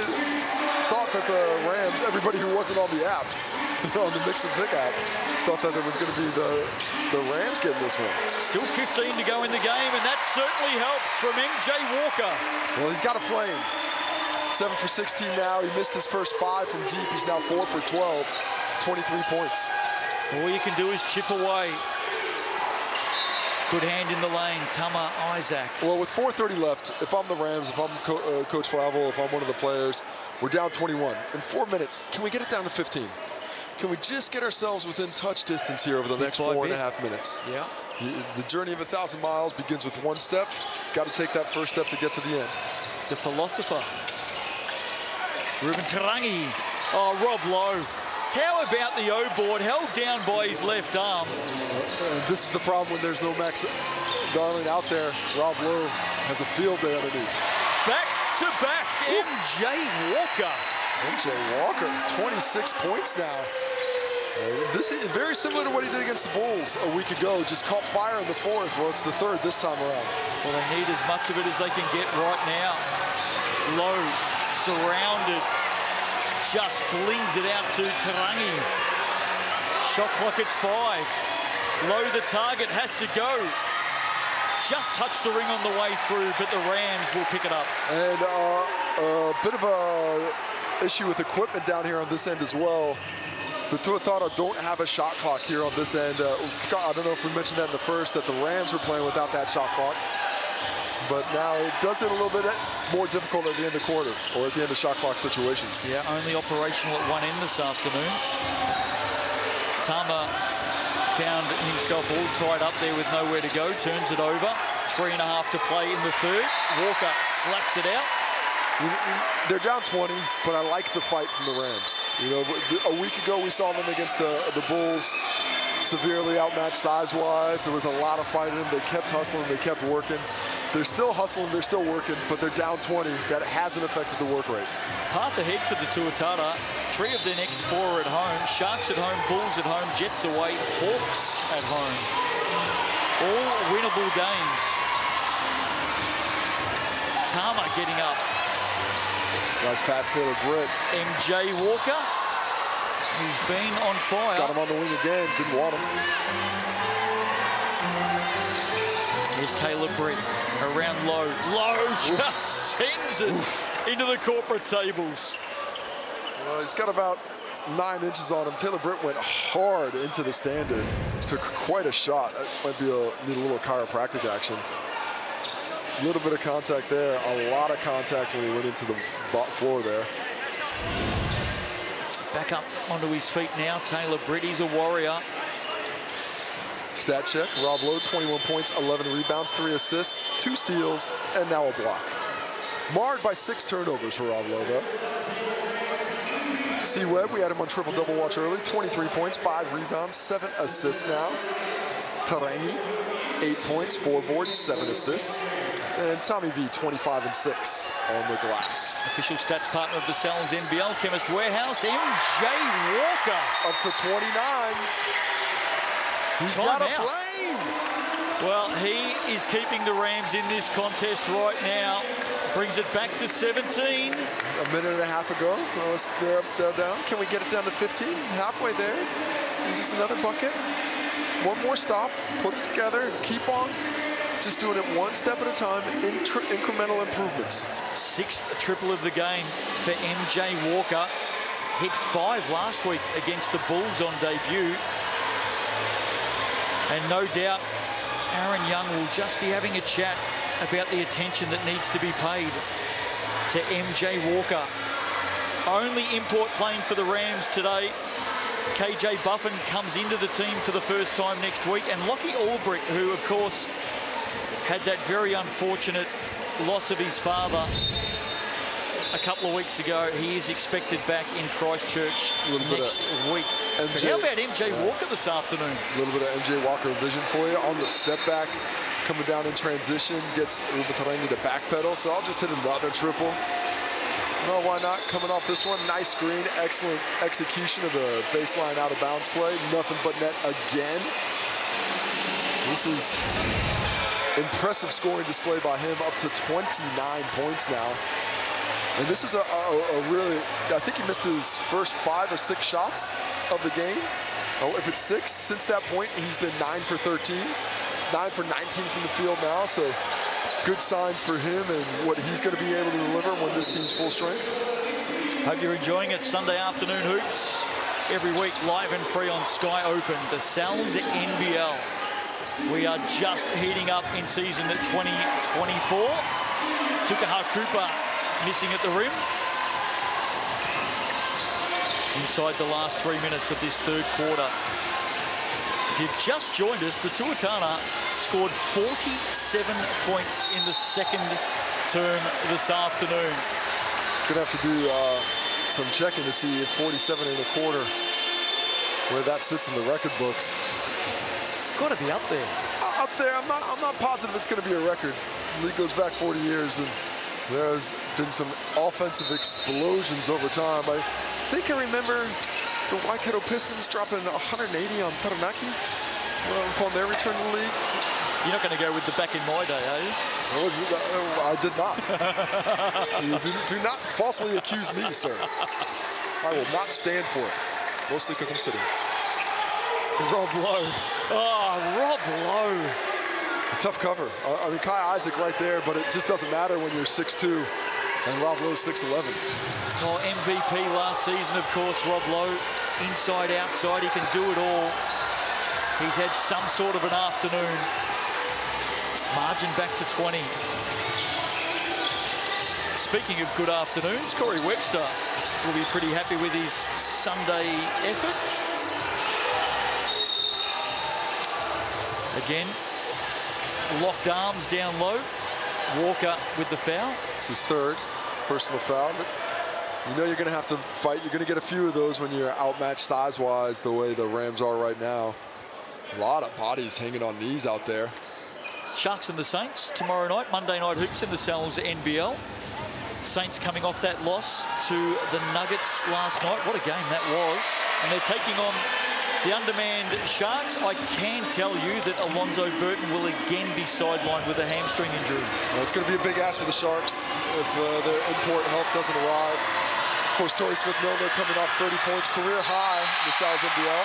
thought that the Rams, everybody who wasn't on the app, on the Mix and Pick app, thought that it was going to be the Rams getting this one. Still 15 to go in the game, and that certainly helps from MJ Walker. Well, he's got a flame. 7 for 16 now. He missed his first 5 from deep. He's now 4 for 12, 23 points. All you can do is chip away. Good hand in the lane, Tama Isaac. Well, with 4:30 left, if I'm the Rams, if I'm Coach Flavel, if I'm one of the players, we're down 21. In 4 minutes, can we get it down to 15? Can we just get ourselves within touch distance here over the next 4.5 minutes? Yeah. The journey of 1,000 miles begins with one step. Got to take that first step to get to the end. The philosopher. Ruben Tarangi. Oh, Rob Lowe. How about the O-board held down by his left arm? This is the problem when there's no Max Darling out there. Rob Lowe has a field day underneath. Back to back, MJ Walker. MJ Walker, 26 points now. This is very similar to what he did against the Bulls a week ago. Just caught fire in the 4th. Well, it's the 3rd this time around. Well, they need as much of it as they can get right now. Lowe surrounded. Just flings it out to Tarangi. Shot clock at 5. Low the target, has to go. Just touched the ring on the way through, but the Rams will pick it up. And a bit of a issue with equipment down here on this end as well. The Tuatara don't have a shot clock here on this end. I don't know if we mentioned that in the first, that the Rams were playing without that shot clock. But now it does it a little bit more difficult at the end of quarters or at the end of shot clock situations. Yeah, only operational at one end this afternoon. Tama found himself all tied up there with nowhere to go, turns it over. 3.5 to play in the 3rd. Walker slaps it out. They're down 20, but I like the fight from the Rams. You know, a week ago we saw them against the Bulls, severely outmatched size-wise. There was a lot of fighting. They kept hustling, they kept working. They're still hustling, they're still working, but they're down 20. That hasn't affected the work rate. Path ahead for the Tuatara. 3 of their next 4 are at home. Sharks at home, Bulls at home, Jets away, Hawks at home. All winnable games. Tama getting up. Nice pass, Taylor Britt. MJ Walker. He's been on fire. Got him on the wing again, didn't want him. Here's Taylor Britt around Lowe. Lowe just sends it into the corporate tables. Well, he's got about 9 inches on him. Taylor Britt went hard into the standard. Took quite a shot. That might need a little chiropractic action. A little bit of contact there. A lot of contact when he went into the floor there. Back up onto his feet now. Taylor Britt, he's a warrior. Stat check, Rob Lowe, 21 points, 11 rebounds, 3 assists, 2 steals, and now a block. Marred by 6 turnovers for Rob Lowe, though. C-Webb, we had him on triple-double watch early, 23 points, 5 rebounds, 7 assists now. Tarangi, 8 points, 4 boards, 7 assists. And Tommy V, 25 and 6 on the glass. Official stats partner of the Cells NBL, Chemist Warehouse, MJ Walker. Up to 29. He's got a flame. Well, he is keeping the Rams in this contest right now. Brings it back to 17. A minute and a half ago, they're down. Can we get it down to 15? Halfway there. And just another bucket. One more stop. Put it together. Keep on. Just doing it one step at a time. Incremental improvements. 6th triple of the game for MJ Walker. Hit 5 last week against the Bulls on debut. And no doubt, Aaron Young will just be having a chat about the attention that needs to be paid to MJ Walker. only import playing for the Rams today. KJ Buffin comes into the team for the first time next week. And Lockie Albright, who, of course, had that very unfortunate loss of his father a couple of weeks ago. He is expected back in Christchurch next week. But how about MJ Walker this afternoon? A little bit of MJ Walker vision for you on the step back, coming down in transition, gets Ruben Tarangi to backpedal. So I'll just hit another triple. No, why not? Coming off this one, nice screen, excellent execution of a baseline out of bounds play. Nothing but net again. This is impressive scoring display by him, up to 29 points now. And this is a really, I think he missed his first 5 or 6 shots of the game. Oh, if it's 6, since that point, he's been 9 for 13, 9 for 19 from the field now. So good signs for him and what he's going to be able to deliver when this team's full strength. Hope you're enjoying it. Sunday afternoon hoops every week, live and free on Sky Open. The Cowles NBL. We are just heating up in season 2024. Tukaha Cooper missing at the rim. Inside the last 3 minutes of this third quarter. If you've just joined us, the Tuatara scored 47 points in the second term this afternoon. Gonna have to do some checking to see if 47 and a quarter, where that sits in the record books. Got to be up there. Up there, I'm not positive it's going to be a record. The league goes back 40 years, and there's been some offensive explosions over time. I think I remember the Waikato Pistons dropping 180 on Taranaki upon their return to the league. You're not going to go with the back in my day, are you? I did not. You do not falsely accuse me, sir. I will not stand for it, mostly because I'm sitting. Rob Lowe. Oh, Rob Lowe. A tough cover. I mean, Kai Isaac right there, but it just doesn't matter when you're 6'2", and Rob Lowe's 6'11". Well, MVP last season, of course, Rob Lowe. Inside, outside, he can do it all. He's had some sort of an afternoon. Margin back to 20. Speaking of good afternoons, Corey Webster will be pretty happy with his Sunday effort. Again, locked arms down low. Walker with the foul. It's his third personal foul. But you know you're going to have to fight. You're going to get a few of those when you're outmatched size-wise the way the Rams are right now. A lot of bodies hanging on knees out there. Sharks and the Saints tomorrow night. Monday night hoops in the Cowles NBL. Saints coming off that loss to the Nuggets last night. What a game that was. And they're taking on the undermanned Sharks. I can tell you that Alonzo Burton will again be sidelined with a hamstring injury. Well, it's going to be a big ask for the Sharks if their import help doesn't arrive. Of course, Torrey Smith-Milner coming off 30 points, career high in the Cowles NBL.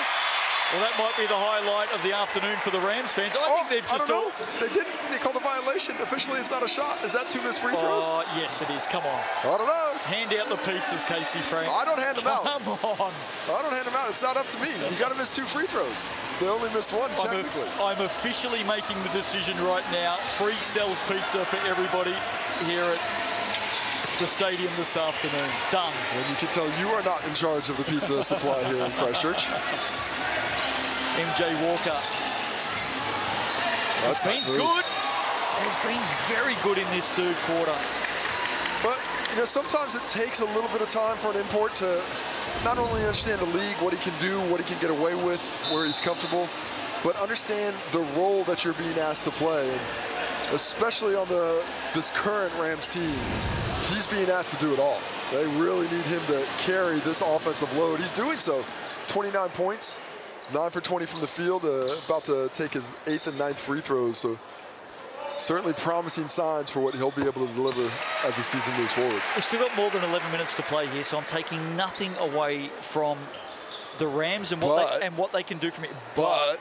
Well, that might be the highlight of the afternoon for the Rams fans. I think they've just... I don't know. They didn't. They called a violation. Officially, it's not a shot. Is that 2 missed free throws? Oh, yes, it is. Come on. I don't know. Hand out the pizzas, Casey Frank. I don't hand them out. Come on. I don't hand them out. It's not up to me. You got to miss 2 free throws. They only missed 1, technically. I'm officially making the decision right now. Free Cowles pizza for everybody here at the stadium this afternoon. Done. And you can tell you are not in charge of the pizza supply here in Christchurch. MJ Walker. That's been good. Has been very good in this third quarter. But, you know, sometimes it takes a little bit of time for an import to not only understand the league, what he can do, what he can get away with, where he's comfortable, but understand the role that you're being asked to play. And especially on this current Rams team, he's being asked to do it all. They really need him to carry this offensive load. He's doing so. 29 points. 9 for 20 from the field, about to take his 8th and 9th free throws. So certainly promising signs for what he'll be able to deliver as the season moves forward. We've still got more than 11 minutes to play here, so I'm taking nothing away from the Rams and what they can do from it. But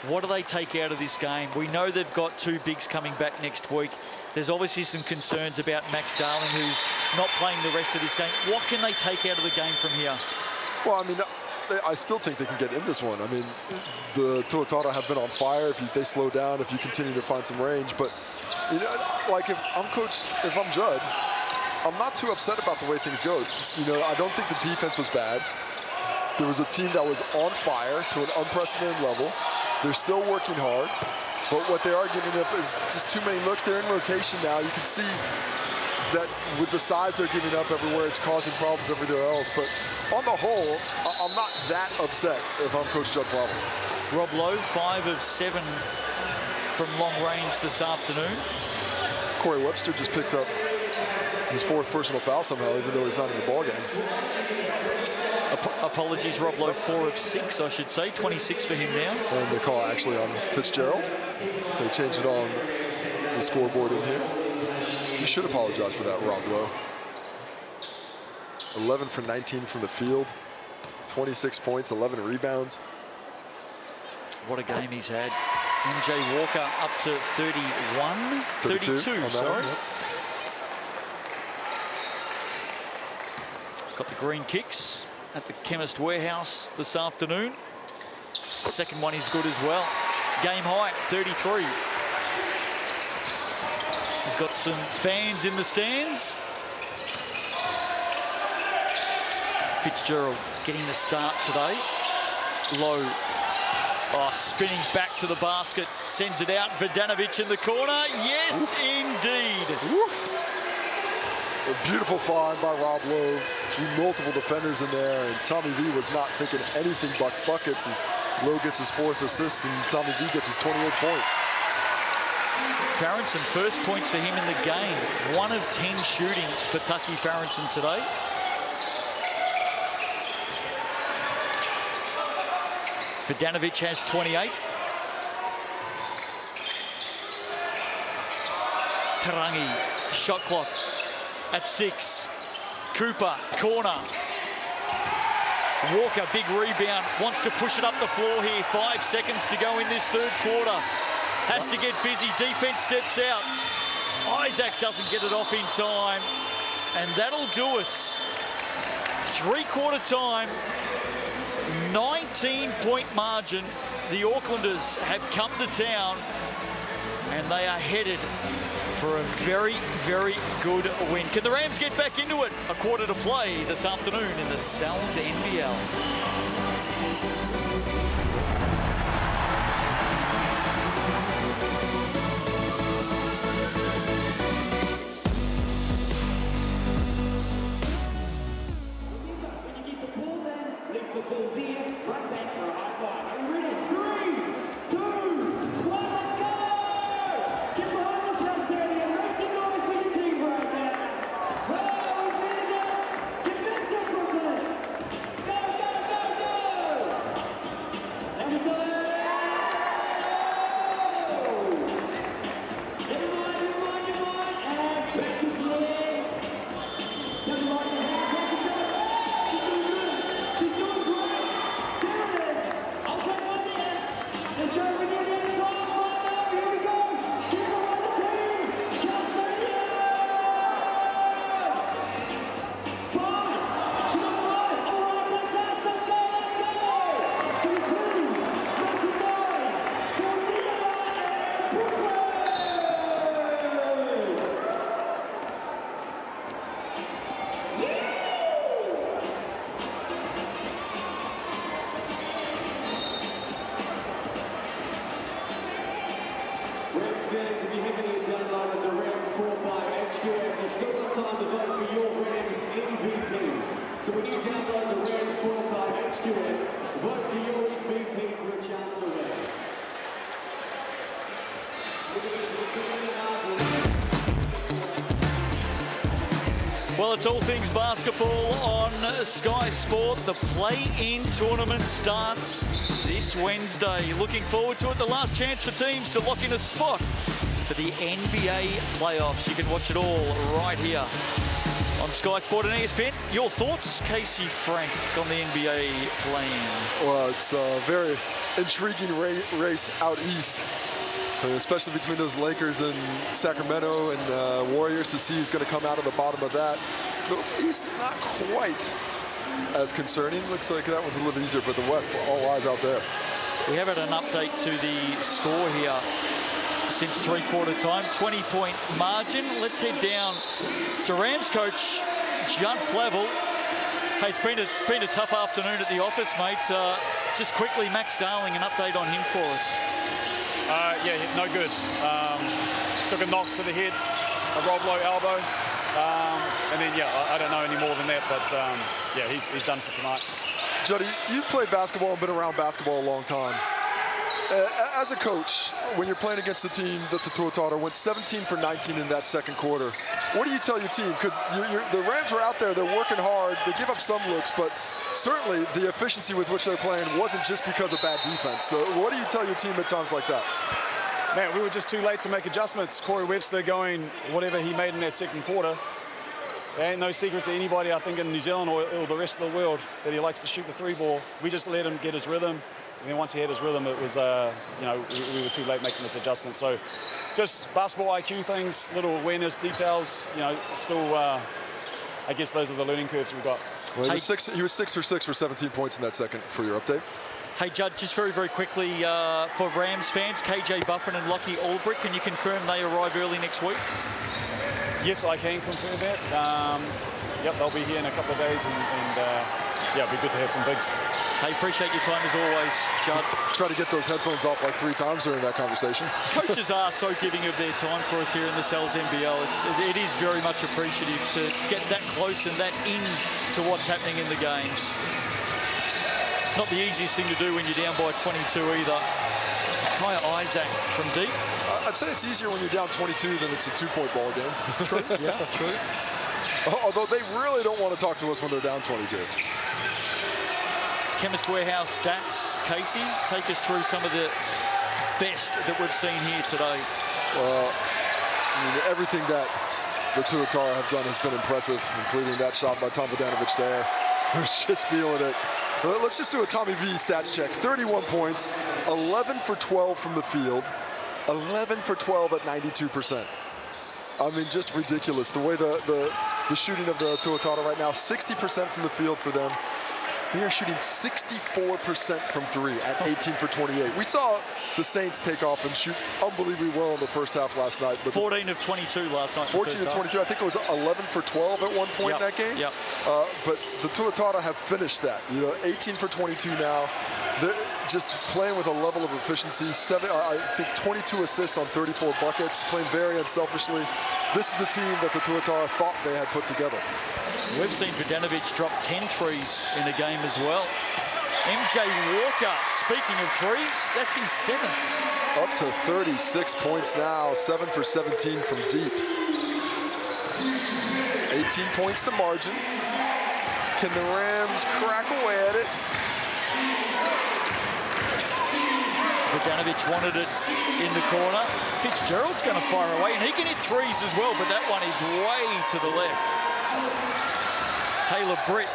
what do they take out of this game? We know they've got 2 bigs coming back next week. There's obviously some concerns about Max Darling, who's not playing the rest of this game. What can they take out of the game from here? Well, I mean, I still think they can get in this one. I mean, the Tuatara have been on fire if they slow down, if you continue to find some range. But, you know, like if I'm Judd, I'm not too upset about the way things go. It's, you know, I don't think the defense was bad. There was a team that was on fire to an unprecedented level. They're still working hard, but what they are giving up is just too many looks. They're in rotation now. You can see that with the size they're giving up everywhere, it's causing problems everywhere else. But on the whole, I'm not that upset if I'm Coach Judd Plowman. Rob Lowe, 5 of 7 from long range this afternoon. Corey Webster just picked up his 4th personal foul somehow, even though he's not in the ball game. Apologies, Rob Lowe, 4 of 6, I should say. 26 for him now. And the call actually on Fitzgerald. They changed it on the scoreboard in here. You should apologize for that, Rob Lowe. 11 for 19 from the field. 26 points, 11 rebounds. What a game he's had. MJ Walker up to 31, 32, sorry. Yep. Got the green kicks at the Chemist Warehouse this afternoon. Second one is good as well. Game high, 33. He's got some fans in the stands. Fitzgerald getting the start today. Low. Oh, spinning back to the basket, sends it out. Verdanovic in the corner. Yes, indeed. Woof. A beautiful find by Rob Lowe. Multiple defenders in there, and Tommy V was not thinking anything but buckets as Lowe gets his 4th assist and Tommy V gets his 28th point. Farrington, first points for him in the game. 1 of 10 shooting for Tucky Farrington today. Verdanovic has 28. Tarangi, shot clock at 6. Cooper, corner. Walker, big rebound, wants to push it up the floor here. 5 seconds to go in this 3rd quarter. Has to get busy, defense steps out. Isaac doesn't get it off in time. And that'll do us. 3-quarter time. 19-point margin. The Aucklanders have come to town and they are headed for a very, very good win. Can the Rams get back into it? A quarter to play this afternoon in the Sal's NBL. Well, it's all things basketball on Sky Sport. The play-in tournament starts this Wednesday. Looking forward to it. The last chance for teams to lock in a spot for the NBA playoffs. You can watch it all right here on Sky Sport and ESPN. Your thoughts, Casey Frank, on the NBA play-in? Well, it's a very intriguing race out east, especially between those Lakers and Sacramento and Warriors, to see who's going to come out of the bottom of that. The East, not quite as concerning. Looks like that one's a little easier, but the West, all eyes out there. We have had an update to the score here since three-quarter time. 20-point margin. Let's head down to Rams coach Judd Flavel. Hey, it's been a tough afternoon at the office, mate. Just quickly, Max Darling, an update on him for us. Yeah, no good. Took a knock to the head, a roll blow elbow, and then yeah, I don't know any more than that. But yeah, he's done for tonight. Juddy, you've played basketball and been around basketball a long time. As a coach, when you're playing against a team that the Tuatara went 17 for 19 in that second quarter, what do you tell your team? Because the Rams are out there, they're working hard, they give up some looks, but certainly the efficiency with which they're playing wasn't just because of bad defense. So what do you tell your team at times like that? Man, we were just too late to make adjustments. Corey Webster going whatever he made in that second quarter. There ain't no secret to anybody, I think, in New Zealand or the rest of the world that he likes to shoot the three ball. We just let him get his rhythm. And then once he had his rhythm, it was, you know, we were too late making this adjustment. So just basketball IQ things, little awareness, details, you know, still, I guess those are the learning curves we've got. Well, he was 6 for 6 for 17 points in that second for your update. Hey, Judd, just very, very quickly, for Rams fans, KJ Buffin and Lockie Albrecht, can you confirm they arrive early next week? Yes, I can confirm that. Yep, they'll be here in a couple of days, and yeah, it'll be good to have some bigs. Hey, appreciate your time as always, Judd. Try to get those headphones off like 3 times during that conversation. Coaches are so giving of their time for us here in the Cells NBL. It is very much appreciative to get that close and that in to what's happening in the games. Not the easiest thing to do when you're down by 22 either. Kaya Isaac from deep. I'd say it's easier when you're down 22 than it's a 2-point ball game. True, yeah, true. Although they really don't want to talk to us when they're down 22. Chemist Warehouse stats. Casey, take us through some of the best that we've seen here today. Well, I mean, everything that the Tuatara have done has been impressive, including that shot by Tom Vodanovic there. I was just feeling it. Let's just do a Tommy V stats check. 31 points, 11 for 12 from the field, 11 for 12 at 92%. I mean, just ridiculous. The way the shooting of the Tuatara right now, 60% from the field for them. We are shooting 64% from 3 at 18 for 28. We saw the Saints take off and shoot unbelievably well in the first half last night. But 14 of 22 last night. 14 of 22. I think it was 11 for 12 at one point in that game. Yep. But the Tuatara have finished that. You know, 18 for 22 now. They're just playing with a level of efficiency. I think 22 assists on 34 buckets, playing very unselfishly. This is the team that the Tuatara thought they had put together. We've seen Vodanovic drop 10 threes in a game as well. MJ Walker, speaking of threes, that's his 7th. Up to 36 points now, 7 for 17 from deep. 18 points to margin. Can the Rams crack away at it? Vodanovic wanted it in the corner. Fitzgerald's going to fire away, and he can hit threes as well, but that one is way to the left. Taylor Britt,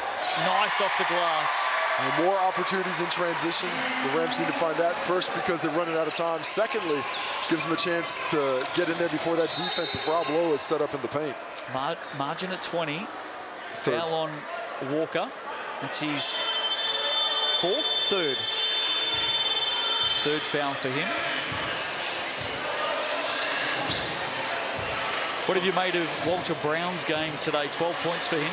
nice off the glass. And more opportunities in transition. The Rams need to find that. First, because they're running out of time. Secondly, gives them a chance to get in there before that defense of Rob Lowe is set up in the paint. Margin at 20. Foul on Walker. That's his 4th? Third foul for him. What have you made of Walter Brown's game today? 12 points for him.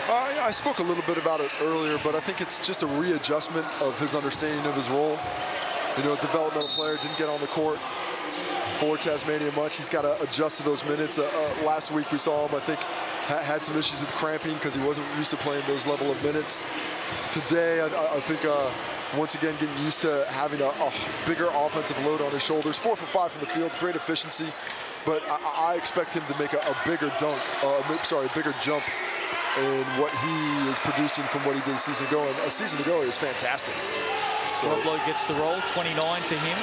I spoke a little bit about it earlier, but I think it's just a readjustment of his understanding of his role. You know, a developmental player didn't get on the court for Tasmania much. He's got to adjust to those minutes. Last week we saw him, I think, had some issues with cramping because he wasn't used to playing those level of minutes. Today, I think once again getting used to having a bigger offensive load on his shoulders. 4 for 5 from the field, great efficiency. But I expect him to make a bigger dunk, a bigger jump in what he is producing from what he did a season ago. And a season ago, he was fantastic. So Roblo gets the roll, 29 for him.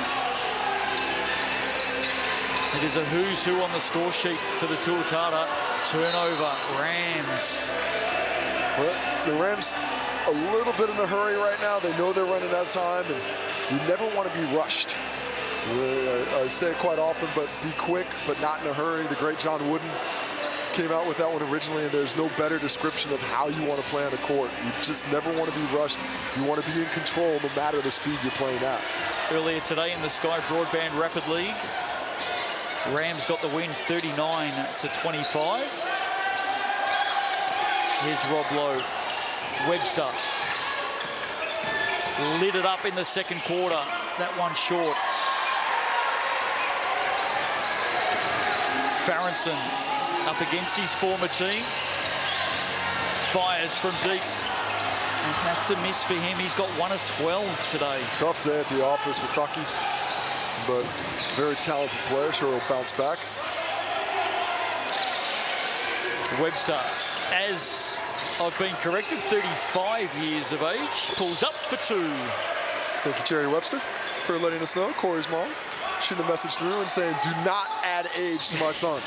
It is a who's who on the score sheet for the Tuatara. Turnover, Rams. Well, the Rams a little bit in a hurry right now. They know they're running out of time, and you never want to be rushed. I say it quite often, but be quick, but not in a hurry. The great John Wooden came out with that one originally, and there's no better description of how you want to play on the court. You just never want to be rushed. You want to be in control no matter the speed you're playing at. Earlier today in the Sky Broadband Rapid League, Rams got the win 39-25. Here's Rob Lowe. Webster lit it up in the second quarter. That one short. Farrenson up against his former team. Fires from deep. And that's a miss for him. He's got 1 of 12 today. Tough day at the office for Taki, but very talented player. Sure he'll bounce back. Webster, as I've been corrected, 35 years of age, pulls up for 2. Thank you, Cherry Webster, for letting us know. Corey's mom shooting a message through and saying, do not add age to my son.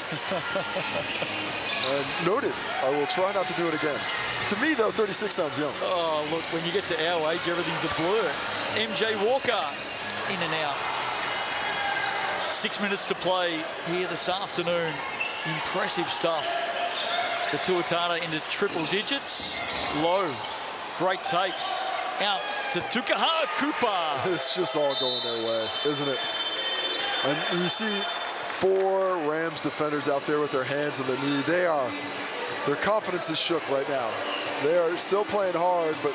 And noted, I will try not to do it again. To me, though, 36 sounds young. Oh, look, when you get to our age, everything's a blur. MJ Walker, in and out. 6 minutes to play here this afternoon. Impressive stuff. The Tuatara into triple digits. Low, great take. Out to Tukaha Cooper. It's just all going their way, isn't it? And you see 4 Rams defenders out there with their hands on their knee. Their confidence is shook right now. They are still playing hard, but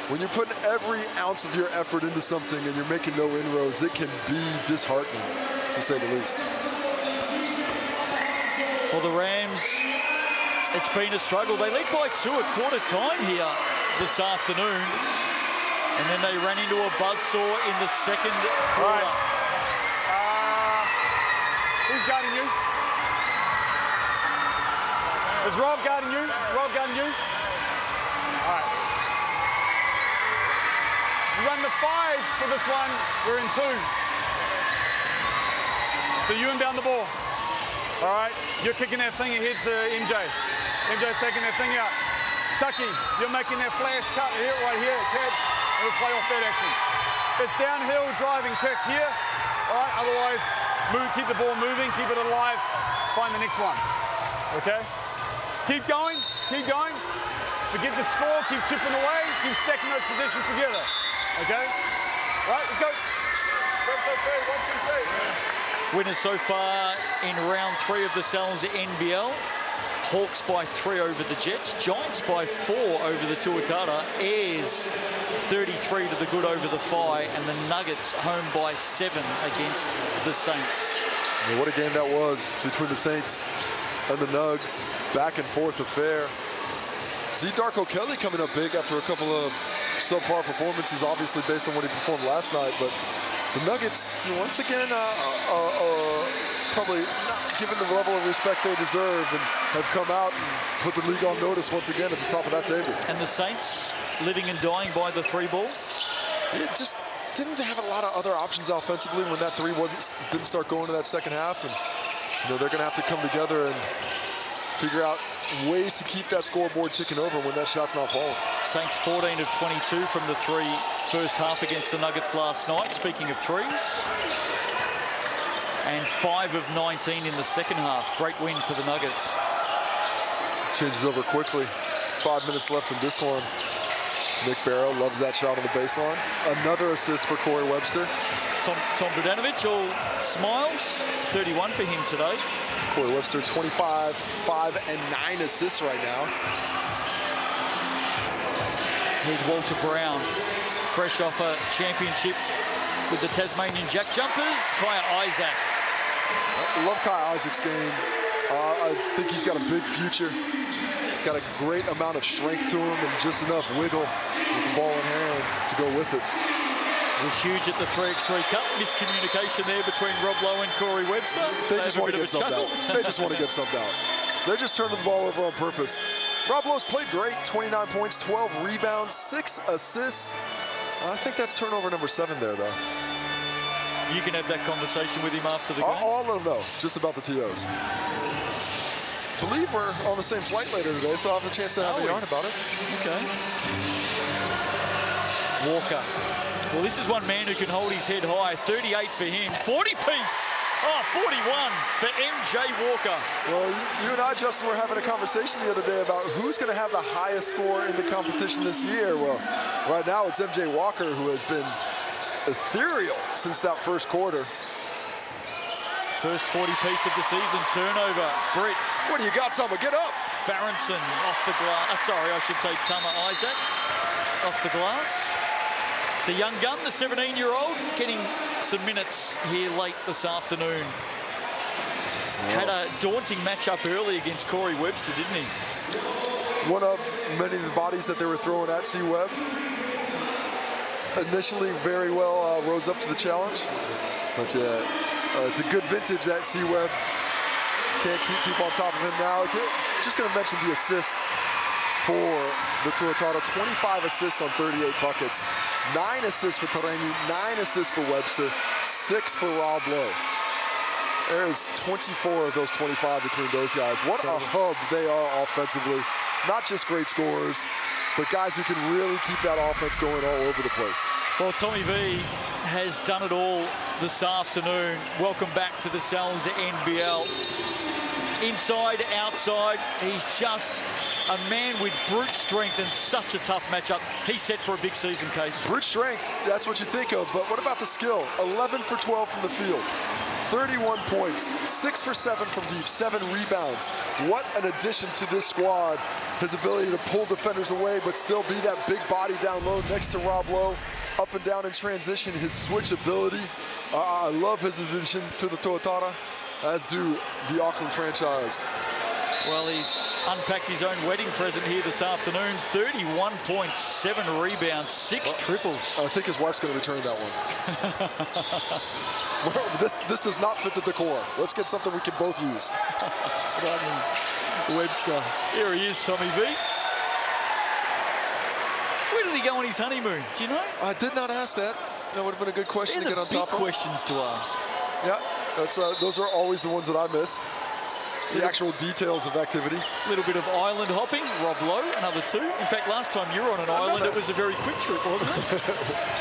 when you're putting every ounce of your effort into something and you're making no inroads, it can be disheartening, to say the least. Well, the Rams, it's been a struggle. They lead by 2 at quarter time here this afternoon. And then they ran into a buzzsaw in the second quarter. Right. Who's guarding you? Is Rob guarding you? Rob guarding you? All right. You run the 5 for this one. We're in 2. So you inbound the ball. All right. You're kicking that thing ahead to MJ. MJ's taking that thing out. Tucky, you're making that flash cut here, right here, catch. And we'll play off that action. It's downhill, driving kick here. All right. Otherwise, keep the ball moving, keep it alive, find the next one, okay? Keep going, forget the score, keep chipping away, keep stacking those positions together, okay? All right, let's go. 1, 2, 3. Winners so far in round 3 of the Sal's NBL. Hawks by 3 over the Jets, Giants by 4 over the Tuatara, Airs 33 to the good over the Phi, and the Nuggets home by 7 against the Saints. Yeah, what a game that was between the Saints and the Nugs. Back and forth affair. See Darko Kelly coming up big after a couple of subpar performances, obviously based on what he performed last night, but the Nuggets, once again, probably not given the level of respect they deserve and have come out and put the league on notice once again at the top of that table. And the Saints living and dying by the 3 ball. It just didn't have a lot of other options offensively when that 3 didn't start going to that second half, and they're going to have to come together and figure out ways to keep that scoreboard ticking over when that shot's not falling. Saints 14 of 22 from the 3 first half against the Nuggets last night, speaking of 3s. And 5 of 19 in the second half. Great win for the Nuggets. Changes over quickly. 5 minutes left in this one. Nick Barrow loves that shot on the baseline. Another assist for Corey Webster. Tom Bogdanovic all smiles. 31 for him today. Corey Webster, 25, 5, and 9 assists right now. Here's Walter Brown, fresh off a championship with the Tasmanian Jack Jumpers. Kaya Isaac. I love Kai Isaac's game. I think he's got a big future. He's got a great amount of strength to him and just enough wiggle with the ball in hand to go with it. It was huge at the 3x3 Cup. Miscommunication there between Rob Lowe and Corey Webster. They just want to get subbed out. They just want to get subbed out. They're just turning the ball over on purpose. Rob Lowe's played great. 29 points, 12 rebounds, 6 assists. I think that's turnover number 7 there, though. You can have that conversation with him after the game. I'll let him know just about the TOs. I believe we're on the same flight later today, so I'll have a chance to have a yarn about it. Okay. Walker. Well, this is one man who can hold his head high. 38 for him. 40-piece. Oh, 41 for MJ Walker. Well, you and I, Justin, were having a conversation the other day about who's going to have the highest score in the competition this year. Well, right now it's MJ Walker, who has been ethereal since that first quarter. First 40 piece of the season, turnover. Britt. What do you got, Tama? Get up. Farronson off the glass. Sorry, I should say Tama Isaac off the glass. The young gun, the 17-year-old, getting some minutes here late this afternoon. Had a daunting matchup early against Corey Webster, didn't he? One of many of the bodies that they were throwing at C-Web. Initially very well rose up to the challenge. But yeah, it's a good vintage that C-Web. Can't keep on top of him now. Just going to mention the assists for the Tuatara. 25 assists on 38 buckets. 9 assists for Tarangi, 9 assists for Webster, 6 for Rob Lowe. There's 24 of those 25 between those guys. What a hub they are offensively. Not just great scorers, but guys who can really keep that offense going all over the place. Well, Tommy V has done it all this afternoon. Welcome back to the Sal's NBL. Inside, outside, he's just a man with brute strength and such a tough matchup. He's set for a big season, Case. Brute strength, that's what you think of, but what about the skill? 11 for 12 from the field. 31 points, 6 for 7 from deep, 7 rebounds. What an addition to this squad. His ability to pull defenders away, but still be that big body down low next to Rob Lowe. Up and down in transition, his switch ability. I love his addition to the Tuatara, as do the Auckland franchise. Well, he's unpacked his own wedding present here this afternoon. 31 points, 7 rebounds, 6 triples. I think his wife's going to return that one. Well, this does not fit the decor. Let's get something we can both use. That's what I mean. Webster. Here he is, Tommy V. Where did he go on his honeymoon? Do you know? I did not ask that. That would have been a good question to get on top of. Questions to ask. Yeah, those are always the ones that I miss. The actual details of activity. A little bit of island hopping. Rob Lowe, another 2. In fact, last time you were on an island, it was a very quick trip, wasn't it?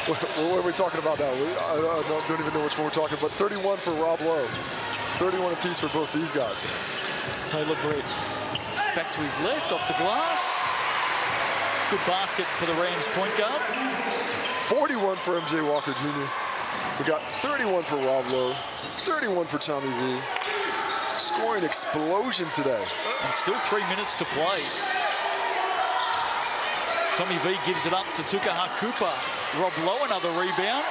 What are we talking about now? I don't even know which one we're talking about. 31 for Rob Lowe. 31 apiece for both these guys. Taylor Britt. Back to his left, off the glass. Good basket for the Rams point guard. 41 for MJ Walker Jr. We got 31 for Rob Lowe. 31 for Tommy V. Scoring explosion today. And still 3 minutes to play. Tommy V gives it up to Tukaha Cooper. Rob Lowe, another rebound.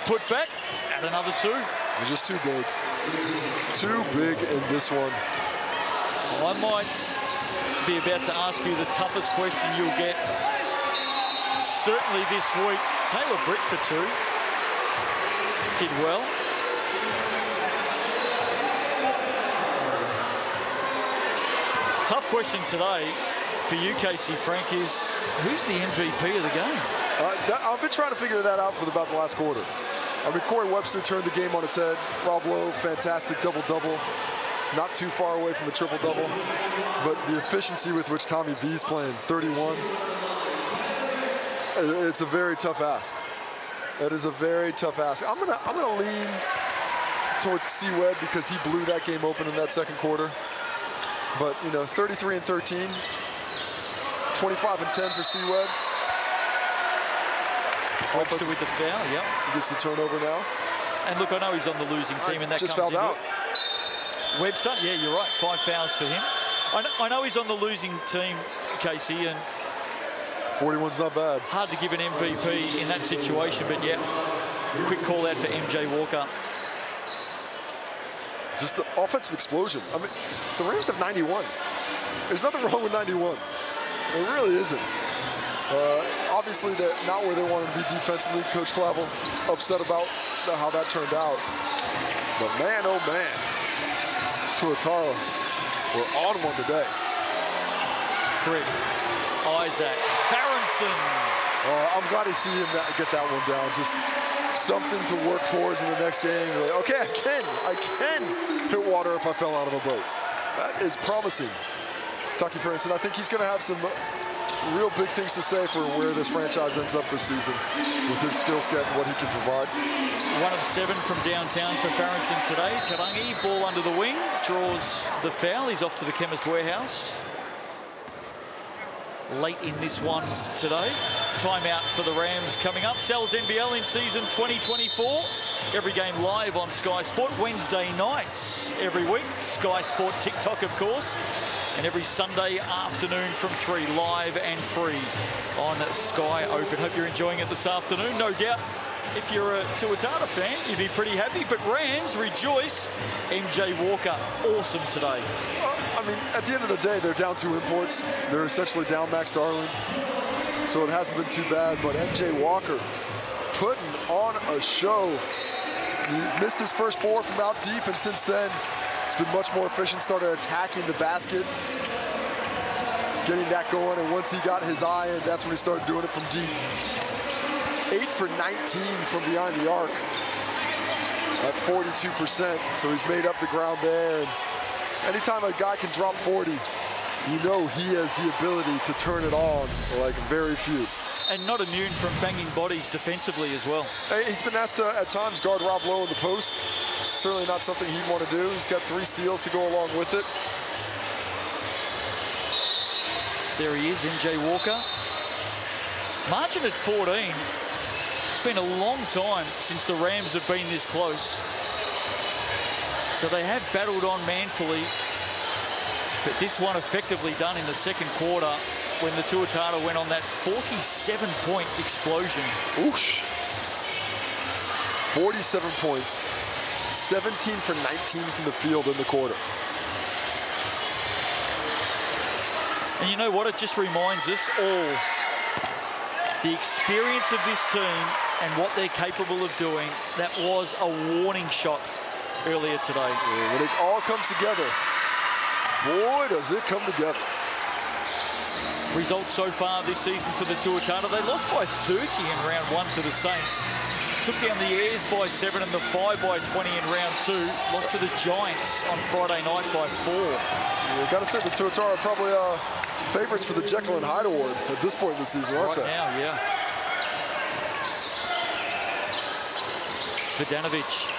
Put back, and another 2. They're just too big. Too big in this one. I might be about to ask you the toughest question you'll get. Certainly this week. Taylor Britt for 2. Did well. Tough question today for you, Casey Frank, is who's the MVP of the game? I've been trying to figure that out for about the last quarter. I mean, Corey Webster turned the game on its head. Rob Lowe, fantastic double-double. Not too far away from the triple-double. But the efficiency with which Tommy V's playing, 31, it's a very tough ask. That is a very tough ask. I'm gonna lean towards C-Web because he blew that game open in that second quarter. But, you know, 33 and 13, 25 and 10 for C-Web. Webster with the foul, yep. He gets the turnover now. And look, I know he's on the losing team, and that just comes fouled out. Webster, yeah, you're right, 5 fouls for him. I know he's on the losing team, Casey, and 41's not bad. Hard to give an MVP in that situation, but yeah, quick call out for MJ Walker. Just the offensive explosion. I mean, the Rams have 91. There's nothing wrong with 91. There really isn't. Obviously, they're not where they wanted to be defensively. Coach Clavel upset about how that turned out. But man, oh man, Tuatara, we're on one today. Britt, Isaac, Farronson. I'm glad to see him get that one down. Just something to work towards in the next game. Like, okay, I can hit water if I fell out of a boat. That is promising. Taki Farronson, I think he's going to have some real big things to say for where this franchise ends up this season with his skill set and what he can provide. 1 of 7 from downtown for Farronson today. Tarangi, ball under the wing, draws the foul. He's off to the Chemist Warehouse. Late in this one today. timeout for the Rams coming up. Sal's NBL in season 2024. Every game live on Sky Sport. Wednesday nights every week. Sky Sport TikTok, of course. And every Sunday afternoon from 3, live and free on Sky Open. Hope you're enjoying it this afternoon. No doubt, if you're a Tuatara fan, you'd be pretty happy. But Rams rejoice. MJ Walker, awesome today. I mean, at the end of the day, they're down 2 imports. They're essentially down Max Darling. So it hasn't been too bad. But MJ Walker putting on a show. He missed his first 4 from out deep, and since then, it's been much more efficient, started attacking the basket, getting that going, and once he got his eye in, that's when he started doing it from deep. 8 for 19 from behind the arc at 42%, so he's made up the ground there. And anytime a guy can drop 40, you know he has the ability to turn it on like very few. And not immune from banging bodies defensively as well. He's been asked to, at times, guard Rob Lowe in the post. Certainly not something he'd want to do. He's got 3 steals to go along with it. There he is, MJ Walker. Margin at 14. It's been a long time since the Rams have been this close. So they have battled on manfully. But this one effectively done in the second quarter when the Tuatara went on that 47-point explosion. Oosh. 47 points. 17 for 19 from the field in the quarter. And you know what? It just reminds us all the experience of this team and what they're capable of doing. That was a warning shot earlier today. Yeah, when it all comes together, boy, does it come together. Results so far this season for the Tuatara. They lost by 30 in round 1 to the Saints. Took down the Airs by 7 and the 5 by 20 in round 2. Lost to the Giants on Friday night by 4. We've got to say the Tuatara are probably favorites for the Jekyll and Hyde Award at this point in the season, aren't they? Right now, yeah. Vidanovic.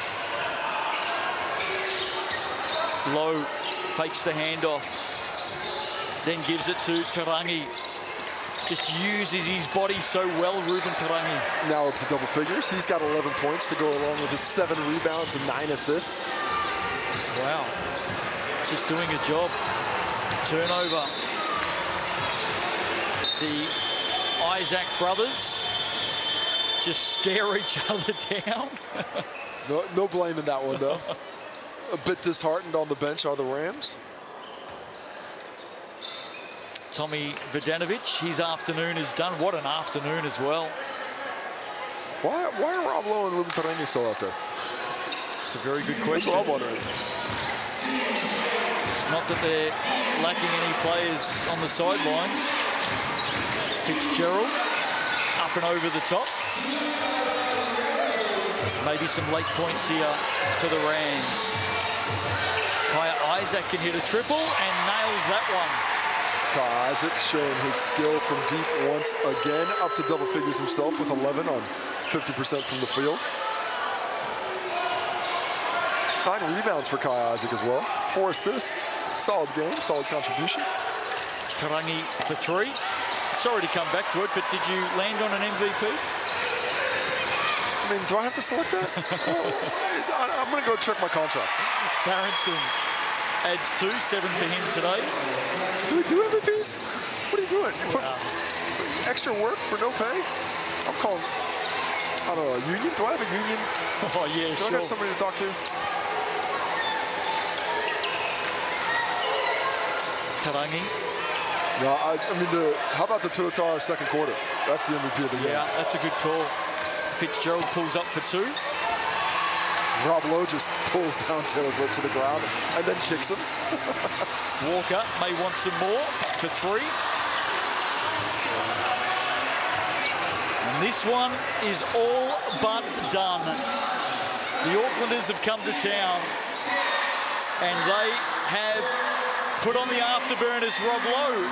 Low fakes the handoff. Then gives it to Tarangi. Just uses his body so well, Ruben Tarangi. Now up to double figures. He's got 11 points to go along with his 7 rebounds and 9 assists. Wow. Just doing a job. Turnover. The Isaac brothers just stare each other down. No blame in that one, though. A bit disheartened on the bench are the Rams. Tommy Vidanovic, his afternoon is done. What an afternoon as well. Why are Rob Lowe and Ruben Tarangi still out there? It's a very good question. That's what I'm wondering. It's not that they're lacking any players on the sidelines. Fitzgerald up and over the top. Maybe some late points here for the Rams. Kaya Isaac can hit a triple and nails that one. Kyle Isaac showing his skill from deep once again, up to double figures himself with 11 on 50% from the field. 9 rebounds for Kyle Isaac as well. 4 assists. Solid game, solid contribution. Tarangi for 3. Sorry to come back to it, but did you land on an MVP? I mean, do I have to select that? I'm going to go check my contract. Barronson adds 2, 7 for him today. Do we do MVPs? What are you doing? You put extra work for no pay? I'm calling, I don't know, a union? Do I have a union? Oh, yeah, Do I got somebody to talk to? Tarangi. No, I mean, how about the Tuatara second quarter? That's the MVP of the game. Yeah, that's a good call. Fitzgerald pulls up for 2. Rob Lowe just pulls down Taylor Brook to the ground and then kicks him. Walker may want some more for 3. And this one is all but done. The Aucklanders have come to town and they have put on the afterburners. Rob Lowe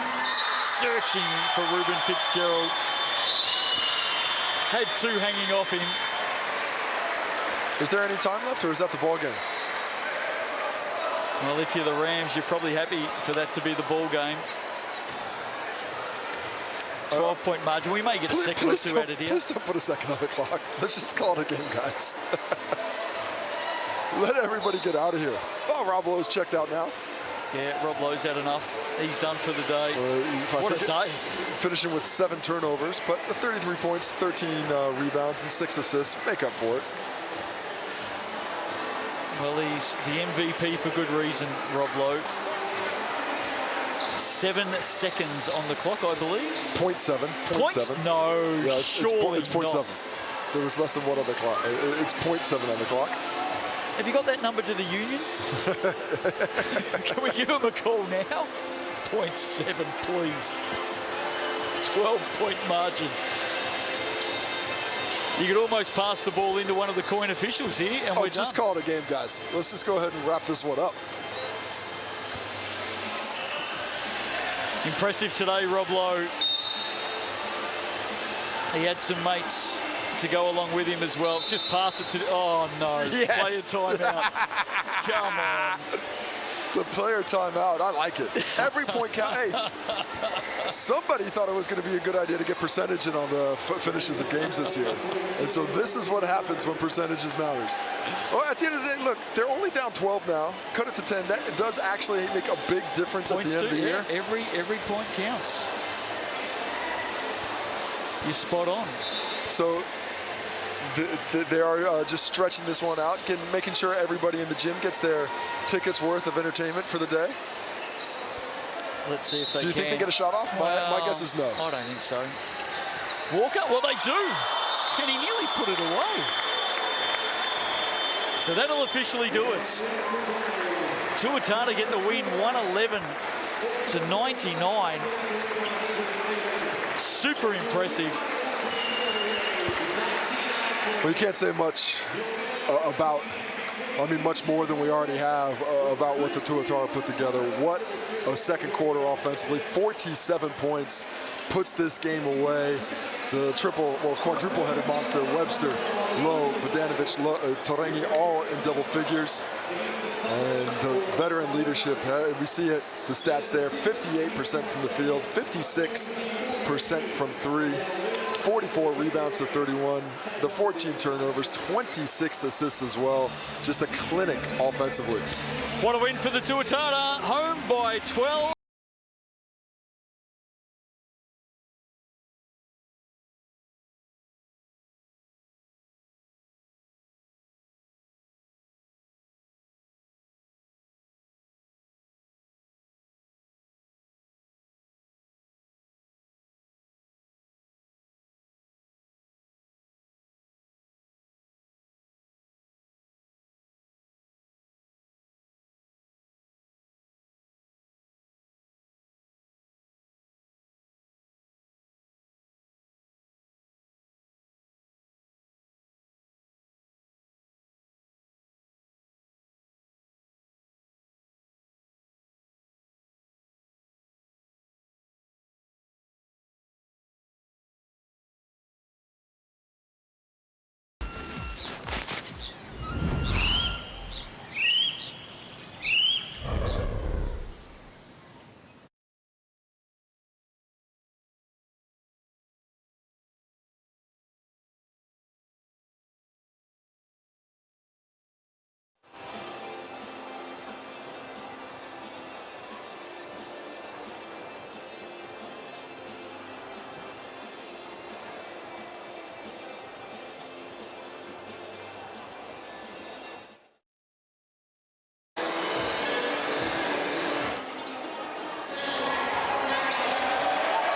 searching for Ruben Fitzgerald. Had 2 hanging off him. Is there any time left, or is that the ball game? Well, if you're the Rams, you're probably happy for that to be the ball game. 12-point margin. We may get a second or two added here. Please don't put a second on the clock. Let's just call it a game, guys. Let everybody get out of here. Oh, Rob Lowe's checked out now. Yeah, Rob Lowe's had enough. He's done for the day. What a day. Finishing with 7 turnovers, but the 33 points, 13 rebounds, and 6 assists make up for it. Well, he's the MVP for good reason, Rob Lowe. 7 seconds on the clock, I believe. 0.7. 0.7. No, yeah, surely it's 0.7. not. There was less than 1 on the clock. It's 0.7 on the clock. Have you got that number to the union? Can we give him a call now? 0.7, please. 12-point margin. You could almost pass the ball into one of the coin officials here, and we're just done. call it a game, guys. Let's just go ahead and wrap this one up. Impressive today, Rob Lowe. He had some mates to go along with him as well. Just pass it to, oh no, yes. Player timeout. Come on. The player timeout, I like it. Every point count. Hey, somebody thought it was going to be a good idea to get percentage in on the finishes of games this year. And so this is what happens when percentages matters. Well, at the end of the day, look, they're only down 12 now. Cut it to 10. That does actually make a big difference Points at the end of the year. Every point counts. You're spot on. So they are just stretching this one out, making sure everybody in the gym gets their tickets worth of entertainment for the day. Let's see if they can. Do you think they get a shot off? My guess is no. I don't think so. Walker? Well, they do. And he nearly put it away. So that'll officially do us. Tuatara get the win, 111-99. Super impressive. Well, you can't say much about, much more than we already have about what the Tuatara put together. What a second quarter offensively. 47 points puts this game away. The quadruple-headed monster, Webster, Lowe, Vodanovic, Tarangi, all in double figures. And the veteran leadership, we see it, the stats there, 58% from the field, 56% from 3. 44 rebounds to 31, the 14 turnovers, 26 assists as well. Just a clinic offensively. What a win for the Tuatara, home by 12.